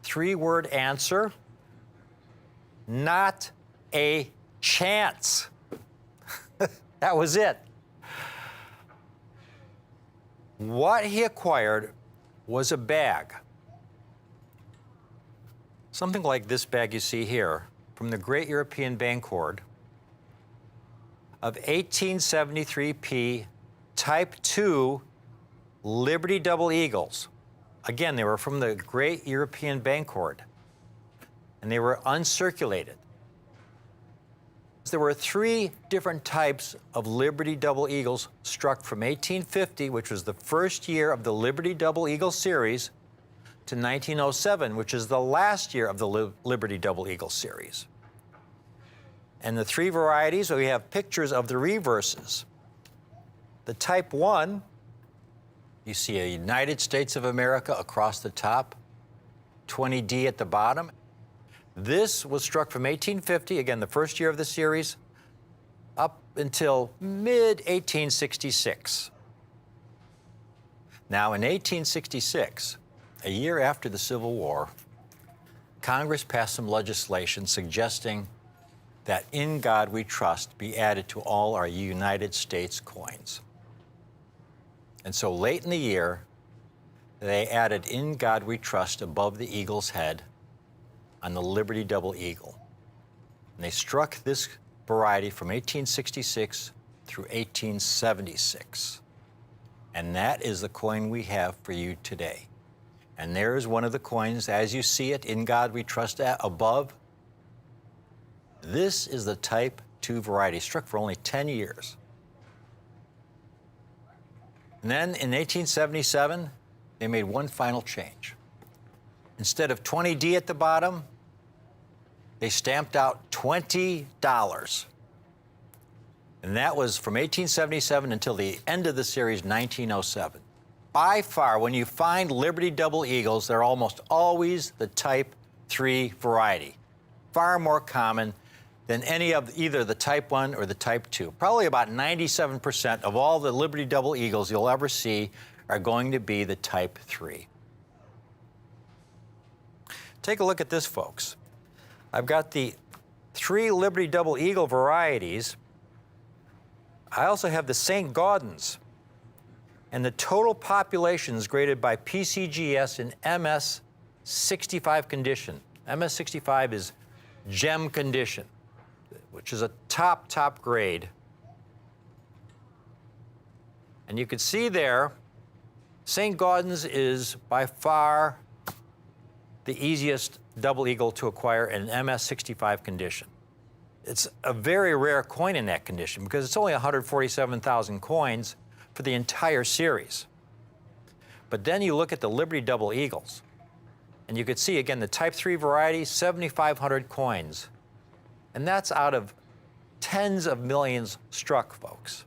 three-word answer: not a chance. That was it. What he acquired was a bag, something like this bag you see here, from the Great European Bancord, of 1873P Type II Liberty Double Eagles. Again, they were from the Great European Bancord, and they were uncirculated. There were three different types of Liberty Double Eagles struck from 1850, which was the first year of the Liberty Double Eagle series, to 1907, which is the last year of the Liberty Double Eagle series. And the three varieties, we have pictures of the reverses. The Type 1, you see a United States of America across the top, 20D at the bottom. This was struck from 1850, again, the first year of the series, up until mid-1866. Now, in 1866, a year after the Civil War, Congress passed some legislation suggesting that "In God We Trust" be added to all our United States coins. And so late in the year, they added "In God We Trust" above the eagle's head on the Liberty Double Eagle. And they struck this variety from 1866 through 1876. And that is the coin we have for you today. And there is one of the coins, as you see it, "In God We Trust" above. This is the Type II variety, struck for only 10 years. And then in 1877, they made one final change. Instead of 20D at the bottom, they stamped out $20. And that was from 1877 until the end of the series, 1907. By far, when you find Liberty Double Eagles, they're almost always the Type III variety. Far more common than any of either the Type I or the Type II. Probably about 97% of all the Liberty Double Eagles you'll ever see are going to be the Type III. Take a look at this, folks. I've got the three Liberty Double Eagle varieties. I also have the St. Gaudens. And the total population is graded by PCGS in MS65 condition. MS65 is gem condition, which is a top grade. And you can see there, St. Gaudens is by far the easiest double eagle to acquire in MS65 condition. It's a very rare coin in that condition because it's only 147,000 coins for the entire series. But then you look at the Liberty Double Eagles, and you could see, again, the Type III variety, 7,500 coins. And that's out of tens of millions struck, folks.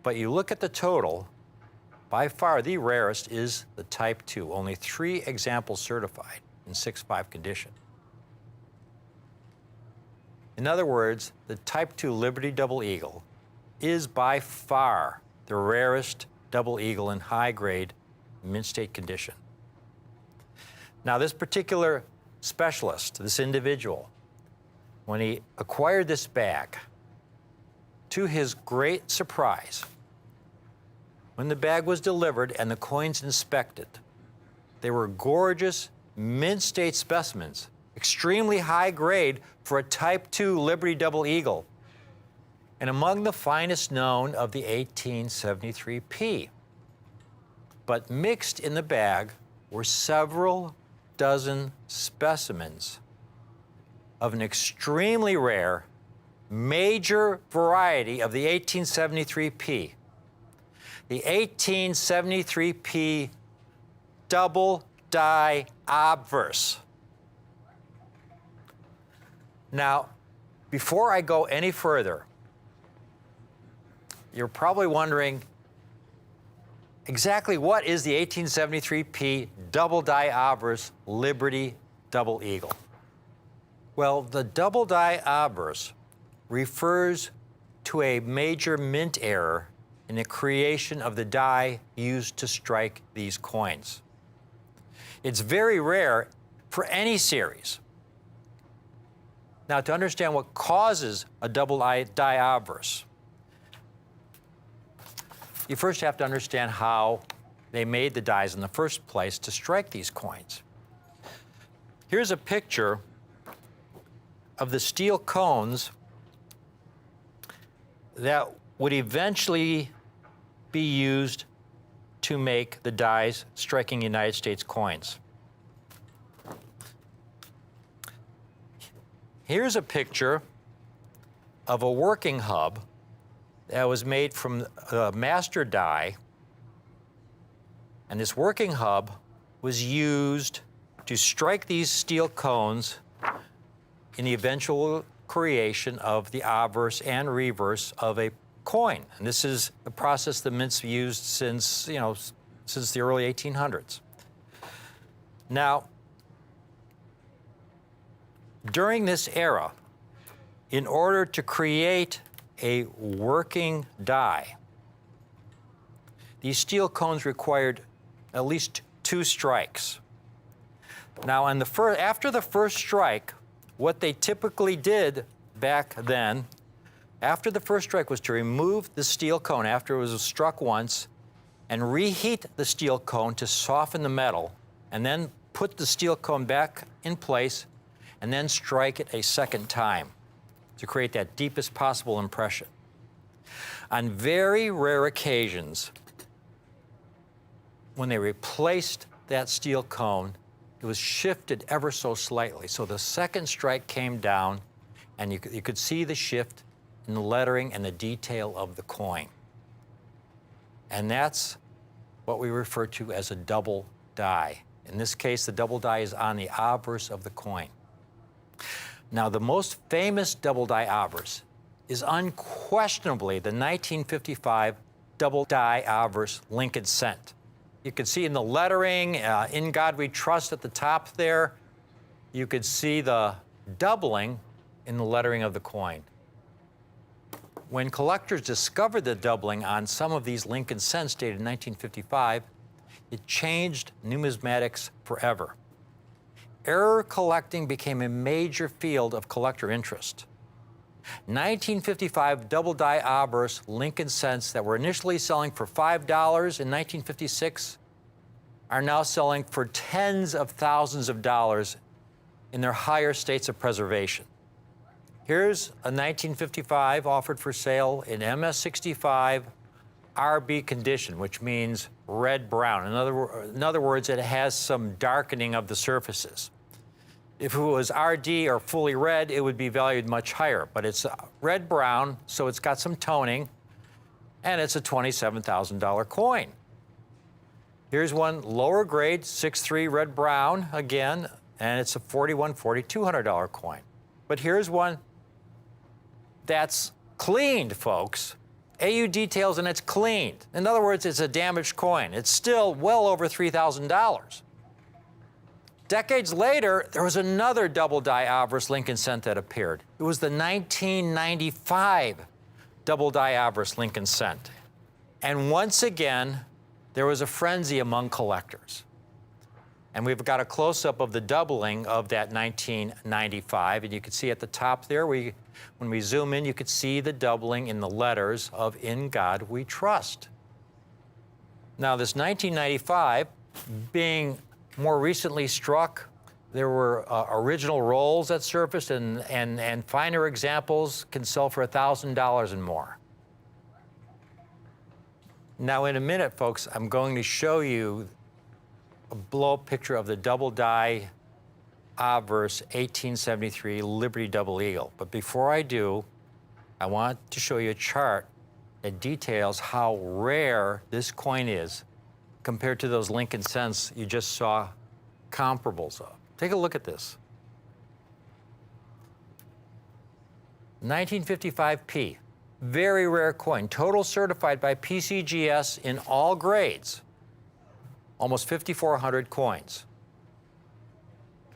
But you look at the total, by far the rarest is the Type II, only 3 examples certified in 6.5 condition. In other words, the Type II Liberty Double Eagle is by far the rarest double eagle in high grade, mint state condition. Now, this particular specialist, this individual, when he acquired this bag, to his great surprise, when the bag was delivered and the coins inspected, they were gorgeous mint state specimens, extremely high grade for a Type II Liberty Double Eagle, and among the finest known of the 1873P. But mixed in the bag were several dozen specimens of an extremely rare, major variety of the 1873P. The 1873P double die obverse. Now, before I go any further, you're probably wondering exactly what is the 1873P double die obverse Liberty Double Eagle? Well, the double die obverse refers to a major mint error in the creation of the die used to strike these coins. It's very rare for any series. Now, to understand what causes a double die obverse, you first have to understand how they made the dies in the first place to strike these coins. Here's a picture of the steel cones that would eventually be used to make the dies striking United States coins. Here's a picture of a working hub that was made from a master die, and this working hub was used to strike these steel cones in the eventual creation of the obverse and reverse of a coin. And this is a process the mints used since the early 1800s. Now, during this era, in order to create a working die, these steel cones required at least 2 strikes. Now, after the first strike, what they typically did back then, after the first strike, was to remove the steel cone after it was struck once and reheat the steel cone to soften the metal, and then put the steel cone back in place and then strike it a second time to create that deepest possible impression. On very rare occasions, when they replaced that steel cone, it was shifted ever so slightly. So the second strike came down, and you could see the shift in the lettering and the detail of the coin. And that's what we refer to as a double die. In this case, the double die is on the obverse of the coin. Now, the most famous double die obverse is unquestionably the 1955 double die obverse Lincoln cent. You can see in the lettering, "In God We Trust" at the top there, you could see the doubling in the lettering of the coin. When collectors discovered the doubling on some of these Lincoln cents dated in 1955, it changed numismatics forever. Error collecting became a major field of collector interest. 1955 double die obverse Lincoln cents that were initially selling for $5 in 1956 are now selling for tens of thousands of dollars in their higher states of preservation. Here's a 1955 offered for sale in MS65 RB condition, which means red-brown. In other words, it has some darkening of the surfaces. If it was RD or fully red, it would be valued much higher, but it's red-brown, so it's got some toning, and it's a $27,000 coin. Here's one lower grade, 6.3 red-brown again, and it's a $4,200 coin. But here's one that's cleaned, folks. AU details and it's cleaned. In other words, it's a damaged coin. It's still well over $3,000. Decades later, there was another double die obverse Lincoln cent that appeared. It was the 1995 double die obverse Lincoln cent. And once again, there was a frenzy among collectors. And we've got a close-up of the doubling of that 1995. And you can see at the top there, when we zoom in, you could see the doubling in the letters of "In God We Trust." Now, this 1995, being more recently struck, there were original rolls that surfaced, and finer examples can sell for $1,000 and more. Now, in a minute, folks, I'm going to show you a blow-up picture of the double die obverse 1873 Liberty Double Eagle. But before I do, I want to show you a chart that details how rare this coin is compared to those Lincoln cents you just saw comparables of. Take a look at this. 1955p, very rare coin, total certified by PCGS in all grades, almost 5,400 coins.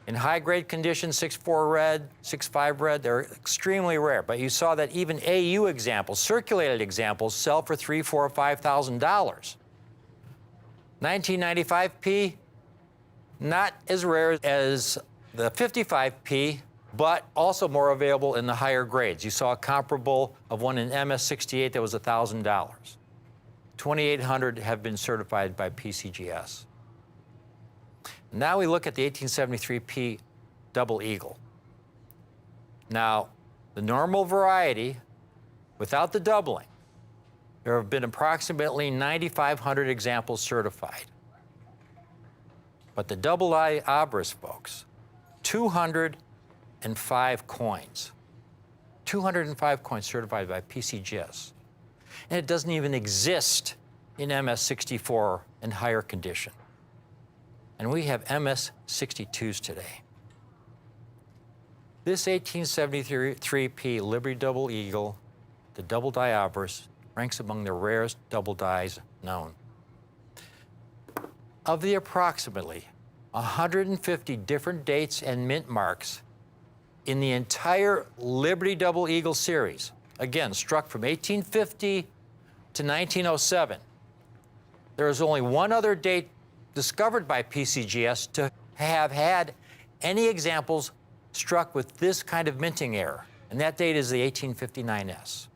In high-grade condition, 6.4 red, 6.5 red, they're extremely rare. But you saw that even AU examples, circulated examples, sell for $3,000, $4,000, $5,000. 1995p, not as rare as the 55p, but also more available in the higher grades. You saw a comparable of one in MS68 that was $1,000. 2,800 have been certified by PCGS. Now we look at the 1873p double eagle. Now, the normal variety, without the doubling, there have been approximately 9,500 examples certified. But the double eye obverse, folks, 205 coins. 205 coins certified by PCGS. And it doesn't even exist in MS64 and higher condition. And we have MS62s today. This 1873p Liberty Double Eagle, the double die obverse, ranks among the rarest double dies known. Of the approximately 150 different dates and mint marks in the entire Liberty Double Eagle series, again, struck from 1850 to 1907, there is only one other date discovered by PCGS to have had any examples struck with this kind of minting error, and that date is the 1859S.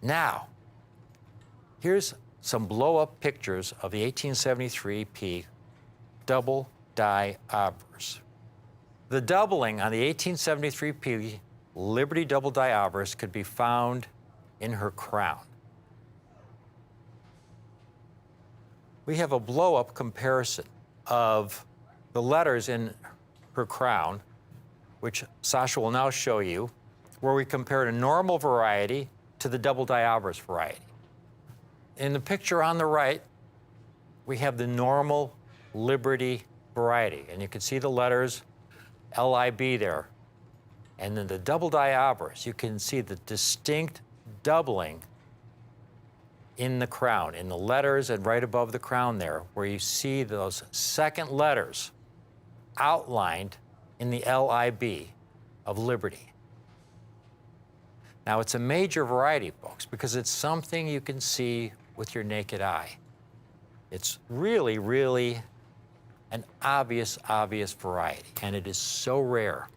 Now, here's some blow-up pictures of the 1873p double die obverse. The doubling on the 1873p Liberty double die obverse could be found in her crown. We have a blow-up comparison of the letters in her crown, which Sasha will now show you, where we compared a normal variety to the double die obverse variety. In the picture on the right, we have the normal Liberty variety, and you can see the letters LIB there. And then the double die obverse, you can see the distinct doubling in the crown, in the letters and right above the crown there, where you see those second letters outlined in the LIB of Liberty. Now, it's a major variety, folks, because it's something you can see with your naked eye. It's really, really an obvious variety, and it is so rare.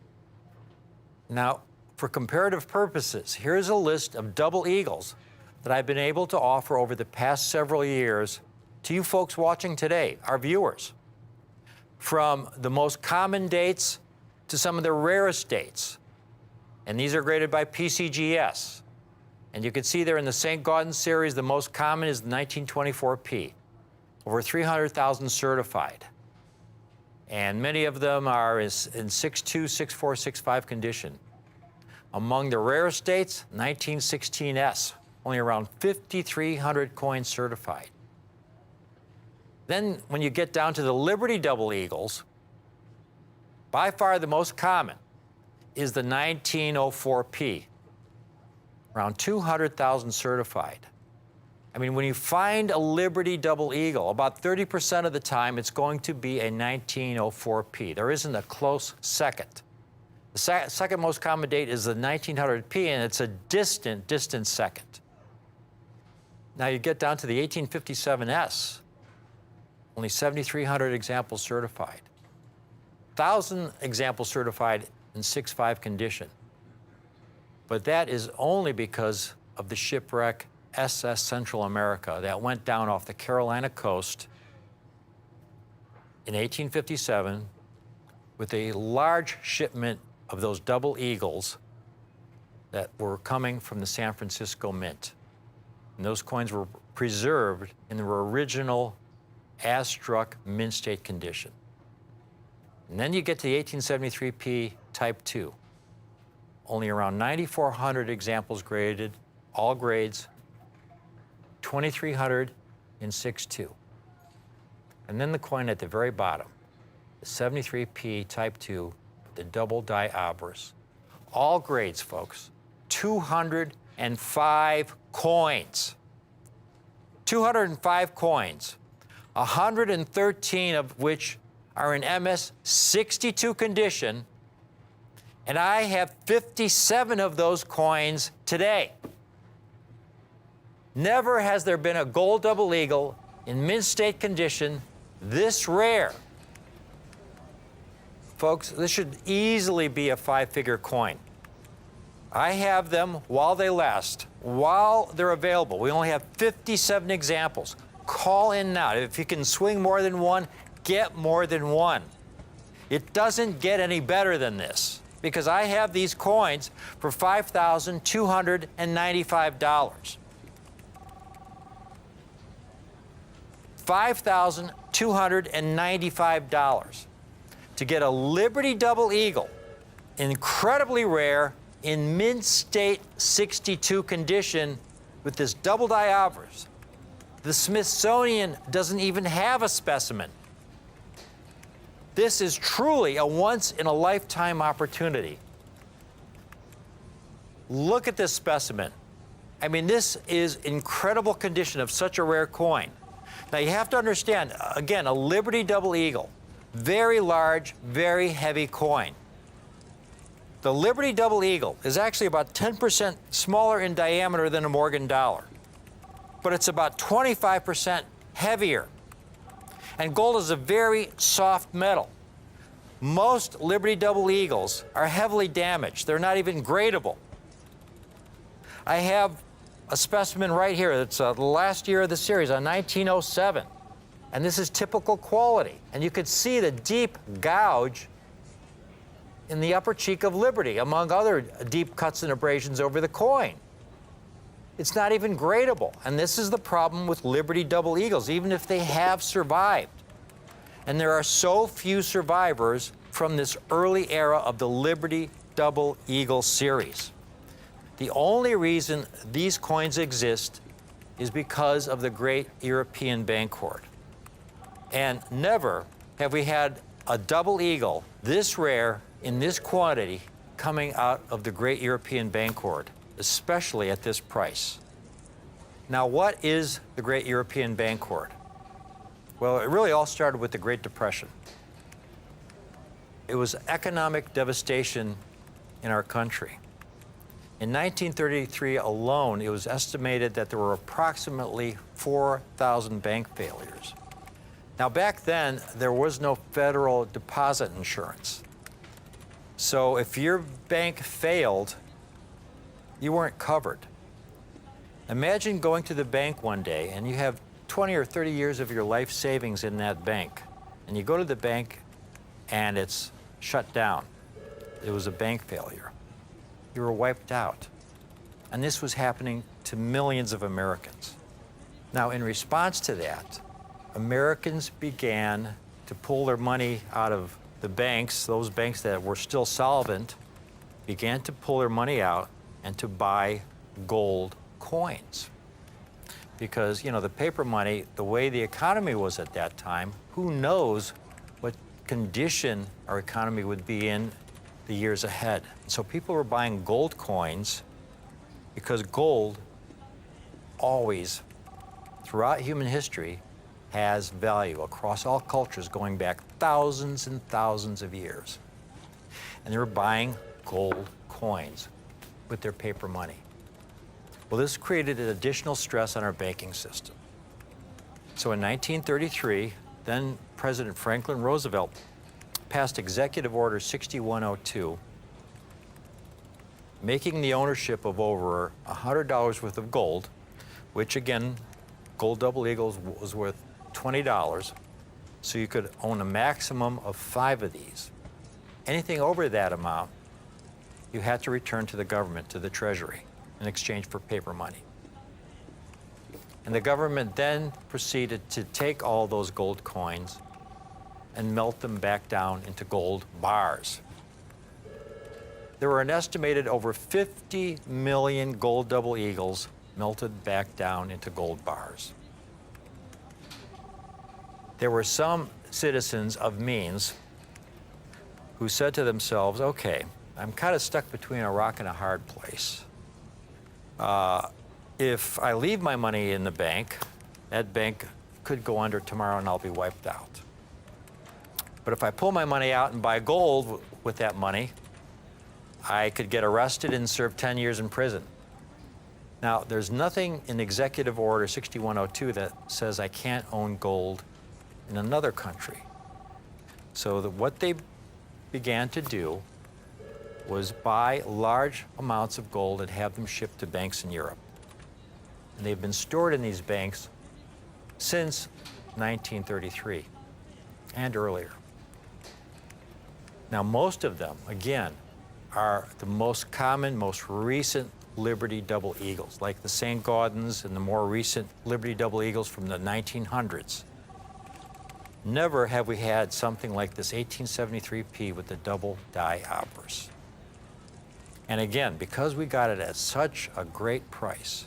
Now, for comparative purposes, here's a list of double eagles that I've been able to offer over the past several years to you folks watching today, our viewers. From the most common dates to some of the rarest dates. And these are graded by PCGS. And you can see there in the St. Gaudens series, the most common is the 1924p. Over 300,000 certified. And many of them are in 6.2, 6.4, 6.5 condition. Among the rarest dates, 1916S, only around 5,300 coins certified. Then when you get down to the Liberty double eagles, by far the most common is the 1904p, around 200,000 certified. I mean, when you find a Liberty double eagle, about 30% of the time it's going to be a 1904p. There isn't a close second. The second most common date is the 1900p, and it's a distant second. Now you get down to the 1857S, only 7,300 examples certified. 1,000 examples certified in 6.5 condition. But that is only because of the shipwreck SS Central America that went down off the Carolina coast in 1857 with a large shipment of those double eagles that were coming from the San Francisco Mint. And those coins were preserved in their original as-struck mint state condition. And then you get to the 1873p Type 2. Only around 9,400 examples graded, all grades, 2,300 in 6.2. And then the coin at the very bottom, the 73P Type 2, the double die obverse. All grades, folks. 205 coins. 205 coins, 113 of which are in MS-62 condition, and I have 57 of those coins today. Never has there been a gold double eagle in mint state condition this rare. Folks, this should easily be a five-figure coin. I have them while they last, while they're available. We only have 57 examples. Call in now. If you can swing more than one, get more than one. It doesn't get any better than this because I have these coins for $5,295. $5,295 to get a Liberty Double Eagle, incredibly rare, in mint state 62 condition with this double die obverse. The Smithsonian doesn't even have a specimen. This is truly a once-in-a-lifetime opportunity. Look at this specimen. I mean, this is incredible condition of such a rare coin. Now, you have to understand, again, a Liberty Double Eagle, very large, very heavy coin. The Liberty Double Eagle is actually about 10% smaller in diameter than a Morgan dollar, but it's about 25% heavier. And gold is a very soft metal. Most Liberty Double Eagles are heavily damaged. They're not even gradable. I have a specimen right here that's the last year of the series, a 1907. And this is typical quality. And you could see the deep gouge in the upper cheek of Liberty, among other deep cuts and abrasions over the coin. It's not even gradable. And this is the problem with Liberty Double Eagles, even if they have survived. And there are so few survivors from this early era of the Liberty Double Eagle series. The only reason these coins exist is because of the great European bank hoard. And never have we had a double eagle this rare in this quantity coming out of the great European bank hoard, especially at this price. Now, what is the great European bank hoard? Well, it really all started with the Great Depression. It was economic devastation in our country. In 1933 alone, it was estimated that there were approximately 4,000 bank failures. Now, back then, there was no federal deposit insurance. So if your bank failed, you weren't covered. Imagine going to the bank one day and you have 20 or 30 years of your life savings in that bank. And you go to the bank and it's shut down. It was a bank failure. You were wiped out. And this was happening to millions of Americans. Now, in response to that, Americans began to pull their money out of the banks. Those banks that were still solvent began to pull their money out and to buy gold coins. Because, you know, the paper money, the way the economy was at that time, who knows what condition our economy would be in the years ahead. So people were buying gold coins because gold always, throughout human history, has value across all cultures going back thousands and thousands of years. And they were buying gold coins with their paper money. Well, this created an additional stress on our banking system. So in 1933, then President Franklin Roosevelt passed Executive Order 6102, making the ownership of over $100 worth of gold, which again, gold double eagles was worth $20, so you could own a maximum of 5 of these. Anything over that amount, you had to return to the government, to the Treasury, in exchange for paper money. And the government then proceeded to take all those gold coins and melt them back down into gold bars. There were an estimated over 50 million gold double eagles melted back down into gold bars. there were some citizens of means who said to themselves, okay, I'm kind of stuck between a rock and a hard place. If I leave my money in the bank, that bank could go under tomorrow and I'll be wiped out. But if I pull my money out and buy gold with that money, I could get arrested and serve 10 years in prison. Now, there's nothing in Executive Order 6102 that says I can't own gold in another country. So what they began to do was buy large amounts of gold and have them shipped to banks in Europe. And they've been stored in these banks since 1933 and earlier. Now, most of them, again, are the most common, most recent Liberty Double Eagles, like the St. Gaudens and the more recent Liberty Double Eagles from the 1900s. Never have we had something like this 1873P with the double die obverse. And again, because we got it at such a great price,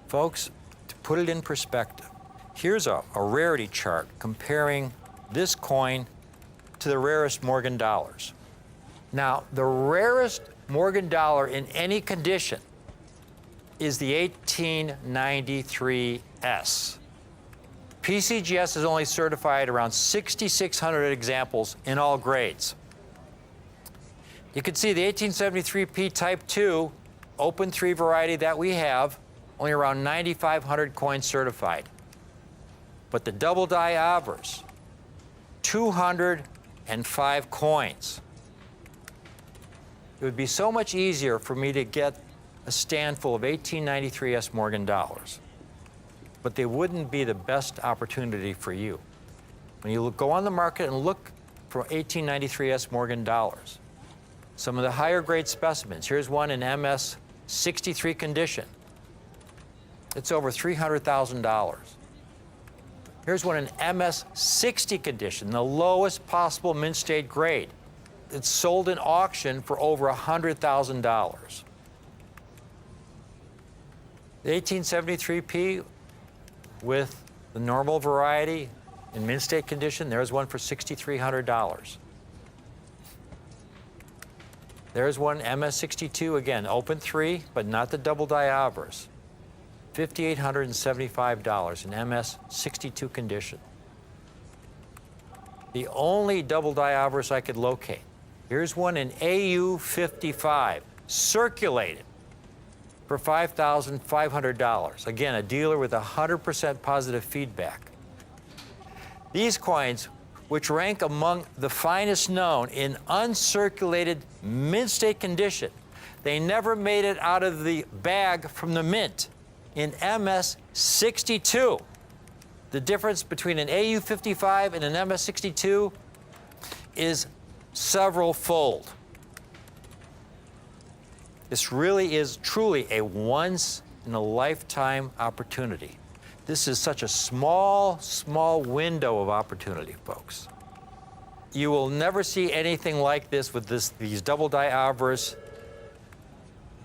folks, to put it in perspective, here's a rarity chart comparing this coin to the rarest Morgan dollars. Now, the rarest Morgan dollar in any condition is the 1893S. PCGS has only certified around 6,600 examples in all grades. You can see the 1873P Type 2 Open 3 variety that we have, only around 9,500 coins certified. But the double die obverse, 205 coins. It would be so much easier for me to get a stand full of 1893S Morgan dollars, but they wouldn't be the best opportunity for you. When you go on the market and look for 1893S Morgan dollars, some of the higher grade specimens, here's one in MS 63 condition. It's over $300,000. Here's one in MS 60 condition, the lowest possible mint state grade. It's sold in auction for over $100,000. The 1873P with the normal variety in mint state condition, there's one for $6,300. There's one MS62, again, open 3, but not the double die obverse. $5,875 in MS62 condition. The only double die obverse I could locate. Here's one in AU55, circulated for $5,500. Again, a dealer with 100% positive feedback. These coins, which rank among the finest known in uncirculated mint state condition, they never made it out of the bag from the mint in MS62. The difference between an AU55 and an MS62 is several fold. This really is truly a once in a lifetime opportunity. This is such a small window of opportunity, folks. You will never see anything like this with these double die obverse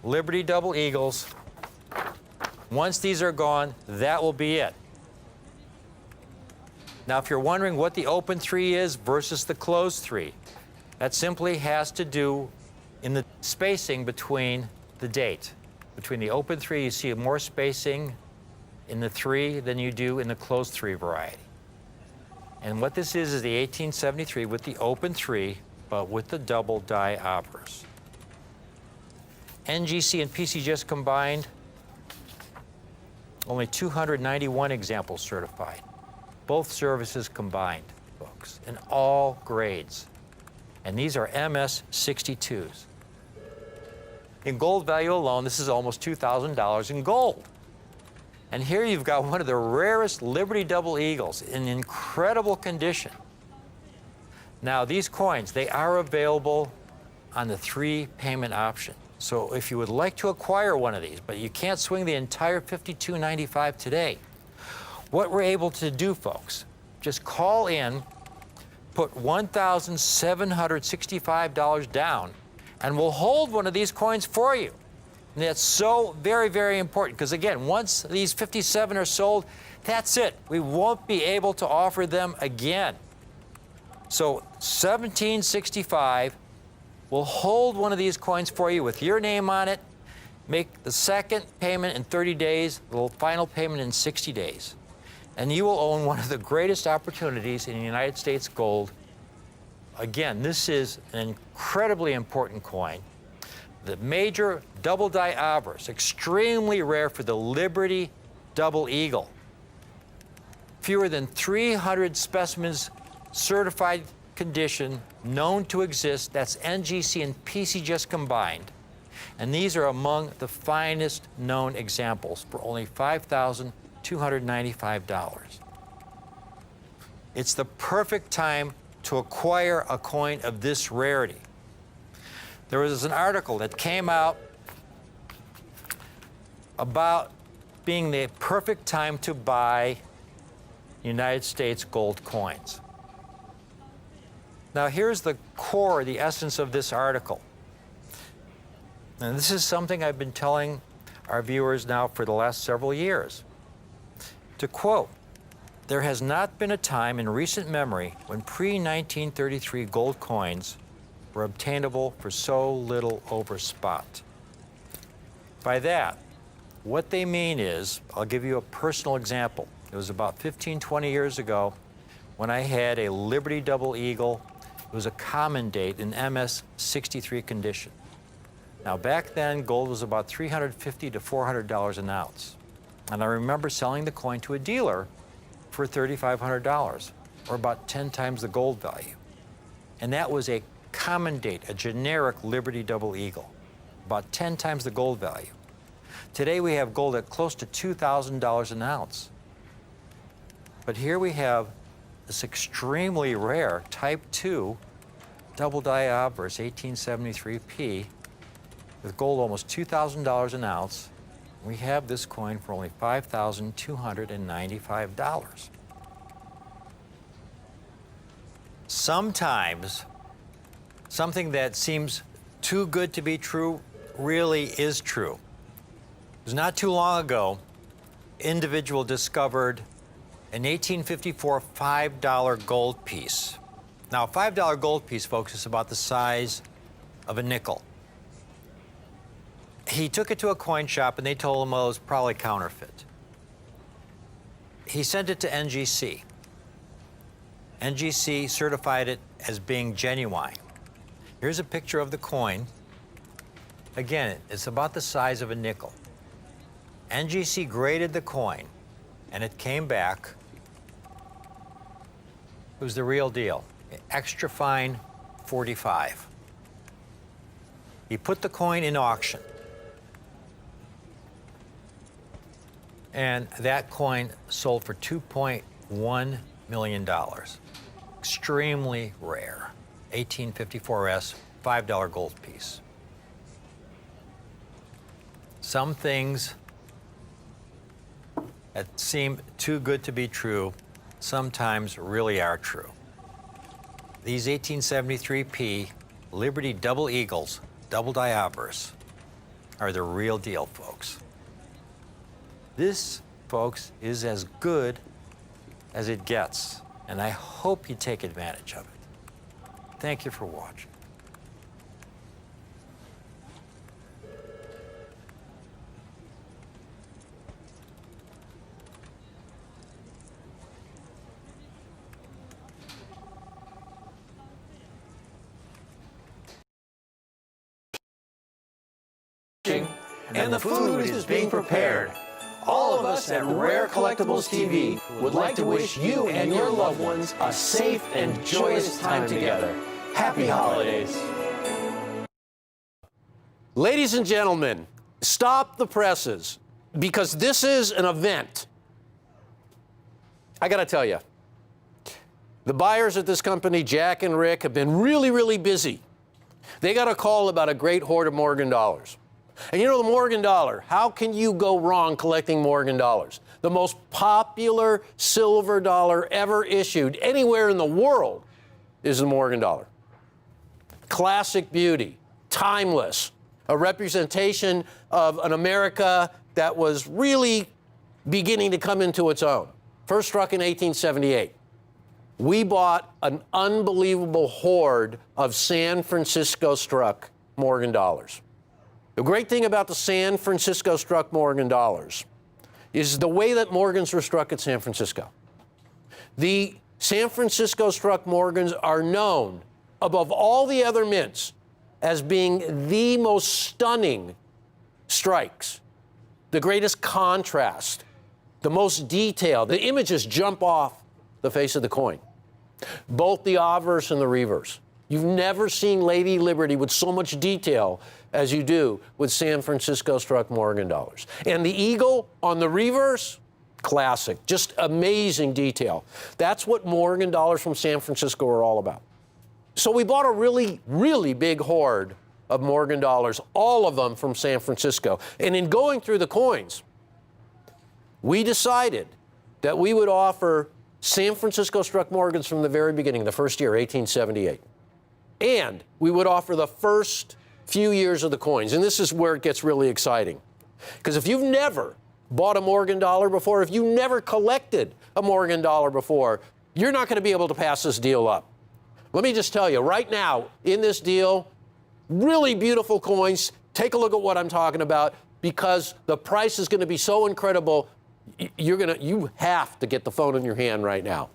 Liberty Double Eagles. Once these are gone, that will be it. Now, if you're wondering what the open 3 is versus the closed 3, that simply has to do in the spacing between the date. Between the open 3, you see more spacing in the 3 than you do in the closed 3 variety. And what this is the 1873 with the open 3, but with the double die obverse. NGC and PCGS combined, only 291 examples certified. Both services combined, folks, in all grades. And these are MS62s. In gold value alone, this is almost $2,000 in gold. And here you've got one of the rarest Liberty Double Eagles in incredible condition. Now, these coins, they are available on the 3 payment option. So if you would like to acquire one of these, but you can't swing the entire $52.95 today, what we're able to do, folks, just call in, put $1,765 down, and we'll hold one of these coins for you. And that's so very, very important because, again, once these 57 are sold, that's it. We won't be able to offer them again. So 1765 will hold one of these coins for you with your name on it, make the second payment in 30 days, the final payment in 60 days. And you will own one of the greatest opportunities in United States gold. Again, this is an incredibly important coin. The major double die obverse, extremely rare for the Liberty Double Eagle. Fewer than 300 specimens certified condition known to exist. That's NGC and PCGS combined. And these are among the finest known examples for only $5,295. It's the perfect time to acquire a coin of this rarity. There was an article that came out about being the perfect time to buy United States gold coins. Now, here's the core, the essence of this article. And this is something I've been telling our viewers now for the last several years. To quote, "There has not been a time in recent memory when pre-1933 gold coins were obtainable for so little over spot." By that, what they mean is, I'll give you a personal example. It was about 15, 20 years ago when I had a Liberty Double Eagle. It was a common date in MS 63 condition. Now, back then, gold was about $350 to $400 an ounce. And I remember selling the coin to a dealer for $3,500, or about 10 times the gold value. And that was a common date, a generic Liberty Double Eagle, about 10 times the gold value. Today, we have gold at close to $2,000 an ounce. But here we have this extremely rare Type 2 double die obverse 1873P with gold almost $2,000 an ounce. We have this coin for only $5,295. Sometimes something that seems too good to be true really is true. It was not too long ago, individual discovered an 1854 $5 gold piece. Now, a $5 gold piece, folks, is about the size of a nickel. He took it to a coin shop and they told him, well, it was probably counterfeit. He sent it to NGC. NGC certified it as being genuine. Here's a picture of the coin. Again, it's about the size of a nickel. NGC graded the coin and it came back. It was the real deal. Extra fine 45. He put the coin in auction. And that coin sold for $2.1 million. Extremely rare. 1854S, $5 gold piece. Some things that seem too good to be true sometimes really are true. These 1873P Liberty Double Eagles, double die obverse, are the real deal, folks. This, folks, is as good as it gets, and I hope you take advantage of it. Thank you for watching. And the food is being prepared. All of us at Rare Collectibles TV would like to wish you and your loved ones a safe and joyous time together. Happy holidays. Ladies and gentlemen, stop the presses, because this is an event. I got to tell you, the buyers at this company, Jack and Rick, have been really, really busy. They got a call about a great hoard of Morgan dollars. And you know the Morgan dollar, how can you go wrong collecting Morgan dollars? The most popular silver dollar ever issued anywhere in the world is the Morgan dollar. Classic beauty, timeless, a representation of an America that was really beginning to come into its own. First struck in 1878. We bought an unbelievable hoard of San Francisco struck Morgan dollars. The great thing about the San Francisco struck Morgan dollars is the way that Morgans were struck at San Francisco. The San Francisco struck Morgans are known above all the other mints as being the most stunning strikes, the greatest contrast, the most detail. The images jump off the face of the coin, both the obverse and the reverse. You've never seen Lady Liberty with so much detail as you do with San Francisco struck Morgan dollars. And the eagle on the reverse, classic, just amazing detail. That's what Morgan dollars from San Francisco are all about. So we bought a really, really big hoard of Morgan dollars, all of them from San Francisco. And in going through the coins, we decided that we would offer San Francisco struck Morgans from the very beginning, the first year, 1878. And we would offer the first few years of the coins. And this is where it gets really exciting. Because if you've never bought a Morgan dollar before, if you never collected a Morgan dollar before, you're not going to be able to pass this deal up. Let me just tell you, right now, in this deal, really beautiful coins. Take a look at what I'm talking about, because the price is going to be so incredible, you have to get the phone in your hand right now.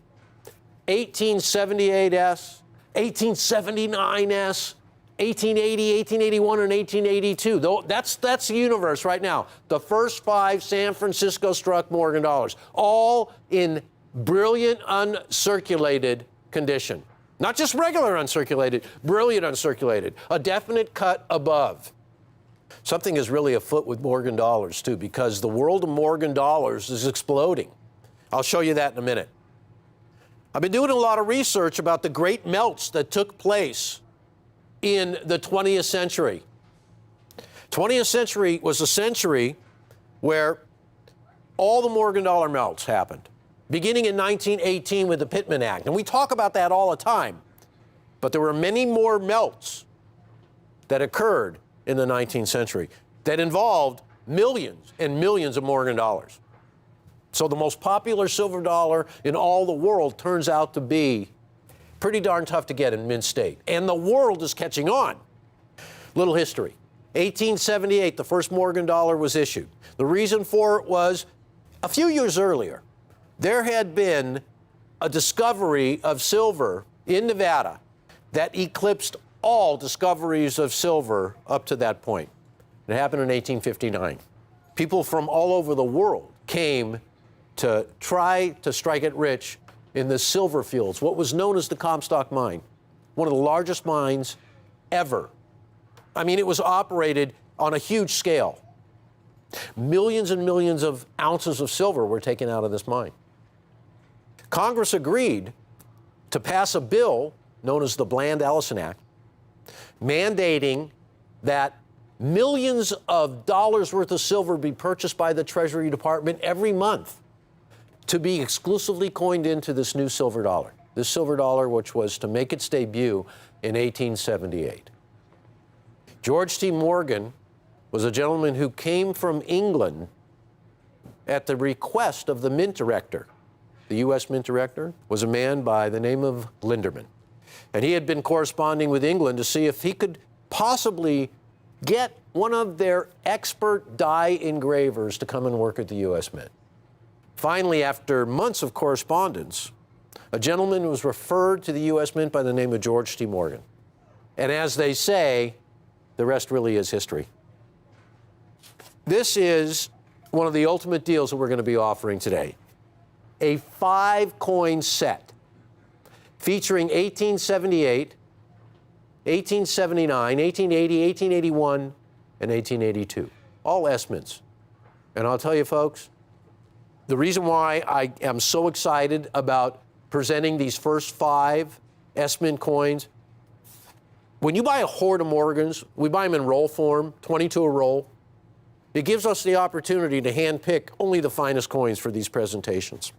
1878S, 1879S, 1880, 1881, and 1882. That's the universe right now. The first 5 San Francisco struck Morgan dollars, all in brilliant uncirculated condition. Not just regular uncirculated, brilliant uncirculated, a definite cut above. Something is really afoot with Morgan dollars, too, because the world of Morgan dollars is exploding. I'll show you that in a minute. I've been doing a lot of research about the great melts that took place in the 20th century. 20th century was a century where all the Morgan dollar melts happened, beginning in 1918 with the Pittman Act. And we talk about that all the time. But there were many more melts that occurred in the 19th century that involved millions and millions of Morgan dollars. So the most popular silver dollar in all the world turns out to be pretty darn tough to get in Mint State. And the world is catching on. Little history. 1878, the first Morgan dollar was issued. The reason for it was a few years earlier, there had been a discovery of silver in Nevada that eclipsed all discoveries of silver up to that point. It happened in 1859. People from all over the world came to try to strike it rich in the silver fields, what was known as the Comstock Mine, one of the largest mines ever. I mean, it was operated on a huge scale. Millions and millions of ounces of silver were taken out of this mine. Congress agreed to pass a bill known as the Bland-Allison Act, mandating that millions of dollars worth of silver be purchased by the Treasury Department every month to be exclusively coined into this new silver dollar. This silver dollar, which was to make its debut in 1878. George T. Morgan was a gentleman who came from England at the request of the Mint Director. The U.S. Mint Director was a man by the name of Linderman. And he had been corresponding with England to see if he could possibly get one of their expert die engravers to come and work at the U.S. Mint. Finally, after months of correspondence, a gentleman was referred to the U.S. Mint by the name of George T. Morgan. And as they say, the rest really is history. This is one of the ultimate deals that we're going to be offering today. A 5-coin set featuring 1878, 1879, 1880, 1881, and 1882. All S-mints. And I'll tell you, folks, the reason why I am so excited about presenting these first 5 S-mint coins, when you buy a hoard of Morgans, we buy them in roll form, 22 a roll. It gives us the opportunity to handpick only the finest coins for these presentations.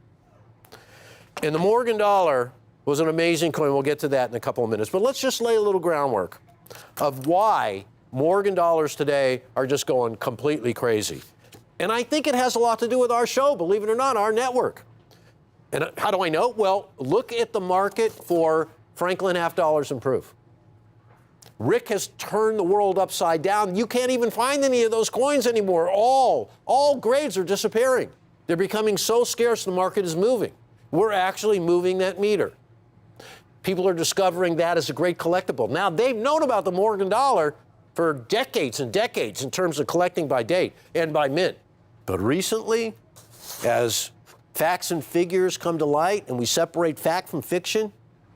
And the Morgan dollar was an amazing coin. We'll get to that in a couple of minutes. But let's just lay a little groundwork of why Morgan dollars today are just going completely crazy. And I think it has a lot to do with our show, believe it or not, our network. And how do I know? Well, look at the market for Franklin half dollars and proof. Rick has turned the world upside down. You can't even find any of those coins anymore. All grades are disappearing. They're becoming so scarce the market is moving. We're actually moving that meter. People are discovering that as a great collectible. Now, they've known about the Morgan dollar for decades and decades in terms of collecting by date and by mint. But recently, as facts and figures come to light and we separate fact from fiction,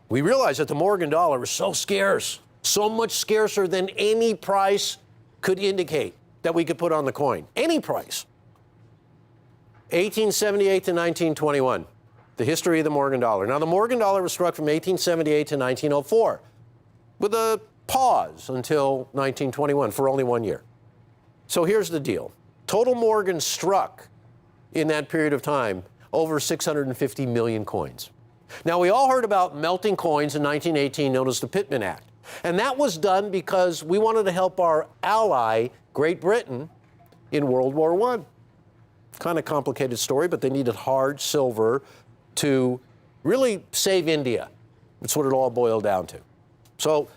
we realize that the Morgan dollar is so scarce, so much scarcer than any price could indicate that we could put on the coin. Any price. 1878 to 1921, the history of the Morgan dollar. Now, the Morgan dollar was struck from 1878 to 1904 with a pause until 1921 for only 1 year. So here's the deal. Total Morgan struck in that period of time over 650 million coins. Now, we all heard about melting coins in 1918, known as the Pittman Act. And that was done because we wanted to help our ally, Great Britain, in World War I. Kind of complicated story, but they needed hard silver to really save India. That's what it all boiled down to. So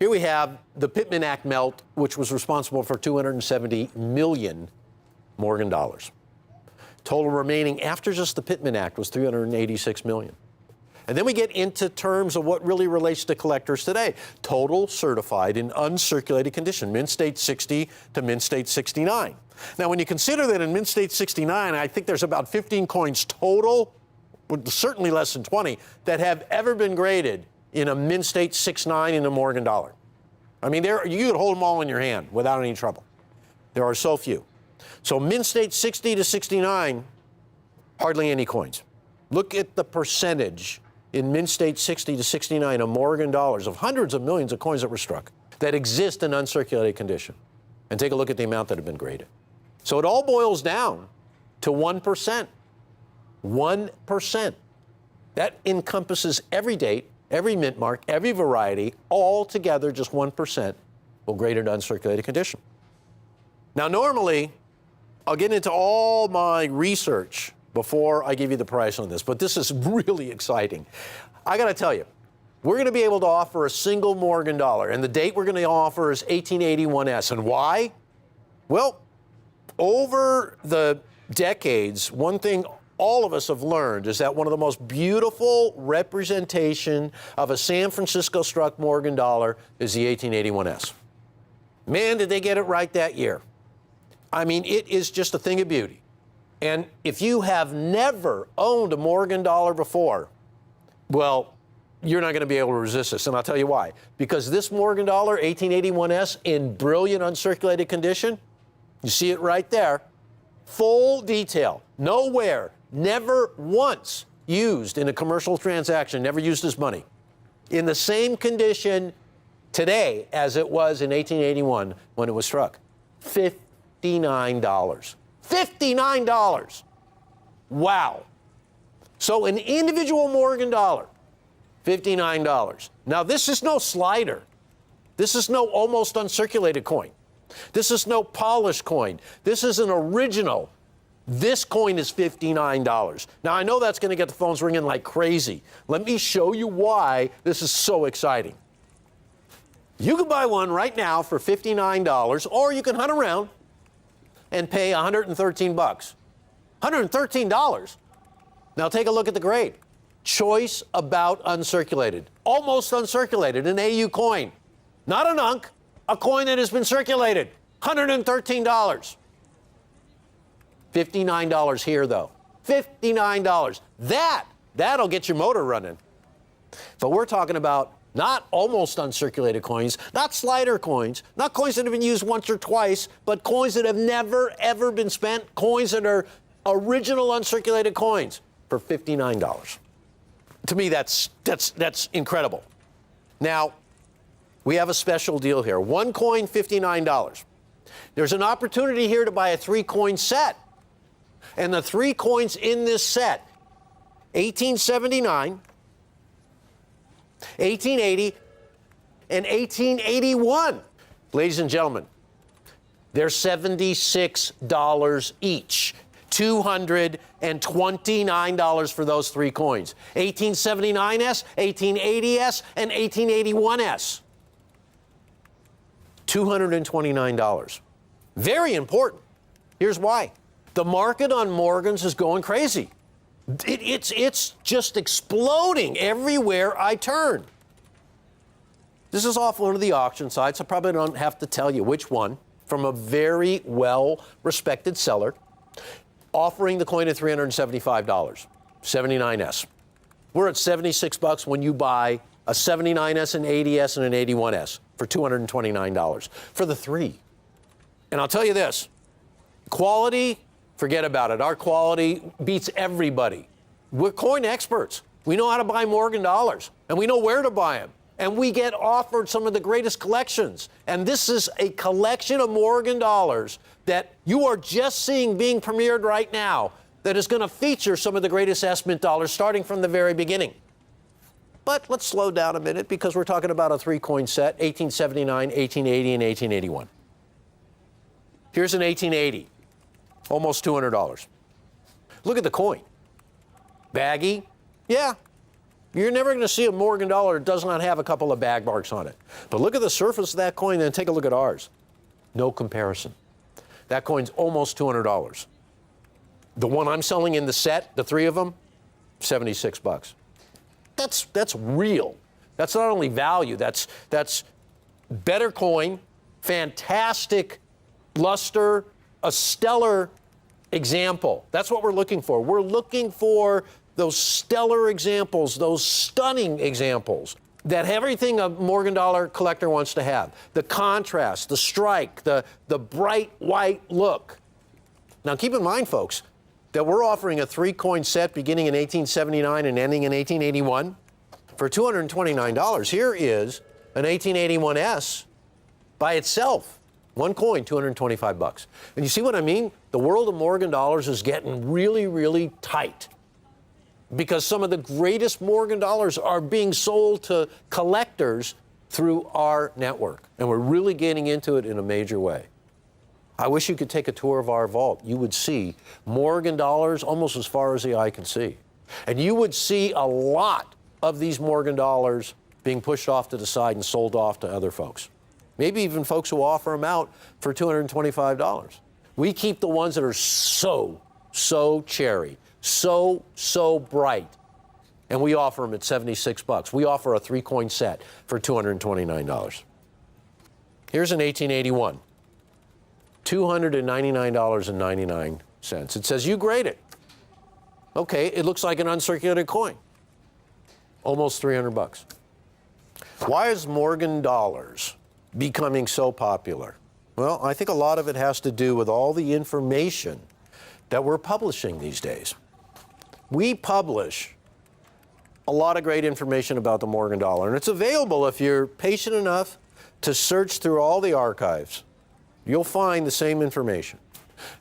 here we have the Pittman Act melt, which was responsible for 270 million Morgan dollars. Total remaining after just the Pittman Act was 386 million. And then we get into terms of what really relates to collectors today. Total certified in uncirculated condition, mint state 60 to mint state 69. Now, when you consider that in mint state 69, I think there's about 15 coins total, certainly less than 20, that have ever been graded in a mint state 69 in a Morgan dollar. I mean, you could hold them all in your hand without any trouble. There are so few. So mint state 60 to 69, hardly any coins. Look at the percentage in mint state 60 to 69 of Morgan dollars, of hundreds of millions of coins that were struck, that exist in uncirculated condition. And take a look at the amount that have been graded. So it all boils down to 1%. 1%. That encompasses every date, every mint mark, every variety, all together just 1% will grade it uncirculated condition. Now, normally, I'll get into all my research before I give you the price on this, but this is really exciting. I got to tell you, we're going to be able to offer a single Morgan dollar, and the date we're going to offer is 1881S. And why? Well, over the decades, one thing all of us have learned is that one of the most beautiful representation of a San Francisco struck Morgan dollar is the 1881S. Man, did they get it right that year. I mean, it is just a thing of beauty. And if you have never owned a Morgan dollar before, well, you're not going to be able to resist this. And I'll tell you why. Because this Morgan dollar, 1881S, in brilliant uncirculated condition, you see it right there, full detail, nowhere, never once used in a commercial transaction, never used as money. In the same condition today as it was in 1881 when it was struck. $59. $59. Wow. So an individual Morgan dollar, $59. Now, this is no slider. This is no almost uncirculated coin. This is no polished coin. This is an original. This coin is $59. Now, I know that's going to get the phones ringing like crazy. Let me show you why this is so exciting. You can buy one right now for $59, or you can hunt around and pay $113. $113. Now take a look at the grade. Choice about uncirculated. Almost uncirculated, an AU coin. Not an UNC, a coin that has been circulated. $113. $59 here, though. $59. That'll get your motor running. But we're talking about not almost uncirculated coins, not slider coins, not coins that have been used once or twice, but coins that have never, ever been spent, coins that are original uncirculated coins for $59. To me, that's incredible. Now, we have a special deal here. One coin, $59. There's an opportunity here to buy a 3-coin set. And the 3 coins in this set, 1879, 1880, and 1881. Ladies and gentlemen, they're $76 each. $229 for those three coins. 1879S, 1880S, and 1881S. $229. Very important. Here's why. The market on Morgans is going crazy. It's just exploding everywhere I turn. This is off one of the auction sites. I probably don't have to tell you which one, from a very well-respected seller, offering the coin at $375, 79S. We're at $76 when you buy a 79S, an 80S, and an 81S for $229 for the three. And I'll tell you this, quality, forget about it. Our quality beats everybody. We're coin experts. We know how to buy Morgan dollars, and we know where to buy them. And we get offered some of the greatest collections. And this is a collection of Morgan dollars that you are just seeing being premiered right now that is going to feature some of the greatest S-Mint dollars starting from the very beginning. But let's slow down a minute because we're talking about a three-coin set, 1879, 1880, and 1881. Here's an 1880, almost $200. Look at the coin. Baggy? Yeah. You're never going to see a Morgan dollar that does not have a couple of bag marks on it. But look at the surface of that coin, then take a look at ours. No comparison. That coin's almost $200. The one I'm selling in the set, the three of them, $76. That's real. That's not only value, that's better coin, fantastic luster, a stellar example. That's what we're looking for. We're looking for those stellar examples, those stunning examples that everything a Morgan dollar collector wants to have. The contrast, the strike, the bright white look. Now keep in mind, folks, that we're offering a three-coin set beginning in 1879 and ending in 1881 for $229. Here is an 1881S by itself. One coin, $225. And you see what I mean? The world of Morgan dollars is getting really, really tight, because some of the greatest Morgan dollars are being sold to collectors through our network. And we're really getting into it in a major way. I wish you could take a tour of our vault. You would see Morgan dollars almost as far as the eye can see. And you would see a lot of these Morgan dollars being pushed off to the side and sold off to other folks. Maybe even folks who offer them out for $225. We keep the ones that are so cherry, so bright, and we offer them at $76. We offer a three-coin set for $229. Here's an 1881, $299.99. It says you grade it. Okay, it looks like an uncirculated coin, almost $300. Why is Morgan dollars becoming so popular? Well, I think a lot of it has to do with all the information that we're publishing these days. We publish a lot of great information about the Morgan dollar, and it's available if you're patient enough to search through all the archives. You'll find the same information.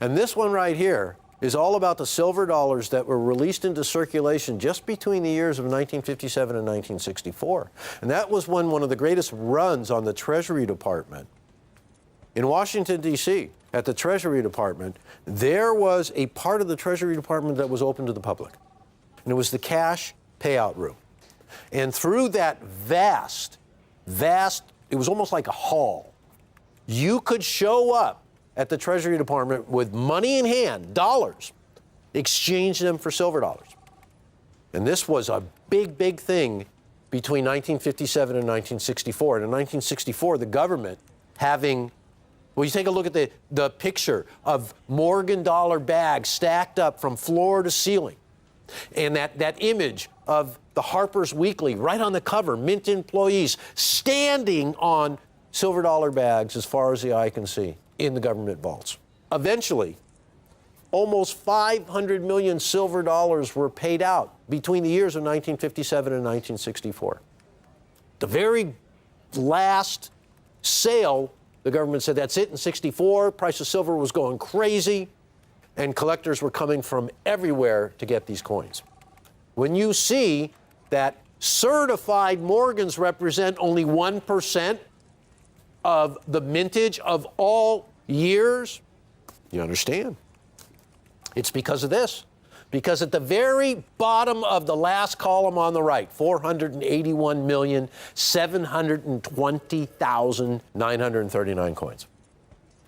And this one right here is all about the silver dollars that were released into circulation just between the years of 1957 and 1964. And that was when one of the greatest runs on the Treasury Department in Washington, D.C., at the Treasury Department, there was a part of the Treasury Department that was open to the public. And it was the cash payout room. And through that vast, it was almost like a hall. You could show up at the Treasury Department with money in hand, dollars, exchange them for silver dollars. And this was a big thing between 1957 and 1964. And in 1964, the government having, well, you take a look at the picture of Morgan dollar bags stacked up from floor to ceiling. And that image of the Harper's Weekly right on the cover, Mint employees standing on silver dollar bags as far as the eye can see in the government vaults. Eventually, almost 500 million silver dollars were paid out between the years of 1957 and 1964. The very last sale, the government said that's it in 64. Price of silver was going crazy, and collectors were coming from everywhere to get these coins. When you see that certified Morgans represent only 1% of the mintage of all years? You understand. It's because of this. Because at the very bottom of the last column on the right, 481,720,939 coins.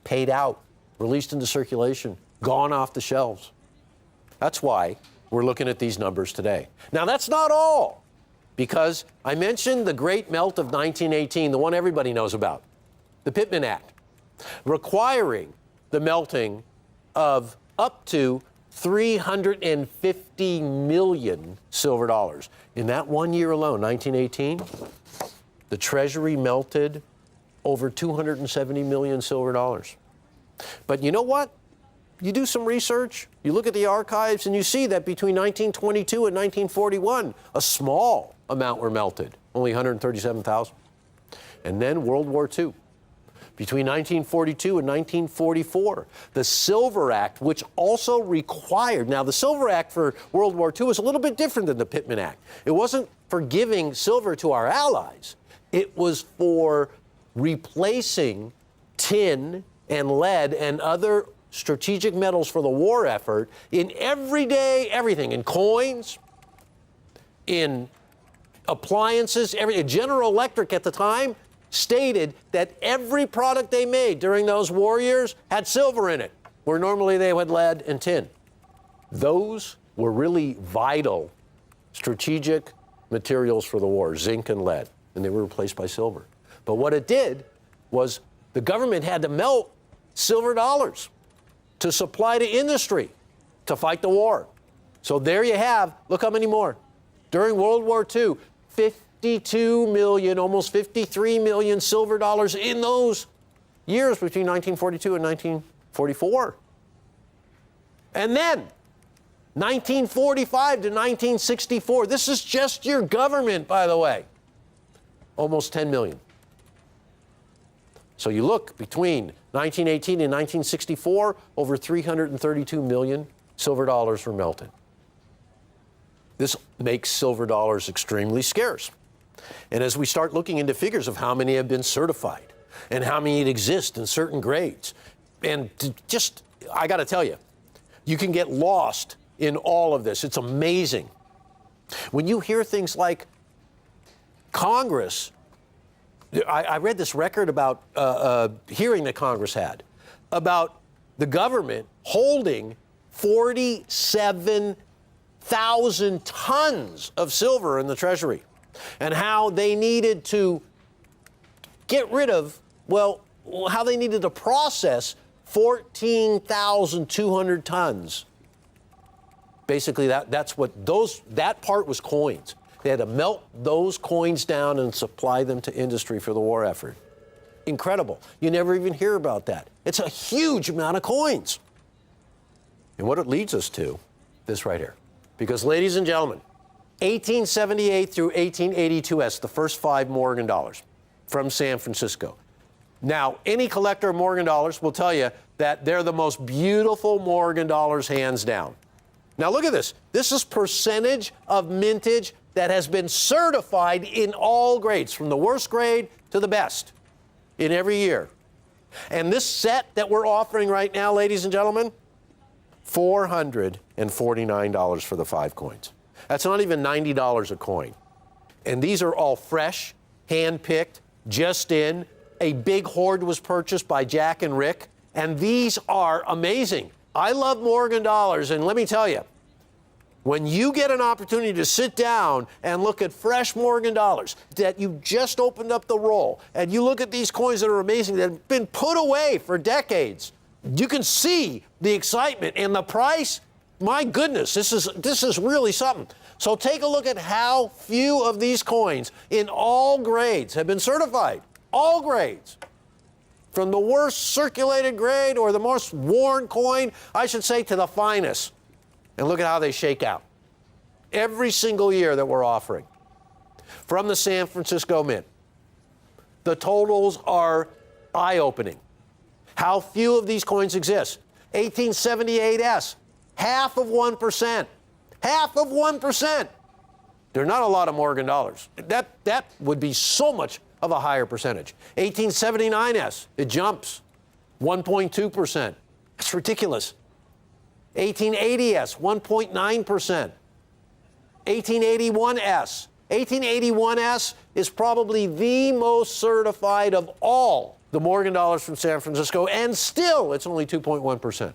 Paid out, released into circulation, gone off the shelves. That's why we're looking at these numbers today. Now, that's not all, because I mentioned the great melt of 1918, the one everybody knows about, the Pittman Act, requiring the melting of up to 350 million silver dollars. In that 1 year alone, 1918, the Treasury melted over 270 million silver dollars. But you know what? You do some research, you look at the archives, and you see that between 1922 and 1941, a small amount were melted, only 137,000. And then World War II. Between 1942 and 1944, the Silver Act, which also required, now the Silver Act for World War II was a little bit different than the Pittman Act. It wasn't for giving silver to our allies. It was for replacing tin and lead and other strategic metals for the war effort in everyday everything, in coins, in appliances, everything. General Electric at the time stated that every product they made during those war years had silver in it, where normally they had lead and tin. Those were really vital strategic materials for the war, zinc and lead, and they were replaced by silver. But what it did was the government had to melt silver dollars to supply to industry to fight the war. So there you have, look how many more. During World War II, 52 million, almost 53 million silver dollars in those years between 1942 and 1944. And then 1945 to 1964, this is just your government, by the way, almost 10 million. So you look between 1918 and 1964, over 332 million silver dollars were melted. This makes silver dollars extremely scarce. And as we start looking into figures of how many have been certified and how many exist in certain grades, and just, I got to tell you, you can get lost in all of this. It's amazing. When you hear things like Congress, I read this record about hearing that Congress had about the government holding 47,000 tons of silver in the Treasury, and how they needed to get rid of, well, how they needed to process 14,200 tons. Basically, that's what that part was coins. They had to melt those coins down and supply them to industry for the war effort. Incredible. You never even hear about that. It's a huge amount of coins. And what it leads us to, this right here. Because, ladies and gentlemen, 1878 through 1882, the first 5 Morgan dollars from San Francisco. Now, any collector of Morgan dollars will tell you that they're the most beautiful Morgan dollars, hands down. Now, look at this. This is percentage of mintage that has been certified in all grades, from the worst grade to the best, in every year. And this set that we're offering right now, ladies and gentlemen, $449 for the 5 coins. That's not even $90 a coin. And these are all fresh, hand-picked, just in. A big hoard was purchased by Jack and Rick, and these are amazing. I love Morgan dollars, and let me tell you, when you get an opportunity to sit down and look at fresh Morgan dollars that you just opened up the roll, and you look at these coins that are amazing, that have been put away for decades, you can see the excitement and the price. My goodness, this is really something. So take a look at how few of these coins in all grades have been certified. All grades. From the worst circulated grade, or the most worn coin, I should say, to the finest. And look at how they shake out. Every single year that we're offering. From the San Francisco Mint. The totals are eye-opening. How few of these coins exist. 1878S, half of 1%. Half of 1%. There are not a lot of Morgan dollars. That would be so much of a higher percentage. 1879S, it jumps 1.2%. That's ridiculous. 1880S, 1.9%. 1881S. 1881S is probably the most certified of all the Morgan dollars from San Francisco, and still it's only 2.1%.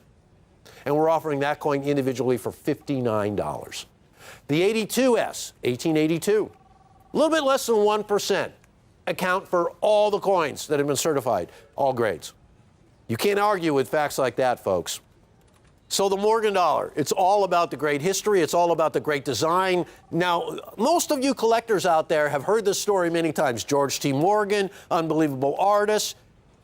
And we're offering that coin individually for $59. The 82S, 1882, a little bit less than 1% account for all the coins that have been certified, all grades. You can't argue with facts like that, folks. So the Morgan dollar, it's all about the great history. It's all about the great design. Now, most of you collectors out there have heard this story many times. George T. Morgan, unbelievable artist,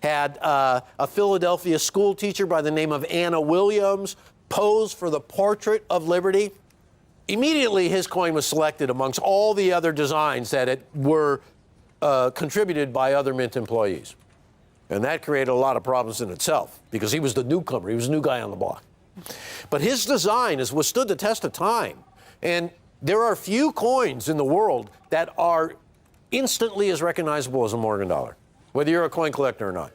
had a Philadelphia school teacher by the name of Anna Williams pose for the Portrait of Liberty. Immediately, his coin was selected amongst all the other designs that were contributed by other Mint employees. And that created a lot of problems in itself because he was the newcomer. He was a new guy on the block. But his design has withstood the test of time. And there are few coins in the world that are instantly as recognizable as a Morgan dollar, whether you're a coin collector or not.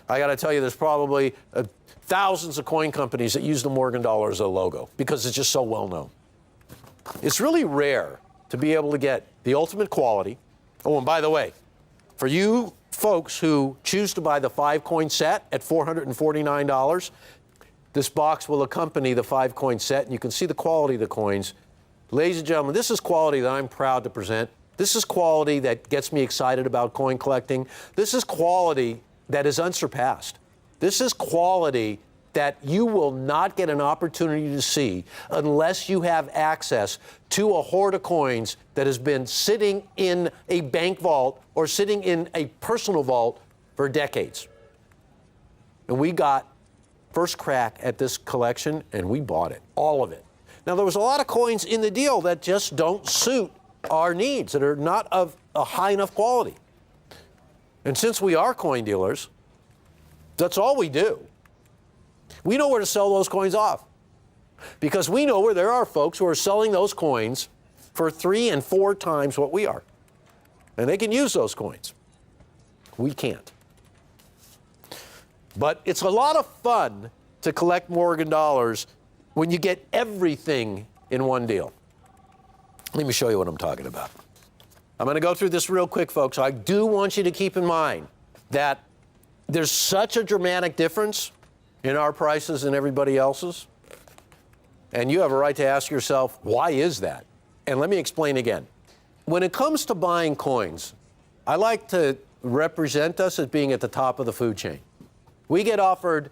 I got to tell you, there's probably thousands of coin companies that use the Morgan dollar as a logo because it's just so well known. It's really rare to be able to get the ultimate quality. Oh, and by the way, for you folks who choose to buy the 5-coin set at $449, this box will accompany the 5-coin set, and you can see the quality of the coins. Ladies and gentlemen, this is quality that I'm proud to present. This is quality that gets me excited about coin collecting. This is quality that is unsurpassed. This is quality that you will not get an opportunity to see unless you have access to a hoard of coins that has been sitting in a bank vault or sitting in a personal vault for decades. And we got first crack at this collection, and we bought it, all of it. Now, there was a lot of coins in the deal that just don't suit our needs, that are not of a high enough quality. And since we are coin dealers, that's all we do. We know where to sell those coins off because we know where there are folks who are selling those coins for 3 and 4 times what we are. And they can use those coins. We can't. But it's a lot of fun to collect Morgan dollars when you get everything in one deal. Let me show you what I'm talking about. I'm going to go through this real quick, folks. I do want you to keep in mind that there's such a dramatic difference in our prices and everybody else's. And you have a right to ask yourself, why is that? And let me explain again. When it comes to buying coins, I like to represent us as being at the top of the food chain. We get offered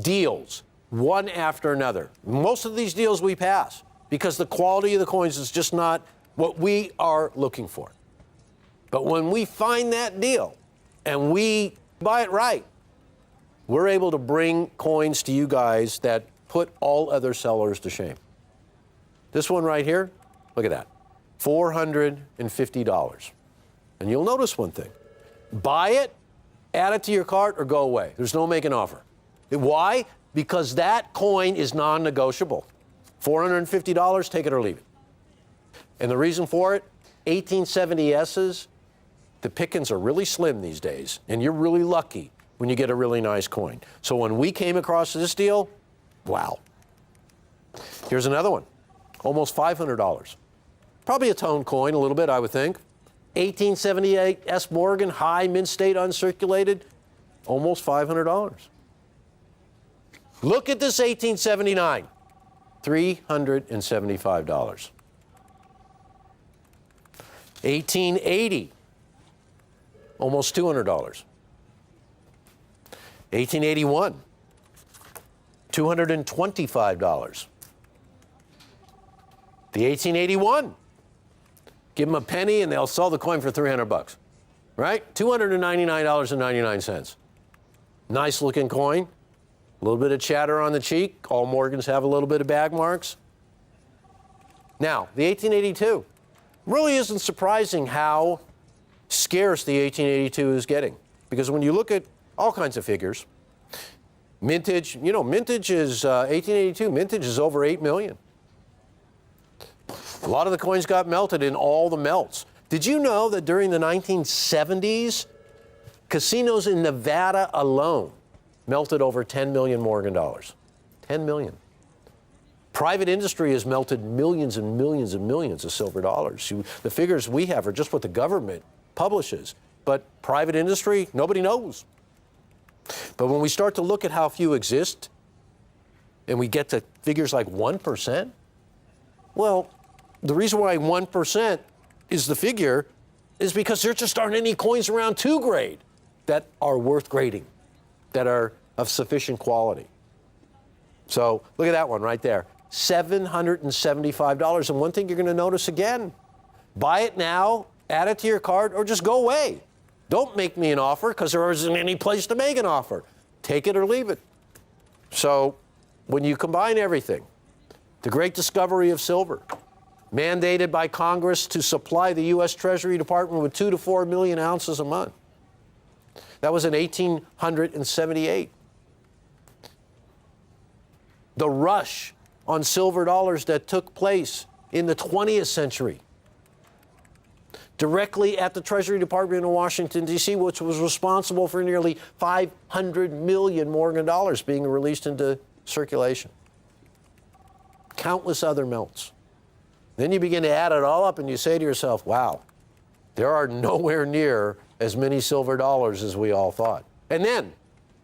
deals one after another. Most of these deals we pass because the quality of the coins is just not what we are looking for. But when we find that deal and we buy it right, we're able to bring coins to you guys that put all other sellers to shame. This one right here, look at that, $450. And you'll notice one thing. Buy it, add it to your cart, or go away. There's no make an offer. Why? Because that coin is non-negotiable. $450, take it or leave it. And the reason for it, 1870S's, the pickings are really slim these days, and you're really lucky when you get a really nice coin. So when we came across this deal, wow. Here's another one, almost $500. Probably a tone coin a little bit, I would think. 1878 S. Morgan, high mint state uncirculated, almost $500. Look at this 1879, $375. 1880, almost $200. 1881, $225. The 1881, give them a penny and they'll sell the coin for $300, right? $299.99. Nice looking coin, a little bit of chatter on the cheek. All Morgans have a little bit of bag marks. Now, the 1882, really isn't surprising how scarce the 1882 is getting, because when you look at all kinds of figures, mintage, mintage is 1882, mintage is over 8 million. A lot of the coins got melted in all the melts. Did you know that during the 1970s, casinos in Nevada alone melted over 10 million Morgan dollars? 10 million. Private industry has melted millions and millions and millions of silver dollars. The figures we have are just what the government publishes, but private industry, nobody knows. But when we start to look at how few exist, and we get to figures like 1%, well, the reason why 1% is the figure is because there just aren't any coins around to grade that are worth grading, that are of sufficient quality. So look at that one right there, $775. And one thing you're going to notice again, buy it now, add it to your cart, or just go away. Don't make me an offer because there isn't any place to make an offer. Take it or leave it. So when you combine everything, the great discovery of silver, mandated by Congress to supply the U.S. Treasury Department with 2 to 4 million ounces a month. That was in 1878. The rush on silver dollars that took place in the 20th century, directly at the Treasury Department in Washington, D.C., which was responsible for nearly 500 million Morgan dollars being released into circulation. Countless other melts. Then you begin to add it all up and you say to yourself, wow, there are nowhere near as many silver dollars as we all thought. And then,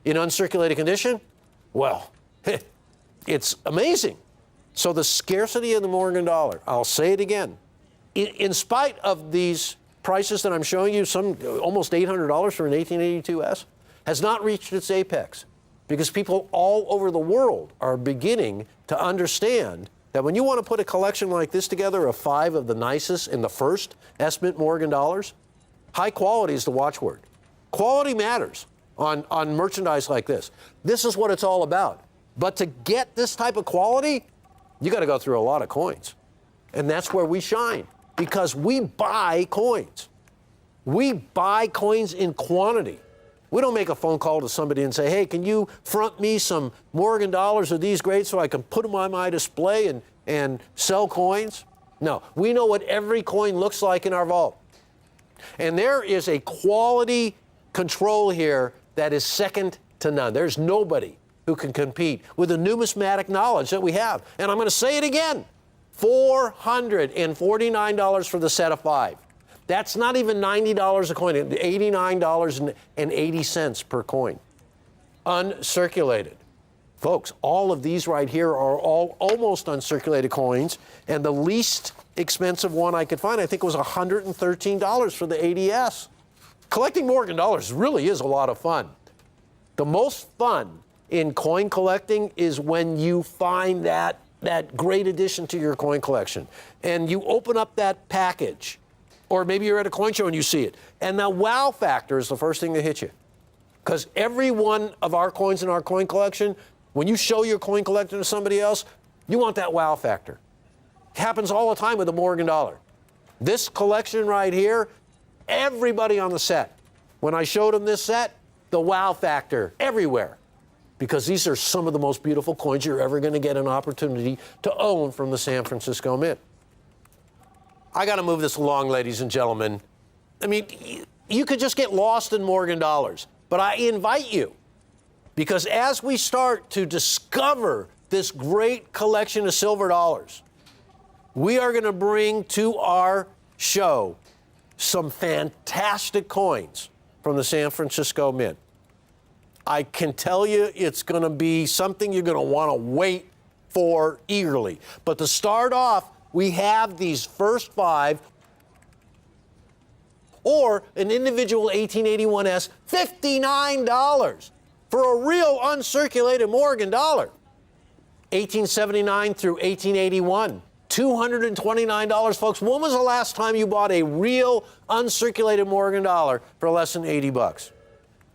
in uncirculated condition, well, it's amazing. So the scarcity of the Morgan dollar, I'll say it again, in spite of these prices that I'm showing you, some almost $800 for an 1882S, has not reached its apex because people all over the world are beginning to understand that when you want to put a collection like this together of 5 of the nicest in the first S-Mint Morgan dollars, high quality is the watchword. Quality matters on merchandise like this. This is what it's all about. But to get this type of quality, you got to go through a lot of coins. And that's where we shine because we buy coins. We buy coins in quantity. We don't make a phone call to somebody and say, hey, can you front me some Morgan dollars of these grades so I can put them on my display and sell coins? No, we know what every coin looks like in our vault. And there is a quality control here that is second to none. There's nobody who can compete with the numismatic knowledge that we have. And I'm going to say it again, $449 for the set of 5. That's not even $90 a coin, $89.80 per coin. Uncirculated. Folks, all of these right here are all almost uncirculated coins, and the least expensive one I could find, I think, was $113 for the ADS. Collecting Morgan dollars really is a lot of fun. The most fun in coin collecting is when you find that great addition to your coin collection, and you open up that package, or maybe you're at a coin show and you see it, and the wow factor is the first thing that hits you. Because every one of our coins in our coin collection, when you show your coin collection to somebody else, you want that wow factor. It happens all the time with the Morgan dollar. This collection right here, everybody on the set, when I showed them this set, the wow factor everywhere. Because these are some of the most beautiful coins you're ever going to get an opportunity to own from the San Francisco Mint. I got to move this along, ladies and gentlemen. I mean, you could just get lost in Morgan dollars, but I invite you, because as we start to discover this great collection of silver dollars, we are going to bring to our show some fantastic coins from the San Francisco Mint. I can tell you it's going to be something you're going to want to wait for eagerly. But to start off, we have these first 5, or an individual 1881S, $59 for a real uncirculated Morgan dollar. 1879 through 1881, $229, folks. When was the last time you bought a real uncirculated Morgan dollar for less than 80 bucks?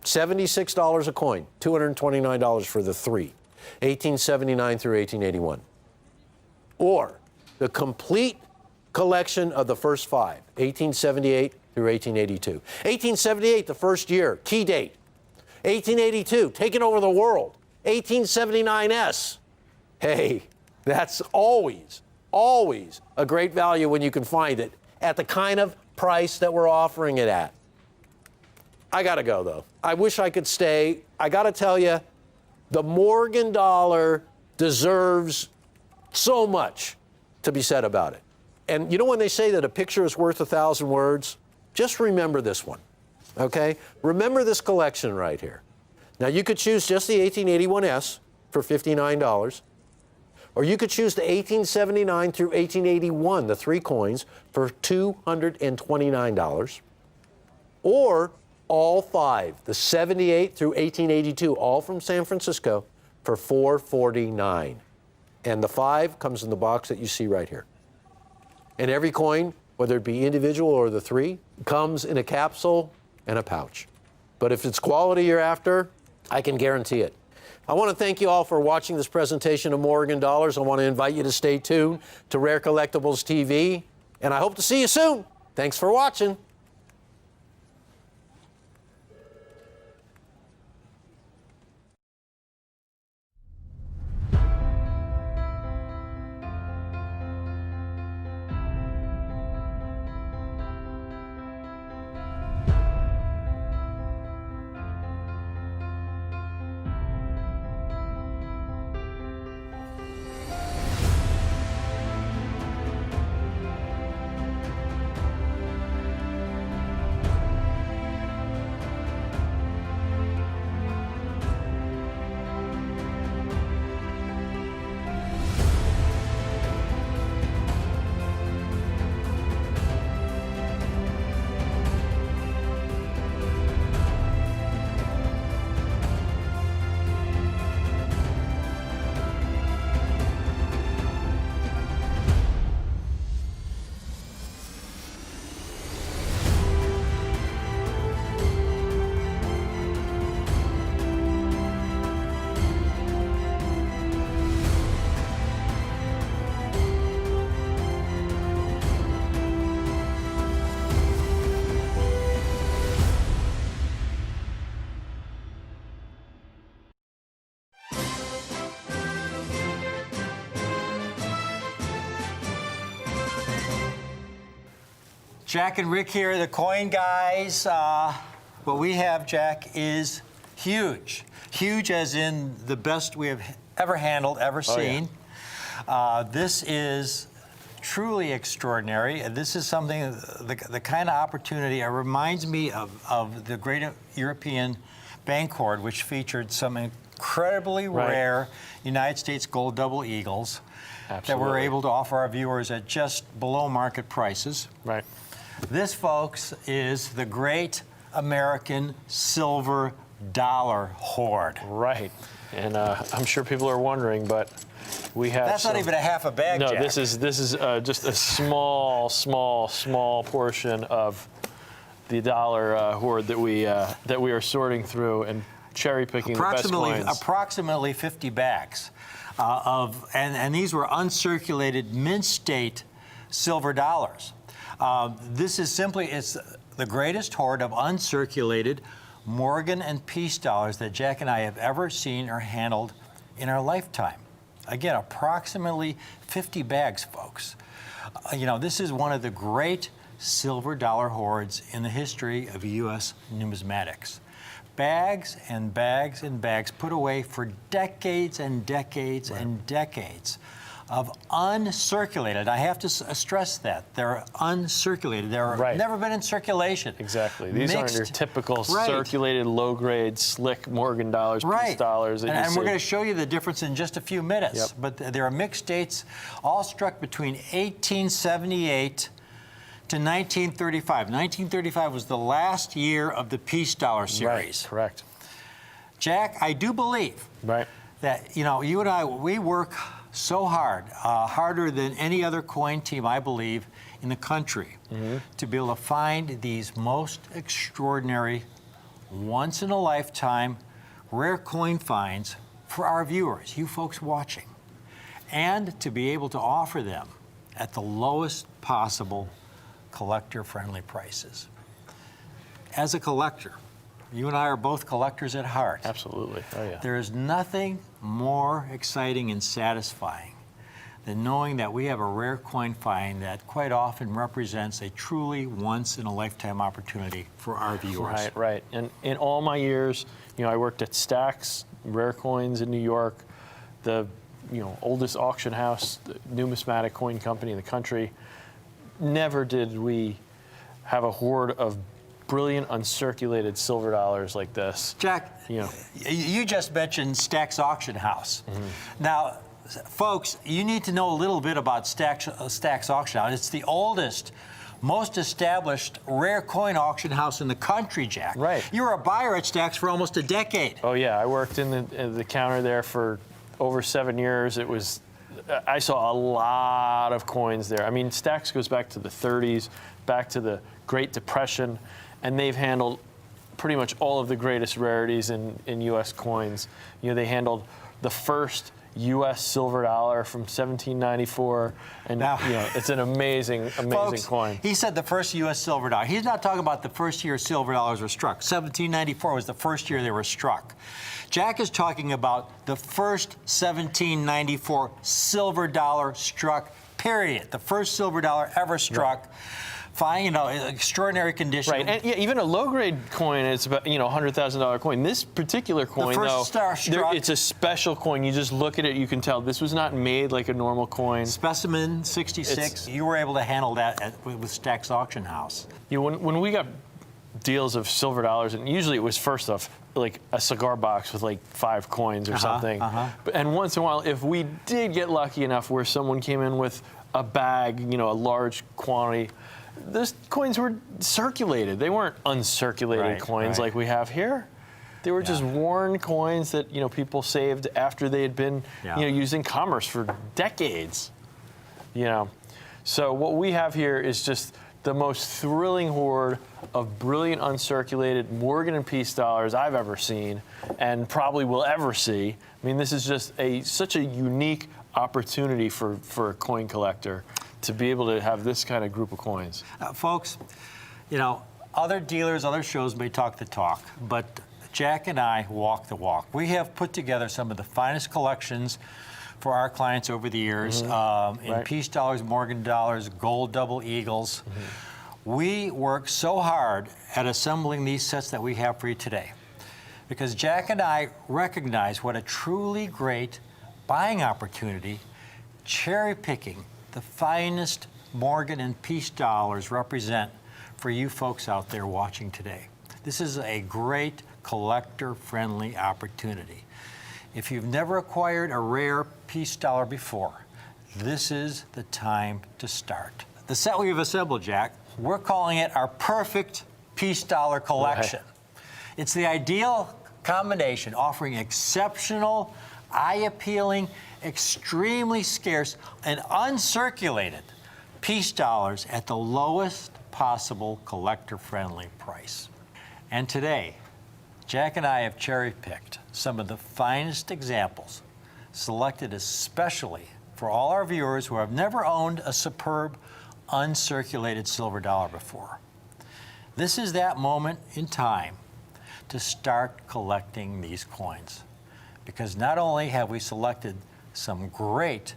$76 a coin, $229 for the 3, 1879 through 1881. Or the complete collection of the first 5, 1878 through 1882. 1878, the first year, key date. 1882, taking over the world. 1879S. Hey, that's always a great value when you can find it at the kind of price that we're offering it at. I gotta go though. I wish I could stay. I gotta tell you, the Morgan dollar deserves so much to be said about it. And you know when they say that a picture is worth 1,000 words? Just remember this one, okay? Remember this collection right here. Now you could choose just the 1881S for $59, or you could choose the 1879 through 1881, the 3 coins, for $229, or all 5, the 78 through 1882, all from San Francisco, for $449. And the 5 comes in the box that you see right here. And every coin, whether it be individual or the 3, comes in a capsule and a pouch. But if it's quality you're after, I can guarantee it. I want to thank you all for watching this presentation of Morgan Dollars. I want to invite you to stay tuned to Rare Collectibles TV, and I hope to see you soon. Thanks for watching. Jack and Rick here, the coin guys. What we have, Jack, is huge. Huge as in the best we have ever handled, ever seen. This is truly extraordinary. This is something, the kind of opportunity, it reminds me of the Great European Bank Hoard, which featured some incredibly rare United States gold double eagles that we're able to offer our viewers at just below market prices. Right. This, folks, is the Great American Silver Dollar Hoard. Right. And I'm sure people are wondering, but we have. That's not even a half a bag, No, Jack. this is just a small portion of the dollar hoard that we are sorting through and cherry picking the best coins. Approximately 50 bags and these were uncirculated mint state silver dollars. This is it's the greatest hoard of uncirculated Morgan and Peace dollars that Jack and I have ever seen or handled in our lifetime. Again, approximately 50 bags, folks. You know, this is one of the great silver dollar hoards in the history of U.S. numismatics. Bags and bags and bags put away for decades and decades and decades of uncirculated. I have to stress that. They're uncirculated. They're never been in circulation. Exactly. These aren't your typical circulated, low-grade, slick Morgan dollars, Peace dollars. And we're going to show you the difference in just a few minutes. But there are mixed dates, all struck between 1878 to 1935. 1935 was the last year of the Peace Dollar series. Right, correct. Jack, I do believe that, you know, you and I, we work so hard, harder than any other coin team, I believe, in the country, to be able to find these most extraordinary, once-in-a-lifetime, rare coin finds for our viewers, you folks watching, and to be able to offer them at the lowest possible collector-friendly prices. As a collector, you and I are both collectors at heart. Absolutely. Oh, yeah. There is nothing more exciting and satisfying than knowing that we have a rare coin find that quite often represents a truly once-in-a-lifetime opportunity for our viewers. Right, right. And in all my years, I worked at Stax, Rare Coins in New York, the oldest auction house, the numismatic coin company in the country. Never did we have a hoard of brilliant uncirculated silver dollars like this. Jack, you just mentioned Stax Auction House. Now, folks, you need to know a little bit about Stax Auction House. It's the oldest, most established rare coin auction house in the country, Jack. Right. You were a buyer at Stax for almost a decade. Oh yeah, I worked in the counter there for over 7 years. I saw a lot of coins there. I mean, Stax goes back to the 30s, back to the Great Depression, and they've handled pretty much all of the greatest rarities in U.S. coins. They handled the first U.S. silver dollar from 1794, and Now, it's an amazing folks, coin. He said the first U.S. silver dollar. He's not talking about the first year silver dollars were struck. 1794 was the first year they were struck. Jack is talking about the first 1794 silver dollar struck, period. The first silver dollar ever struck. Right. Fine, extraordinary condition. Right, and even a low-grade coin, it's about $100,000 coin. This particular coin, it's a special coin. You just look at it, you can tell this was not made like a normal coin. Specimen 66. You were able to handle that with Stax Auction House. When we got deals of silver dollars, and usually it was first off like a cigar box with like 5 coins or something. And once in a while, if we did get lucky enough where someone came in with a bag, a large quantity, those coins were circulated. They weren't uncirculated coins like we have here. They were just worn coins that people saved after they had been used in commerce for decades. So what we have here is just the most thrilling hoard of brilliant uncirculated Morgan and Peace dollars I've ever seen, and probably will ever see. I mean, this is just such a unique opportunity for a coin collector to be able to have this kind of group of coins. Folks, other dealers, other shows may talk the talk, but Jack and I walk the walk. We have put together some of the finest collections for our clients over the years in Peace dollars, Morgan dollars, gold double eagles. We work so hard at assembling these sets that we have for you today because Jack and I recognize what a truly great buying opportunity cherry picking the finest Morgan and Peace dollars represent for you folks out there watching today. This is a great collector-friendly opportunity. If you've never acquired a rare Peace dollar before, this is the time to start. The set we've assembled, Jack, we're calling it our perfect Peace dollar collection. It's the ideal combination, offering exceptional, eye-appealing, extremely scarce, and uncirculated Peace dollars at the lowest possible collector-friendly price. And today, Jack and I have cherry-picked some of the finest examples, selected especially for all our viewers who have never owned a superb, uncirculated silver dollar before. This is that moment in time to start collecting these coins, because not only have we selected some great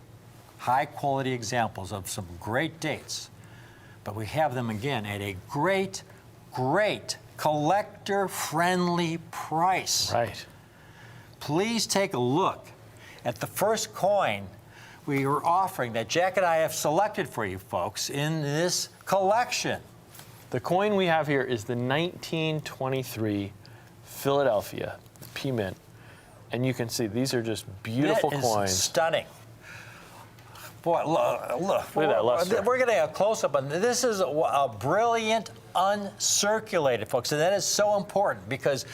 high-quality examples of some great dates, but we have them again at a great collector-friendly price. Right. Please take a look at the first coin we are offering that Jack and I have selected for you folks in this collection. The coin we have here is the 1923 Philadelphia P-Mint. And you can see these are just beautiful coins. Stunning. Boy, look. Look at that luster. We're getting a close-up on this. Is a brilliant uncirculated, folks, and that is so important because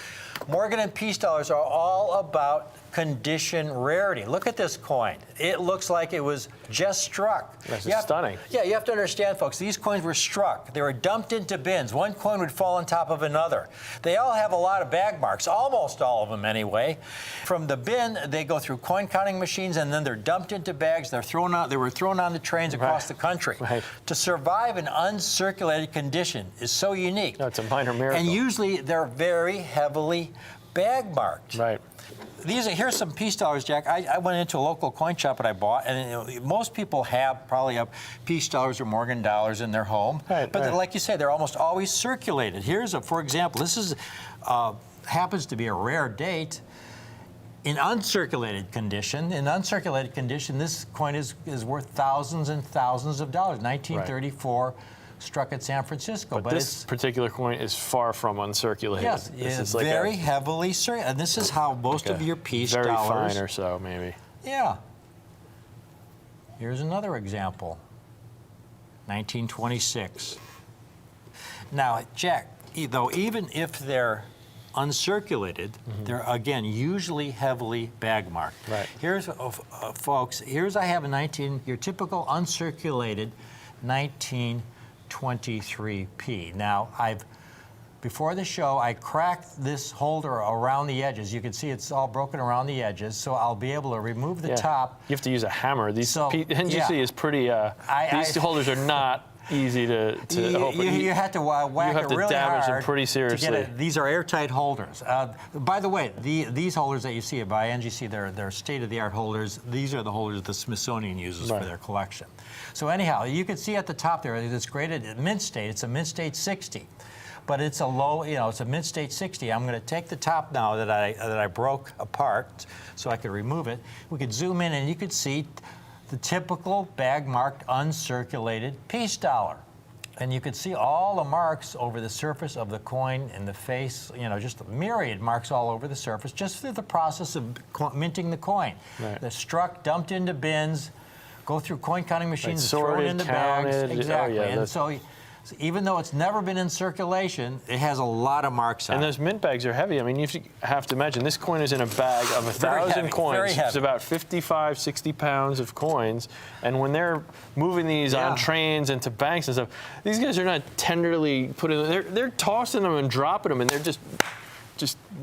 Morgan and Peace dollars are all about condition rarity. Look at this coin. It looks like it was just struck. That's stunning. Yeah, you have to understand, folks, these coins were struck. They were dumped into bins. One coin would fall on top of another. They all have a lot of bag marks, almost all of them anyway. From the bin, they go through coin counting machines, and then they're dumped into bags. They were thrown on the trains across the country. Right. To survive an uncirculated condition is so unique. No, it's a minor miracle. And usually they're very heavily bag marked. Right. here's some peace dollars, Jack. I went into a local coin shop that I bought, and most people probably have peace dollars or Morgan dollars in their home. Right, but right. like you say, they're almost always circulated. For example, this is happens to be a rare date. In uncirculated condition, this coin is worth thousands and thousands of dollars. 1934. Struck at San Francisco, But this particular coin is far from uncirculated. Yes, this is very heavily circulated, and this is how most of your peace very dollars. fine or so, maybe. Yeah. Here's another example. 1926. Now, Jack, though, even if they're uncirculated, they're again usually heavily bag marked. Right. Here's, folks. I have your typical uncirculated 1923p. Now, before the show, I cracked this holder around the edges. You can see it's all broken around the edges, so I'll be able to remove the top. You have to use a hammer. NGC is pretty. These holders are not easy to open. You have to whack you have it to really damage hard them pretty seriously. to get it. These are airtight holders. By the way, these holders that you see by NGC, they're state-of-the-art holders. These are the holders the Smithsonian uses for their collection. So anyhow, you can see at the top there, it's graded at mint state. It's a mint state 60. But it's a low, it's a mint state 60. I'm going to take the top now that I broke apart so I could remove it. We could zoom in and you could see the typical bag-marked uncirculated peace dollar. And you could see all the marks over the surface of the coin and the face, just myriad marks all over the surface, just through the process of minting the coin. Right. They're struck, dumped into bins, go through coin counting machines, sorted, thrown into counted. bags. Exactly. Oh, yeah, And so even though it's never been in circulation, it has a lot of marks on it. And those mint bags are heavy. I mean, you have to imagine this coin is in a bag of 1,000 coins. Very heavy. It's about 55, 60 pounds of coins. And when they're moving these on trains into banks and stuff, these guys are not tenderly putting them. They're tossing them and dropping them, and they're just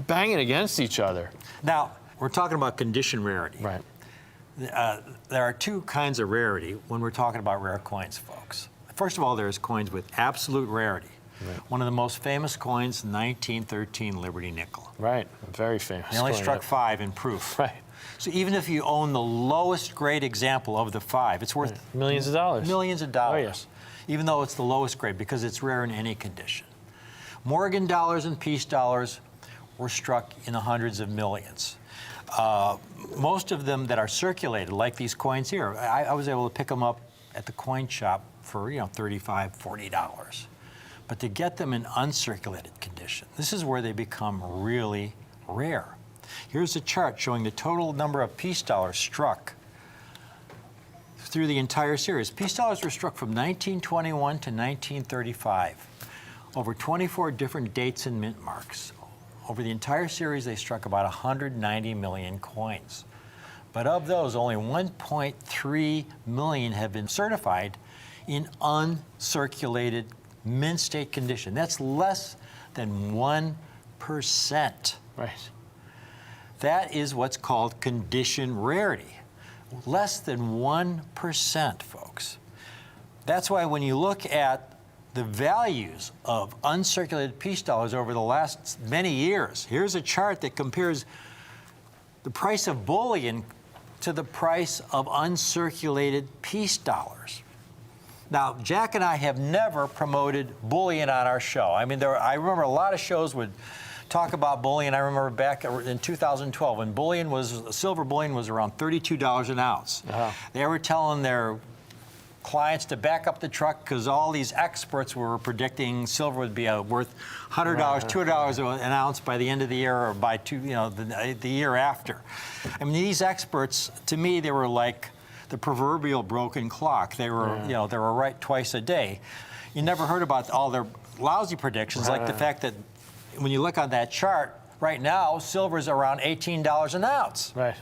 banging against each other. Now, we're talking about condition rarity. Right. There are two kinds of rarity when we're talking about rare coins, folks. First of all, there's coins with absolute rarity. Right. One of the most famous coins, 1913 Liberty Nickel. Right, very famous. They only coin, struck 5 in proof. Right. So even if you own the lowest grade example of the 5, it's worth millions of dollars. Millions of dollars. Oh, yes. Even though it's the lowest grade, because it's rare in any condition. Morgan dollars and peace dollars were struck in the hundreds of millions. Most of them that are circulated, like these coins here, I was able to pick them up at the coin shop for $35, $40. But to get them in uncirculated condition, this is where they become really rare. Here's a chart showing the total number of peace dollars struck through the entire series. Peace dollars were struck from 1921 to 1935. Over 24 different dates and mint marks. Over the entire series, they struck about 190 million coins. But of those, only 1.3 million have been certified in uncirculated mint state condition. That's less than 1%. Right. That is what's called condition rarity. Less than 1%, folks. That's why when you look at the values of uncirculated peace dollars over the last many years, here's a chart that compares the price of bullion to the price of uncirculated peace dollars. Now, Jack and I have never promoted bullion on our show. I mean, I remember a lot of shows would talk about bullion. I remember back in 2012 when silver bullion was around $32 an ounce. They were telling their clients to back up the truck because all these experts were predicting silver would be worth $100, $200 an ounce by the end of the year, or by the year after. I mean, these experts, to me, they were like the proverbial broken clock. They were, they were right twice a day. You never heard about all their lousy predictions, like the fact that when you look on that chart, right now, silver's around $18 an ounce. Right.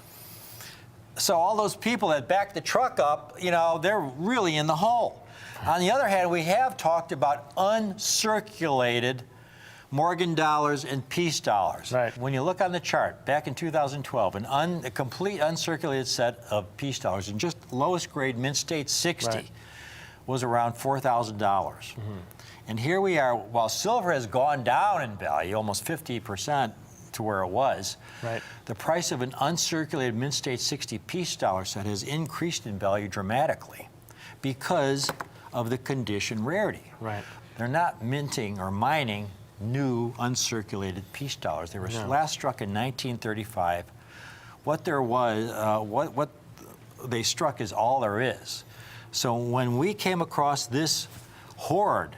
So all those people that back the truck up, they're really in the hole. On the other hand, we have talked about uncirculated Morgan dollars and peace dollars. Right. When you look on the chart, back in 2012, a complete uncirculated set of peace dollars, and just lowest grade mint state 60, was around $4,000. And here we are, while silver has gone down in value, almost 50%, to where it was. Right. The price of an uncirculated Mint State 60 piece dollar set has increased in value dramatically because of the condition rarity. Right. They're not minting or mining new uncirculated piece dollars. They were last struck in 1935. What there was, what they struck is all there is. So when we came across this hoard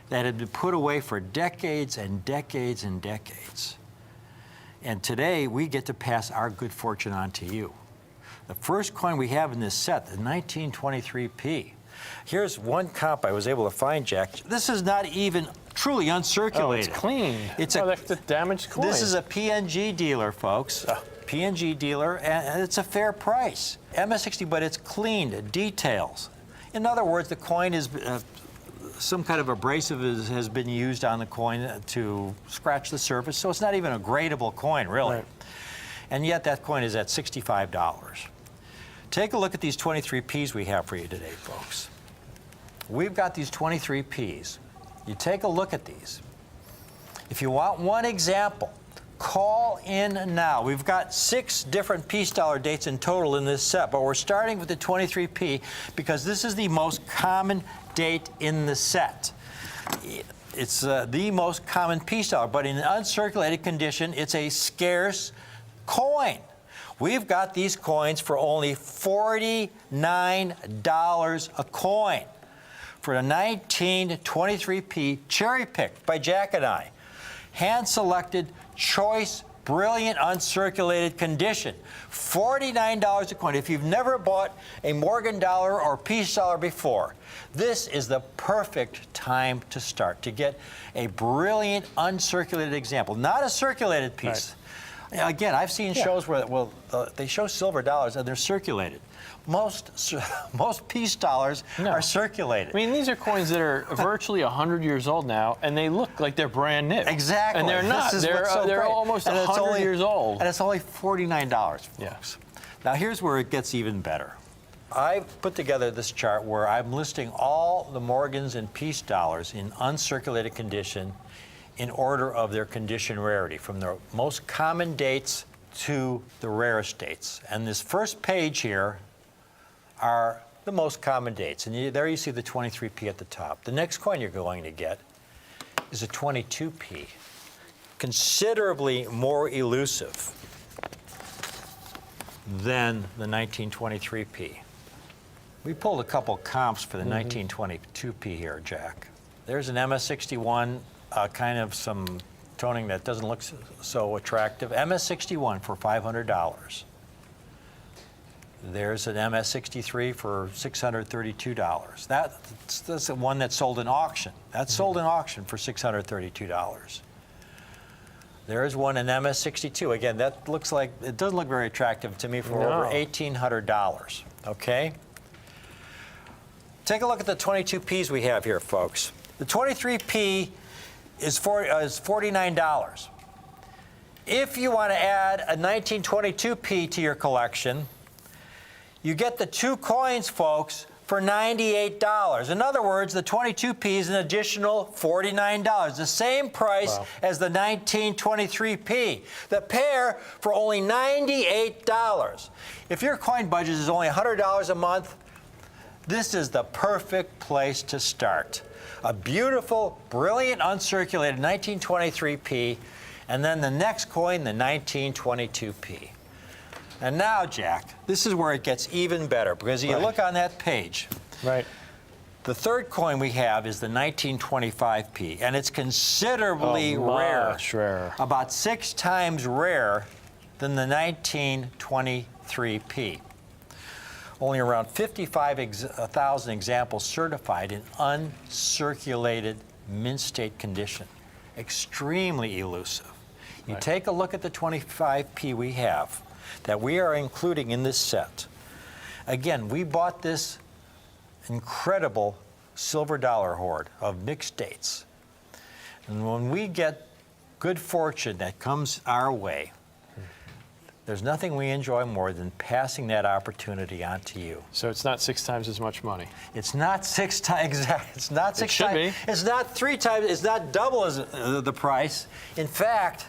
that had been put away for decades and decades and decades, and today we get to pass our good fortune on to you. The first coin we have in this set, the 1923p. Here's one comp I was able to find, Jack. This is not even truly uncirculated. Oh, it's clean. It's that's a damaged coin. This is a PNG dealer, folks. PNG dealer, and it's a fair price. MS-60, but it's cleaned, details. In other words, the coin is some kind of abrasive has been used on the coin to scratch the surface, so it's not even a gradable coin, really. Right. And yet that coin is at $65. Take a look at these 23Ps we have for you today, folks. We've got these 23Ps. You take a look at these. If you want one example, call in now. We've got 6 different piece dollar dates in total in this set, but we're starting with the 23P because this is the most common date in the set. It's the most common piece dollar, but in an uncirculated condition, it's a scarce coin. We've got these coins for only $49 a coin for the 1923P cherry-picked by Jack and I. Hand-selected, choice, brilliant, uncirculated condition. $49 a coin. If you've never bought a Morgan dollar or piece dollar before, this is the perfect time to start, to get a brilliant, uncirculated example. Not a circulated piece. Right. Again, I've seen shows where they show silver dollars and they're circulated. Most piece dollars are circulated. I mean, these are coins that are virtually 100 years old now, and they look like they're brand new. Exactly. And they're not. They're almost 100 years old. And it's only $49, folks. Yeah. Now, here's where it gets even better. I've put together this chart where I'm listing all the Morgans and piece dollars in uncirculated condition in order of their condition rarity, from the most common dates to the rarest dates. And this first page here are the most common dates. And there you see the 23P at the top. The next coin you're going to get is a 22P, considerably more elusive than the 1923P. We pulled a couple comps for the 1922P here, Jack. There's an MS-61, kind of some toning that doesn't look so attractive. MS-61 for $500. There's an MS-63 for $632. That's the one that sold in auction. That's sold in auction for $632. There's one in MS-62. Again, that looks like, it doesn't look very attractive to me, for over $1,800. Okay? Take a look at the 22Ps we have here, folks. The 23P is $49. If you want to add a 1922P to your collection, you get the 2 coins, folks, for $98. In other words, the 22P is an additional $49, the same price as the 1923P. The pair for only $98. If your coin budget is only $100 a month, this is the perfect place to start. A beautiful, brilliant, uncirculated 1923P, and then the next coin, the 1922P. And now, Jack, this is where it gets even better, because you look on that page. Right. The third coin we have is the 1925P, and it's considerably rarer. Much rarer. About 6 times rarer than the 1923P. Only around 55,000 examples certified in uncirculated mint state condition. Extremely elusive. You take a look at the 25P we have that we are including in this set. Again, we bought this incredible silver dollar hoard of mixed dates. And when we get good fortune that comes our way, there's nothing we enjoy more than passing that opportunity on to you. So it's not 6 times as much money. It's not 6 times. It's not 6 should times. be. It's not 3 times. It's not double as the price. In fact,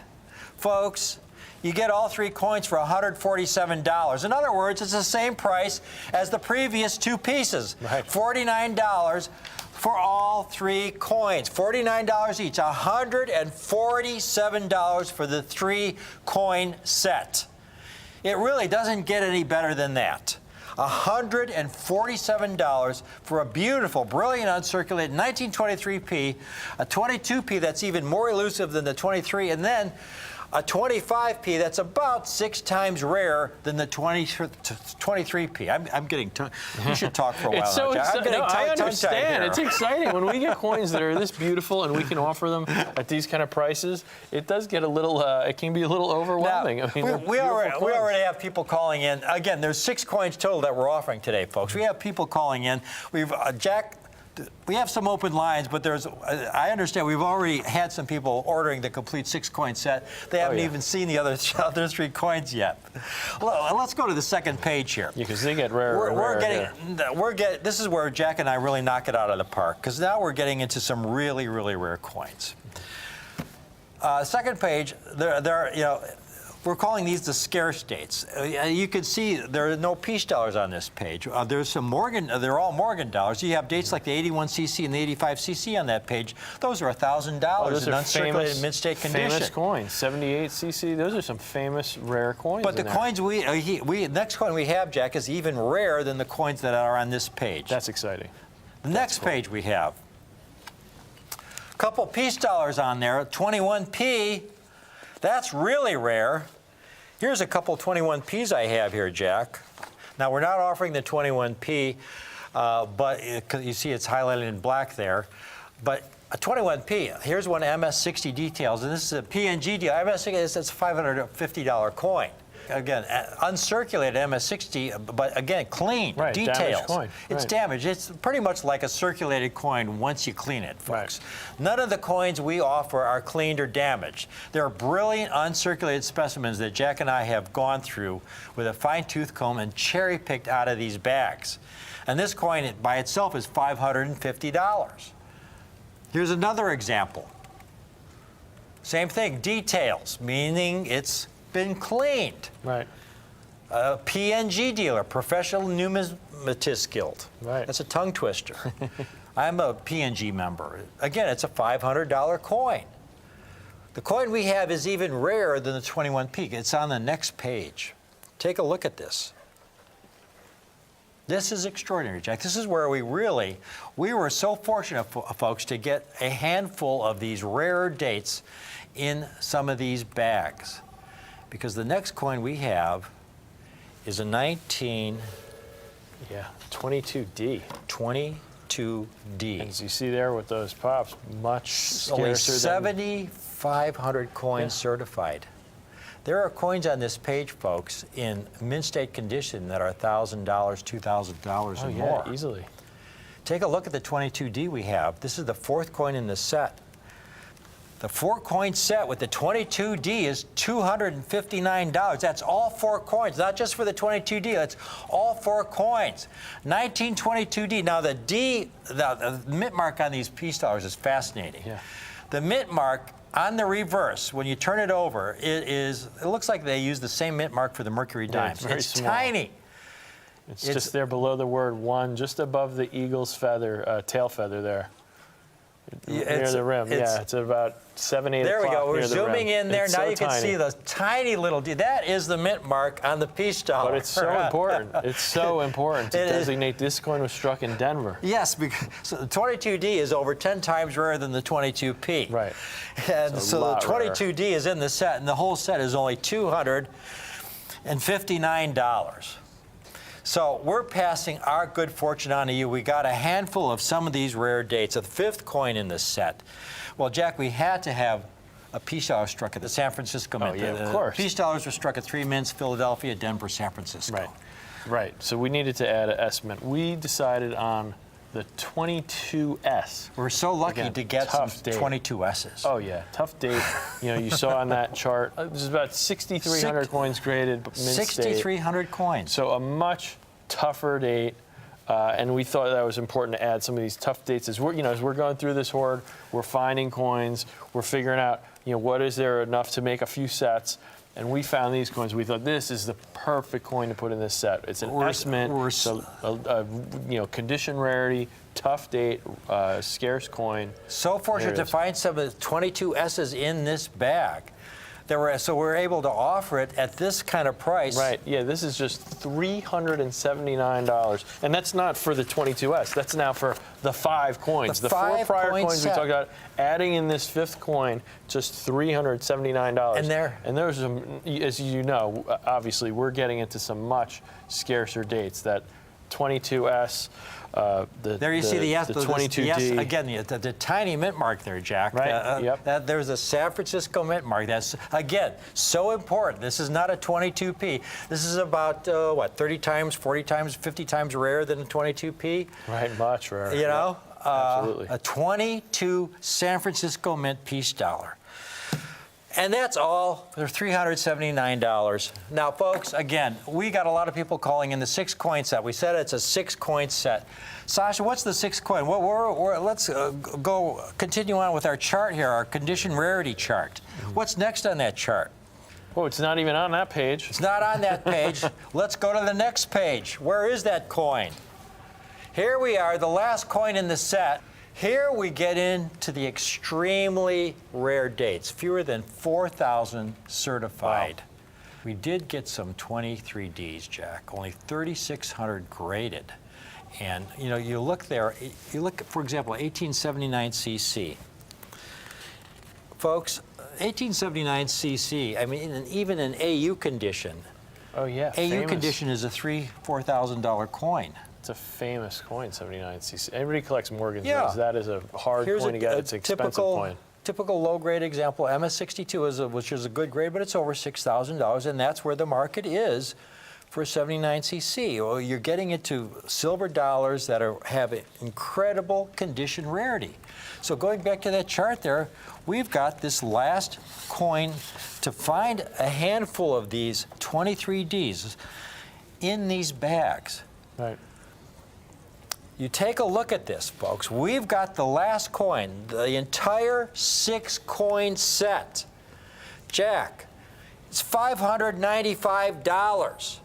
folks, you get all 3 coins for $147. In other words, it's the same price as the previous 2 pieces. Right. $49 for all 3 coins. $49 each. $147 for the 3 coin set. It really doesn't get any better than that. $147 for a beautiful, brilliant, uncirculated 1923p, a 22p that's even more elusive than the 23, and then a 25p that's about 6 times rarer than the 23p. I'm getting you should talk for a while. It's so now, Jack. I'm getting exciting. I tongue-tied understand. here. It's exciting when we get coins that are this beautiful and we can offer them at these kind of prices. It does get a little. It can be a little overwhelming. Now, I mean, we already have people calling in. Again, there's 6 coins total that we're offering today, folks. We have people calling in. We've Jack. We have some open lines, but I understand we've already had some people ordering the complete 6-coin set. They haven't even seen the other 3 coins yet. Well, let's go to the second page here. Yeah, because they get rarer. This is where Jack and I really knock it out of the park, because now we're getting into some really, really rare coins. Second page, we're calling these the scarce dates. You can see there are no peach dollars on this page. There's some Morgan, they're all Morgan dollars. You have dates like the 81cc and the 85cc on that page. Those are $1,000 in uncirculated mint-state condition. Famous coins, 78cc. Those are some famous rare coins. But the coins next coin we have, Jack, is even rarer than the coins that are on this page. That's exciting. The next page we have a couple peach dollars on there, 21p. That's really rare. Here's a couple 21Ps I have here, Jack. Now, we're not offering the 21P, but you see it's highlighted in black there. But a 21P, here's one MS60 details, and this is a PNG deal. MS60 is a $550 coin. Again, uncirculated MS60, but again, clean, right, details. Damaged coin. It's right. damaged. It's pretty much like a circulated coin once you clean it, folks. Right. None of the coins we offer are cleaned or damaged. They're brilliant uncirculated specimens that Jack and I have gone through with a fine-tooth comb and cherry-picked out of these bags. And this coin by itself is $550. Here's another example. Same thing, details, meaning it's been cleaned. Right. A PNG dealer, Professional Numismatist Guild. Right. That's a tongue twister. I'm a PNG member. Again, it's a $500 coin. The coin we have is even rarer than the 21p. It's on the next page. Take a look at this. This is extraordinary, Jack. This is where we were so fortunate, folks, to get a handful of these rarer dates in some of these bags. Because the next coin we have is a 22D. 22D. As you see there with those pops, much Only scarcer than 7,500 coins certified. There are coins on this page, folks, in mint state condition that are $1,000, $2,000 or more. Yeah, easily. Take a look at the 22D we have. This is the 4th coin in the set. The 4-coin set with the 22D is $259. That's all 4 coins, not just for the 22D. That's all 4 coins. 1922D. Now the mint mark on these peace dollars is fascinating. Yeah. The mint mark on the reverse, when you turn it over, it looks like they use the same mint mark for the Mercury dimes. it's very It's small. tiny. It's just there below the word 1, just above the eagle's feather, tail feather there. Near the rim. It's about 7, 8 There we o'clock go. We're near the zooming rim. in there. It's Now so you can tiny. see the tiny little that is the mint mark on the peace dollar. But it's so important. It's so important to It is. designate this coin was struck in Denver. Yes, because so the 22D is over 10 times rarer than the 22P. Right. And It's a so the lot rarer. 22D is in the set, and the whole set is only $259. So we're passing our good fortune on to you. We got a handful of some of these rare dates, a 5th coin in the set. Well, Jack, we had to have a peace dollar struck at the San Francisco Mint. yeah, of The course. Peace dollars were struck at 3 mints: Philadelphia, Denver, San Francisco. Right. Right. So we needed to add an S mint. We decided on the 22S. We're so lucky Again, to get some tough date. 22S's. Oh yeah, tough date. You saw on that chart. There's about 6,300 coins graded. Mint state. 6,300 coins. So a much tougher date, and we thought that was important to add some of these tough dates as we're going through this hoard. We're finding coins. We're figuring out what is there enough to make a few sets? And we found these coins. We thought this is the perfect coin to put in this set. It's an S-mint, it's condition rarity, tough date, scarce coin. So fortunate to find some of the 22 S's in this bag. So we're able to offer it at this kind of price. Right, yeah, this is just $379. And that's not for the 22S, that's now for the 5 coins. The 4 prior coins we talked about, adding in this 5th coin, just $379. And there's some, as you know, obviously we're getting into some much scarcer dates. That 22S, there you see the 22D. Yes, again, the tiny mint mark there, Jack. Right. Yep. There's a San Francisco mint mark. That's, again, so important. This is not a 22p. This is about, 30 times, 40 times, 50 times rarer than a 22p? Right, much rarer. You know? Absolutely. A 22 San Francisco mint piece dollar. And that's all for $379. Now, folks, again, we got a lot of people calling in the 6-coin set. We said it's a 6-coin set. Sasha, what's the 6th coin? Let's go continue on with our chart here, our condition rarity chart. What's next on that chart? Oh, it's not even on that page. It's not on that page. Let's go to the next page. Where is that coin? Here we are, the last coin in the set. Here we get into the extremely rare dates, fewer than 4,000 certified. Wow. We did get some 23Ds, Jack, only 3,600 graded. And you look there, you look, for example, 1879 CC. Folks, 1879 CC, I mean, even in AU condition. Oh yeah, AU famous. condition is a $4,000 coin. It's a famous coin, 79cc. Everybody collects Morgan's. Yeah. That is a hard coin to get. It's an expensive coin. Typical low-grade example, MS62, which is a good grade, but it's over $6,000, and that's where the market is for 79cc. Well, you're getting into silver dollars that have incredible condition rarity. So going back to that chart there, we've got this last coin to find a handful of these 23Ds in these bags. Right. You take a look at this, folks. We've got the last coin, the entire 6-coin set. Jack, it's $595.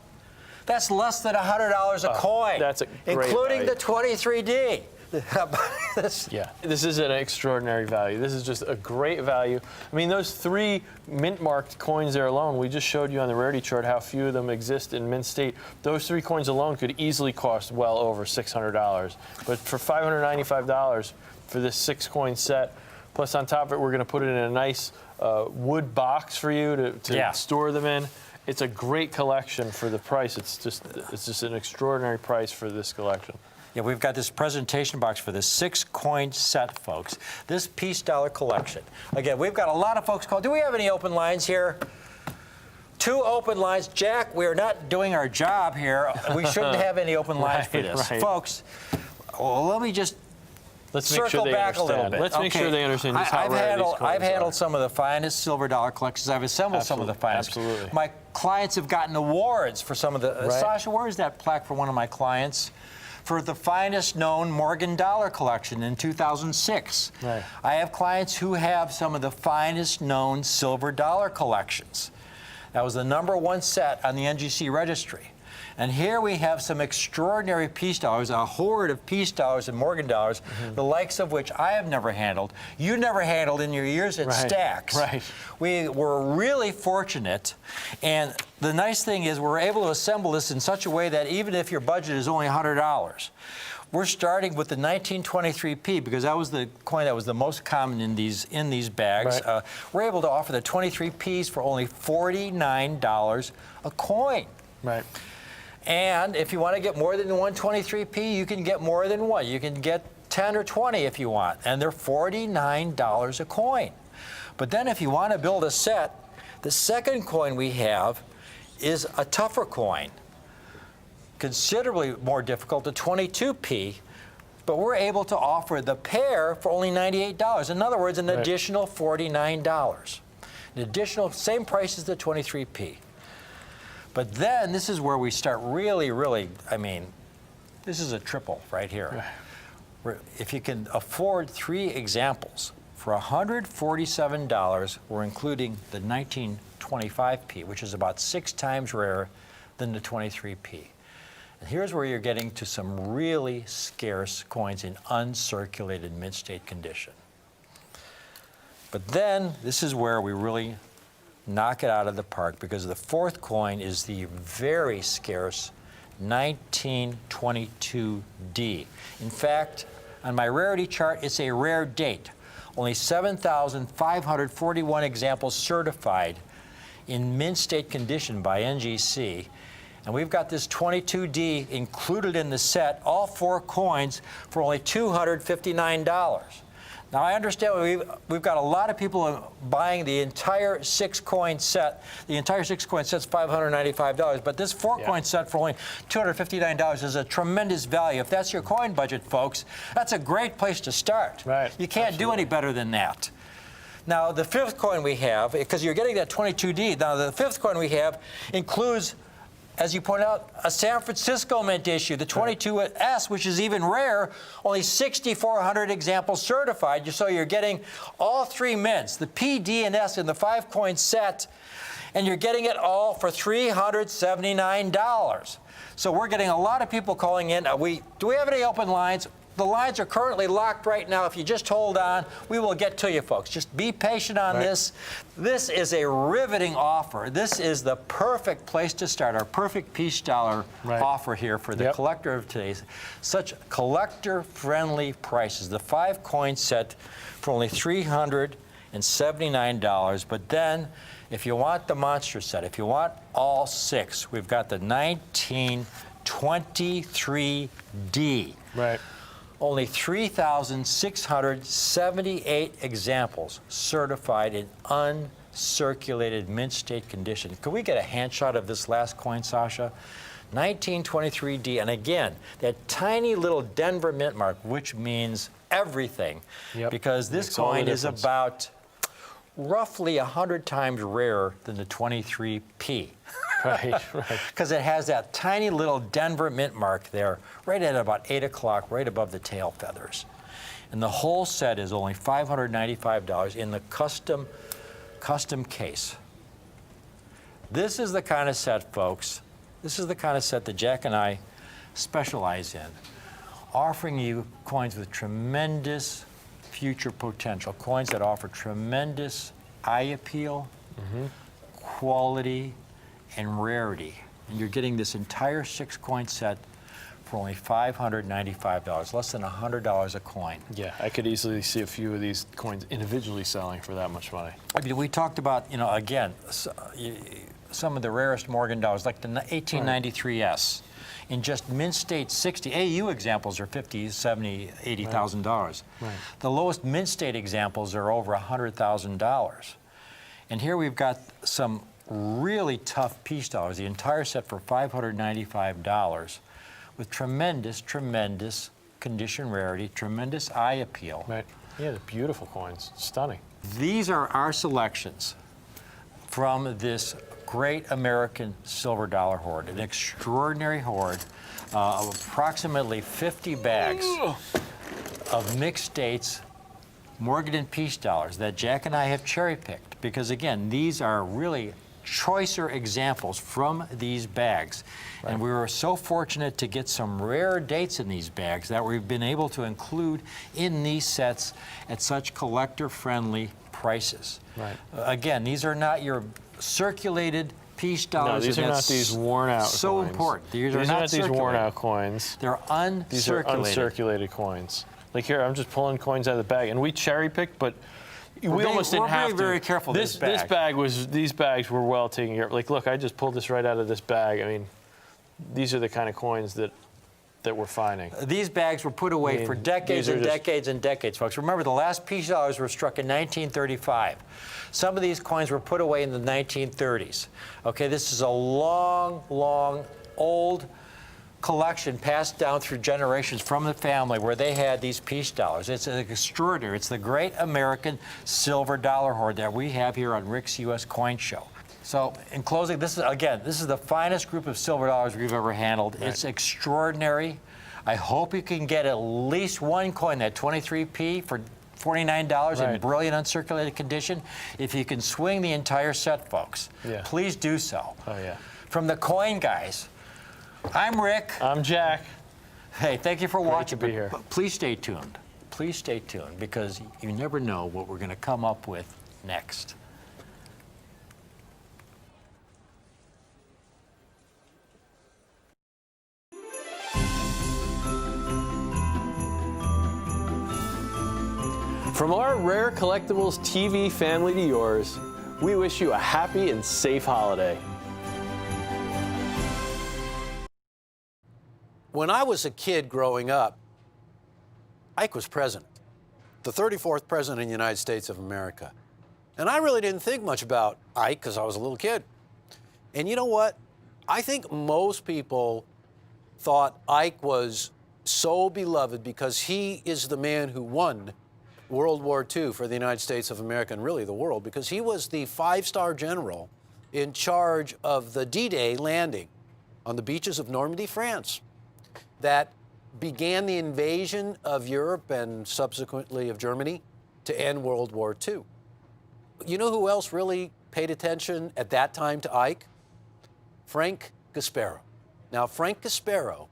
That's less than $100 a coin. That's a great including value. the 23D. Yeah, this is an extraordinary value. This is just a great value. I mean, those 3 mint-marked coins there alone, we just showed you on the rarity chart how few of them exist in mint state. Those 3 coins alone could easily cost well over $600. But for $595 for this 6-coin set, plus on top of it, we're going to put it in a nice wood box for you to store them in. It's a great collection for the price. It's just an extraordinary price for this collection. Yeah, we've got this presentation box for the 6-coin set, folks. This piece dollar collection. Again, we've got a lot of folks call. Do we have any open lines here? 2 open lines. Jack, we are not doing our job here. We shouldn't have any open lines for this. Right. Folks, well, let me just circle back a little bit. Let's make sure they understand just how rare these coins I've handled are. some of the finest silver dollar collections. I've assembled some of the finest. Absolutely. My clients have gotten awards for some of the. Right. Sasha, where is that plaque for one of my clients? For the finest known Morgan dollar collection in 2006. Right. I have clients who have some of the finest known silver dollar collections. That was the #1 set on the NGC registry. And here we have some extraordinary piece dollars, a horde of piece dollars and Morgan dollars, the likes of which I have never handled. You never handled in your years at Stax. Right. We were really fortunate, and the nice thing is we're able to assemble this in such a way that even if your budget is only $100, we're starting with the 1923p because that was the coin that was the most common in these bags. Right. We're able to offer the 23p's for only $49 a coin. Right. And if you want to get more than one 23p, you can get more than one. You can get 10 or 20 if you want, and they're $49 a coin. But then if you want to build a set, the second coin we have is a tougher coin, considerably more difficult, the 22p, but we're able to offer the pair for only $98. In other words, an additional $49. An additional, same price as the 23p. But then this is where we start really, I mean, this is a triple right here. If you can afford 3 examples For $147, we're including the 1925p, which is about 6 times rarer than the 23p. And here's where you're getting to some really scarce coins in uncirculated mint state condition. But then this is where we really knock it out of the park, because the fourth coin is the very scarce 1922D. In fact, on my rarity chart, it's a rare date. Only 7,541 examples certified in mint state condition by NGC. And we've got this 22D included in the set, all 4 coins, for only $259. Now, I understand we've got a lot of people buying the entire 6-coin set. The entire 6-coin set's $595, but this 4-coin set for only $259 is a tremendous value. If that's your coin budget, folks, that's a great place to start. Right. You can't do any better than that. Now, the 5th coin we have, because you're getting that 22D, now the 5th coin we have includes, as you point out, a San Francisco mint issue, the 22S, which is even rare, only 6,400 examples certified. So you're getting all 3 mints, the P, D, and S in the 5-coin set, and you're getting it all for $379. So we're getting a lot of people calling in. Do we have any open lines? The lines are currently locked right now. If you just hold on, we will get to you, folks. Just be patient on this. This is a riveting offer. This is the perfect place to start, our perfect peace dollar offer here for the collector of today's. Such collector-friendly prices. The 5-coin set for only $379. But then, if you want the monster set, if you want all 6, we've got the 1923D. Right. Only 3,678 examples certified in uncirculated mint state condition. Could we get a hand shot of this last coin, Sasha? 1923D, and again, that tiny little Denver mint mark, which means everything, because this coin is about roughly 100 times rarer than the 23P. Right. Because it has that tiny little Denver mint mark there, right at about 8 o'clock, right above the tail feathers. And the whole set is only $595 in the custom case. This is the kind of set, folks, this is the kind of set that Jack and I specialize in, offering you coins with tremendous future potential, coins that offer tremendous eye appeal, quality, and rarity. And you're getting this entire 6-coin set for only $595, less than $100 a coin. Yeah, I could easily see a few of these coins individually selling for that much money. I mean, we talked about, again, some of the rarest Morgan dollars, like the 1893S. In just mint state 60, AU examples are $50,000, $70,000, $80,000. The lowest mint state examples are over $100,000. And here we've got some really tough peace dollars, the entire set for $595, with tremendous, tremendous condition rarity, tremendous eye appeal. Right. Yeah, the beautiful coins, stunning. These are our selections from this great American silver dollar hoard, an extraordinary hoard of approximately 50 bags of mixed dates Morgan and Peace dollars that Jack and I have cherry-picked, because again, these are really choicer examples from these bags. And we were so fortunate to get some rare dates in these bags that we've been able to include in these sets at such collector-friendly prices. Again, these are not your circulated peace dollars. No, these are not these worn out so coins. Important. These are not these worn out coins. They're uncirculated. These are uncirculated coins. Like here, I'm just pulling coins out of the bag, and we cherry picked, but we almost didn't have to. We're very careful. These bags were well taken care of. Like, look, I just pulled this right out of this bag. I mean, these are the kind of coins that we're finding. These bags were put away for decades and decades and decades, folks. Remember, the last peace dollars were struck in 1935. Some of these coins were put away in the 1930s. Okay, this is a long, long, old collection passed down through generations from the family where they had these peace dollars. It's extraordinary. It's the great American silver dollar hoard that we have here on Rick's U.S. Coin Show. So in closing, this is the finest group of silver dollars we've ever handled. Right. It's extraordinary. I hope you can get at least one coin, that 23p, for $49 in Right. brilliant uncirculated condition. If you can swing the entire set, folks, Yeah. please do so. Oh, yeah. From the Coin Guys, I'm Rick. I'm Jack. Hey, thank you for watching. to be here. But please stay tuned. Please stay tuned, because you never know what we're going to come up with next. From our Rare Collectibles TV family to yours, we wish you a happy and safe holiday. When I was a kid growing up, Ike was president, the 34th president of the United States of America. And I really didn't think much about Ike because I was a little kid. And you know what? I think most people thought Ike was so beloved because he is the man who won World War II for the United States of America and really the world, because he was the five-star general in charge of the D-Day landing on the beaches of Normandy, France, that began the invasion of Europe and subsequently of Germany to end World War II. You know who else really paid attention at that time to Ike? Frank Gasparo. Now, Frank Gasparo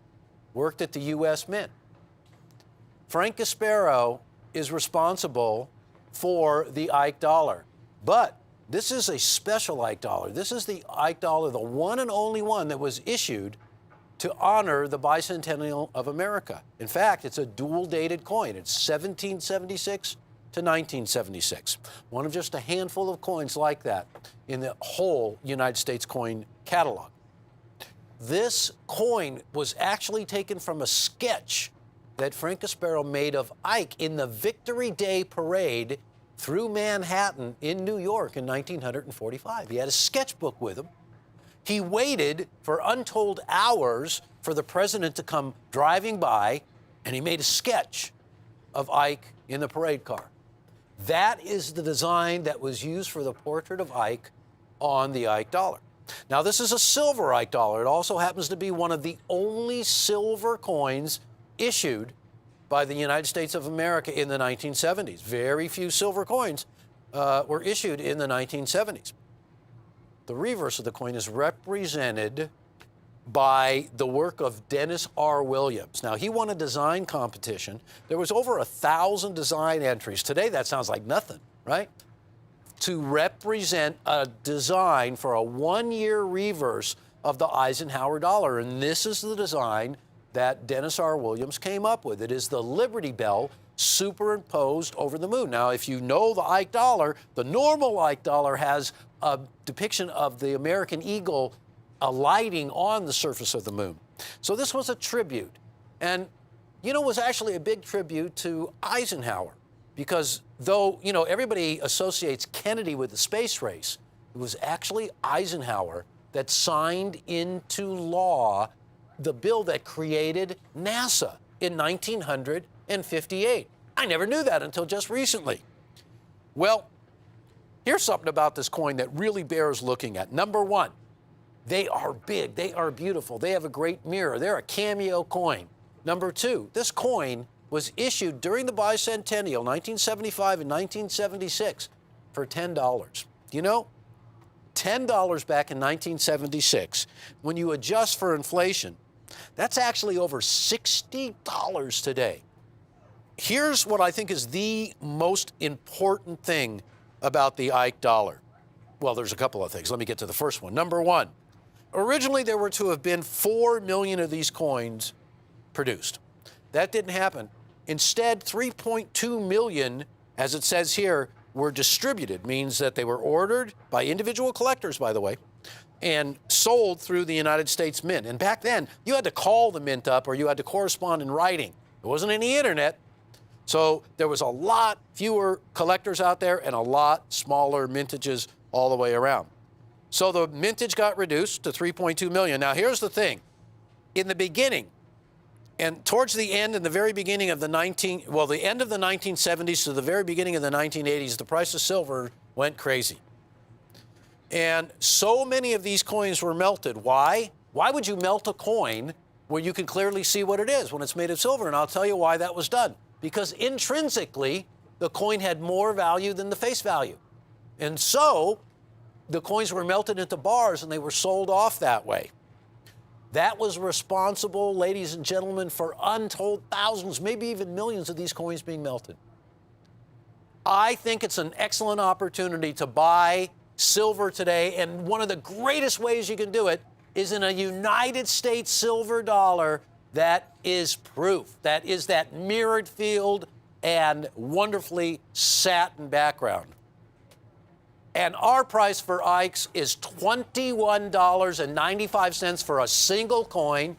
worked at the U.S. Mint. Frank Gasparo is responsible for the Ike dollar. But this is a special Ike dollar. This is the Ike dollar, the one and only one that was issued to honor the bicentennial of America. In fact, it's a dual-dated coin. It's 1776 to 1976. One of just a handful of coins like that in the whole United States coin catalog. This coin was actually taken from a sketch that Frank Gasparo made of Ike in the Victory Day Parade through Manhattan in New York in 1945. He had a sketchbook with him. He waited for untold hours for the president to come driving by, and he made a sketch of Ike in the parade car. That is the design that was used for the portrait of Ike on the Ike dollar. Now, this is a silver Ike dollar. It also happens to be one of the only silver coins issued by the United States of America in the 1970s. Very few silver coins were issued in the 1970s. The reverse of the coin is represented by the work of Dennis R. Williams. Now, he won a design competition. There was over 1,000 design entries. Today, that sounds like nothing, right? To represent a design for a one-year reverse of the Eisenhower dollar. And this is the design that Dennis R. Williams came up with. It is the Liberty Bell superimposed over the moon. Now, if you know the Ike dollar, the normal Ike dollar has a depiction of the American eagle alighting on the surface of the moon. So this was a tribute. And, you know, it was actually a big tribute to Eisenhower, because though, you know, everybody associates Kennedy with the space race, it was actually Eisenhower that signed into law the bill that created NASA in 1958. I never knew that until just recently. Well, here's something about this coin that really bears looking at. Number one, they are big, they are beautiful, they have a great mirror, they're a cameo coin. Number two, this coin was issued during the bicentennial, 1975 and 1976, for $10. You know, $10 back in 1976, when you adjust for inflation, that's actually over $60 today. Here's what I think is the most important thing about the Ike dollar. Well, there's a couple of things. Let me get to the first one. Number one, originally there were to have been 4 million of these coins produced. That didn't happen. Instead, 3.2 million, as it says here, were distributed, means that they were ordered by individual collectors, by the way, and sold through the United States Mint. And back then, you had to call the mint up or you had to correspond in writing. There wasn't any internet. So there was a lot fewer collectors out there and a lot smaller mintages all the way around. So the mintage got reduced to 3.2 million. Now, here's the thing. In the beginning, and towards the end and the very beginning of the the end of the 1970s to the very beginning of the 1980s, the price of silver went crazy. And so many of these coins were melted. Why? Why would you melt a coin where you can clearly see what it is when it's made of silver? And I'll tell you why that was done. Because intrinsically, the coin had more value than the face value. And so the coins were melted into bars and they were sold off that way. That was responsible, ladies and gentlemen, for untold thousands, maybe even millions of these coins being melted. I think it's an excellent opportunity to buy silver today, and one of the greatest ways you can do it is in a United States silver dollar that is proof. That is that mirrored field and wonderfully satin background. And our price for Ike's is $21.95 for a single coin.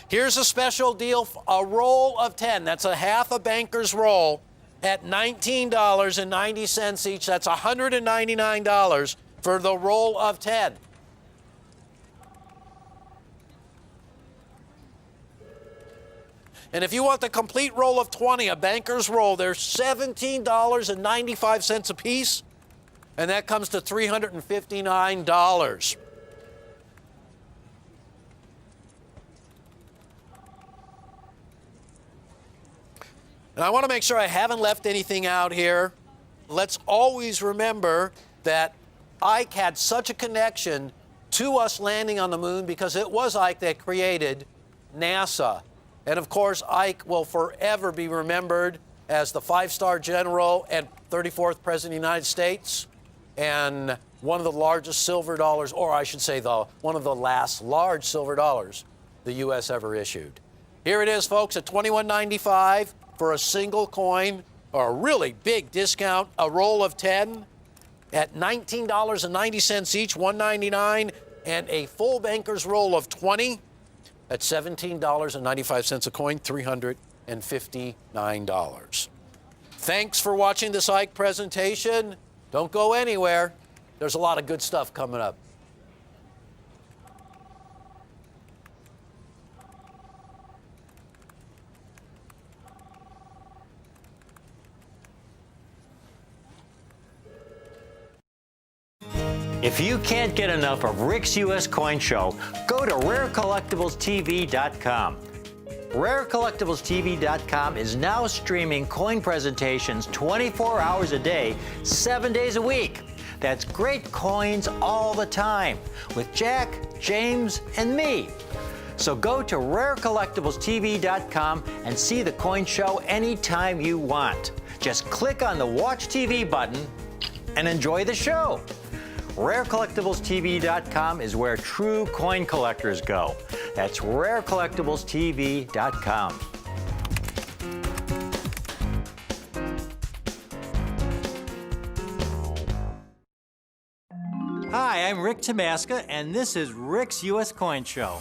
Here's a special deal, a roll of 10. That's a half a banker's roll at $19.90 each. That's $199 for the roll of 10. And if you want the complete roll of 20, a banker's roll, they're $17.95 a piece, and that comes to $359. And I want to make sure I haven't left anything out here. Let's always remember that Ike had such a connection to us landing on the moon because it was Ike that created NASA. And of course, Ike will forever be remembered as the 5-star general and 34th President of the United States, and one of the largest silver dollars, or I should say one of the last large silver dollars the U.S. ever issued. Here it is, folks, at $21.95 for a single coin, or a really big discount, a roll of 10 at $19.90 each, $1.99, and a full banker's roll of 20 at $17.95 a coin, $359. Thanks for watching this Ike presentation. Don't go anywhere. There's a lot of good stuff coming up. If you can't get enough of Rick's U.S. Coin Show, go to RareCollectiblesTV.com. RareCollectiblesTV.com is now streaming coin presentations 24 hours a day, 7 days a week. That's great coins all the time with Jack, James, and me. So go to RareCollectiblesTV.com and see the coin show anytime you want. Just click on the Watch TV button and enjoy the show. RareCollectiblesTV.com is where true coin collectors go. That's RareCollectiblesTV.com. Hi, I'm Rick Tamaska, and this is Rick's U.S. Coin Show.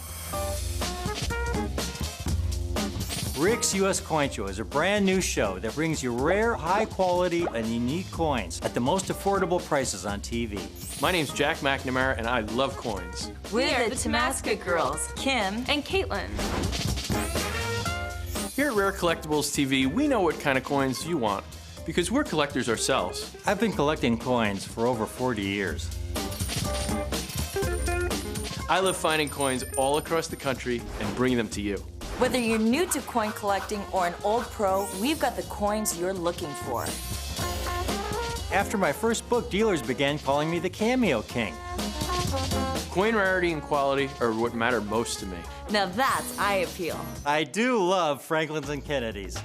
Rick's U.S. Coin Show is a brand new show that brings you rare, high quality, and unique coins at the most affordable prices on TV. My name's Jack McNamara, and I love coins. We're the Tamaska girls, Kim And Caitlin. Here at Rare Collectibles TV, we know what kind of coins you want because we're collectors ourselves. I've been collecting coins for over 40 years. I love finding coins all across the country and bringing them to you. Whether you're new to coin collecting or an old pro, we've got the coins you're looking for. After my first book, dealers began calling me the Cameo King. Coin rarity and quality are what matter most to me. Now that's eye appeal. I do love Franklin's and Kennedy's.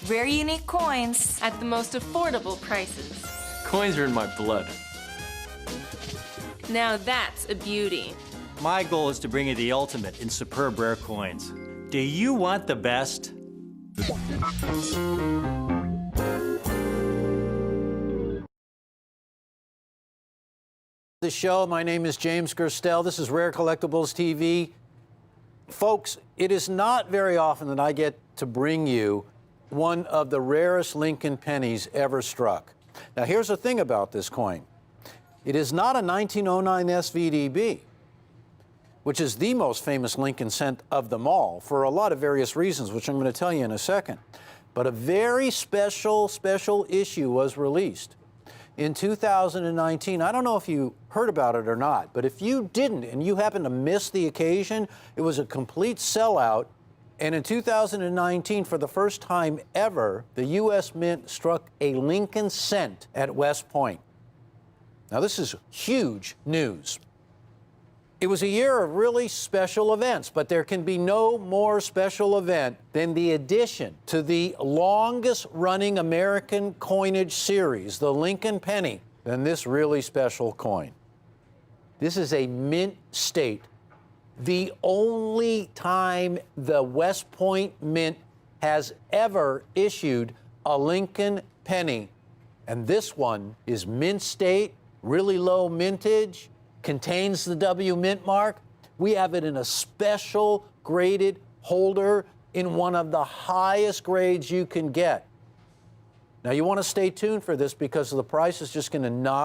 Rare unique coins. At the most affordable prices. Coins are in my blood. Now that's a beauty. My goal is to bring you the ultimate in superb rare coins. Do you want the best? The show. My name is James Gerstel. This is Rare Collectibles TV. Folks, it is not very often that I get to bring you one of the rarest Lincoln pennies ever struck. Now, here's the thing about this coin. It is not a 1909 SVDB, which is the most famous Lincoln cent of them all for a lot of various reasons, which I'm going to tell you in a second. But a very special issue was released. in 2019. I don't know if you heard about it or not, but if you didn't and you happen to miss the occasion, it was a complete sellout. And in 2019, for the first time ever, the U.S. Mint struck a Lincoln cent at West Point. Now, this is huge news. It was a year of really special events, but there can be no more special event than the addition to the longest running American coinage series, the Lincoln penny, than this really special coin. This is a mint state. The only time the West Point Mint has ever issued a Lincoln penny. And this one is mint state, really low mintage, contains the W Mint mark. We have it in a special graded holder in one of the highest grades you can get. Now, you want to stay tuned for this because the price is just going to knock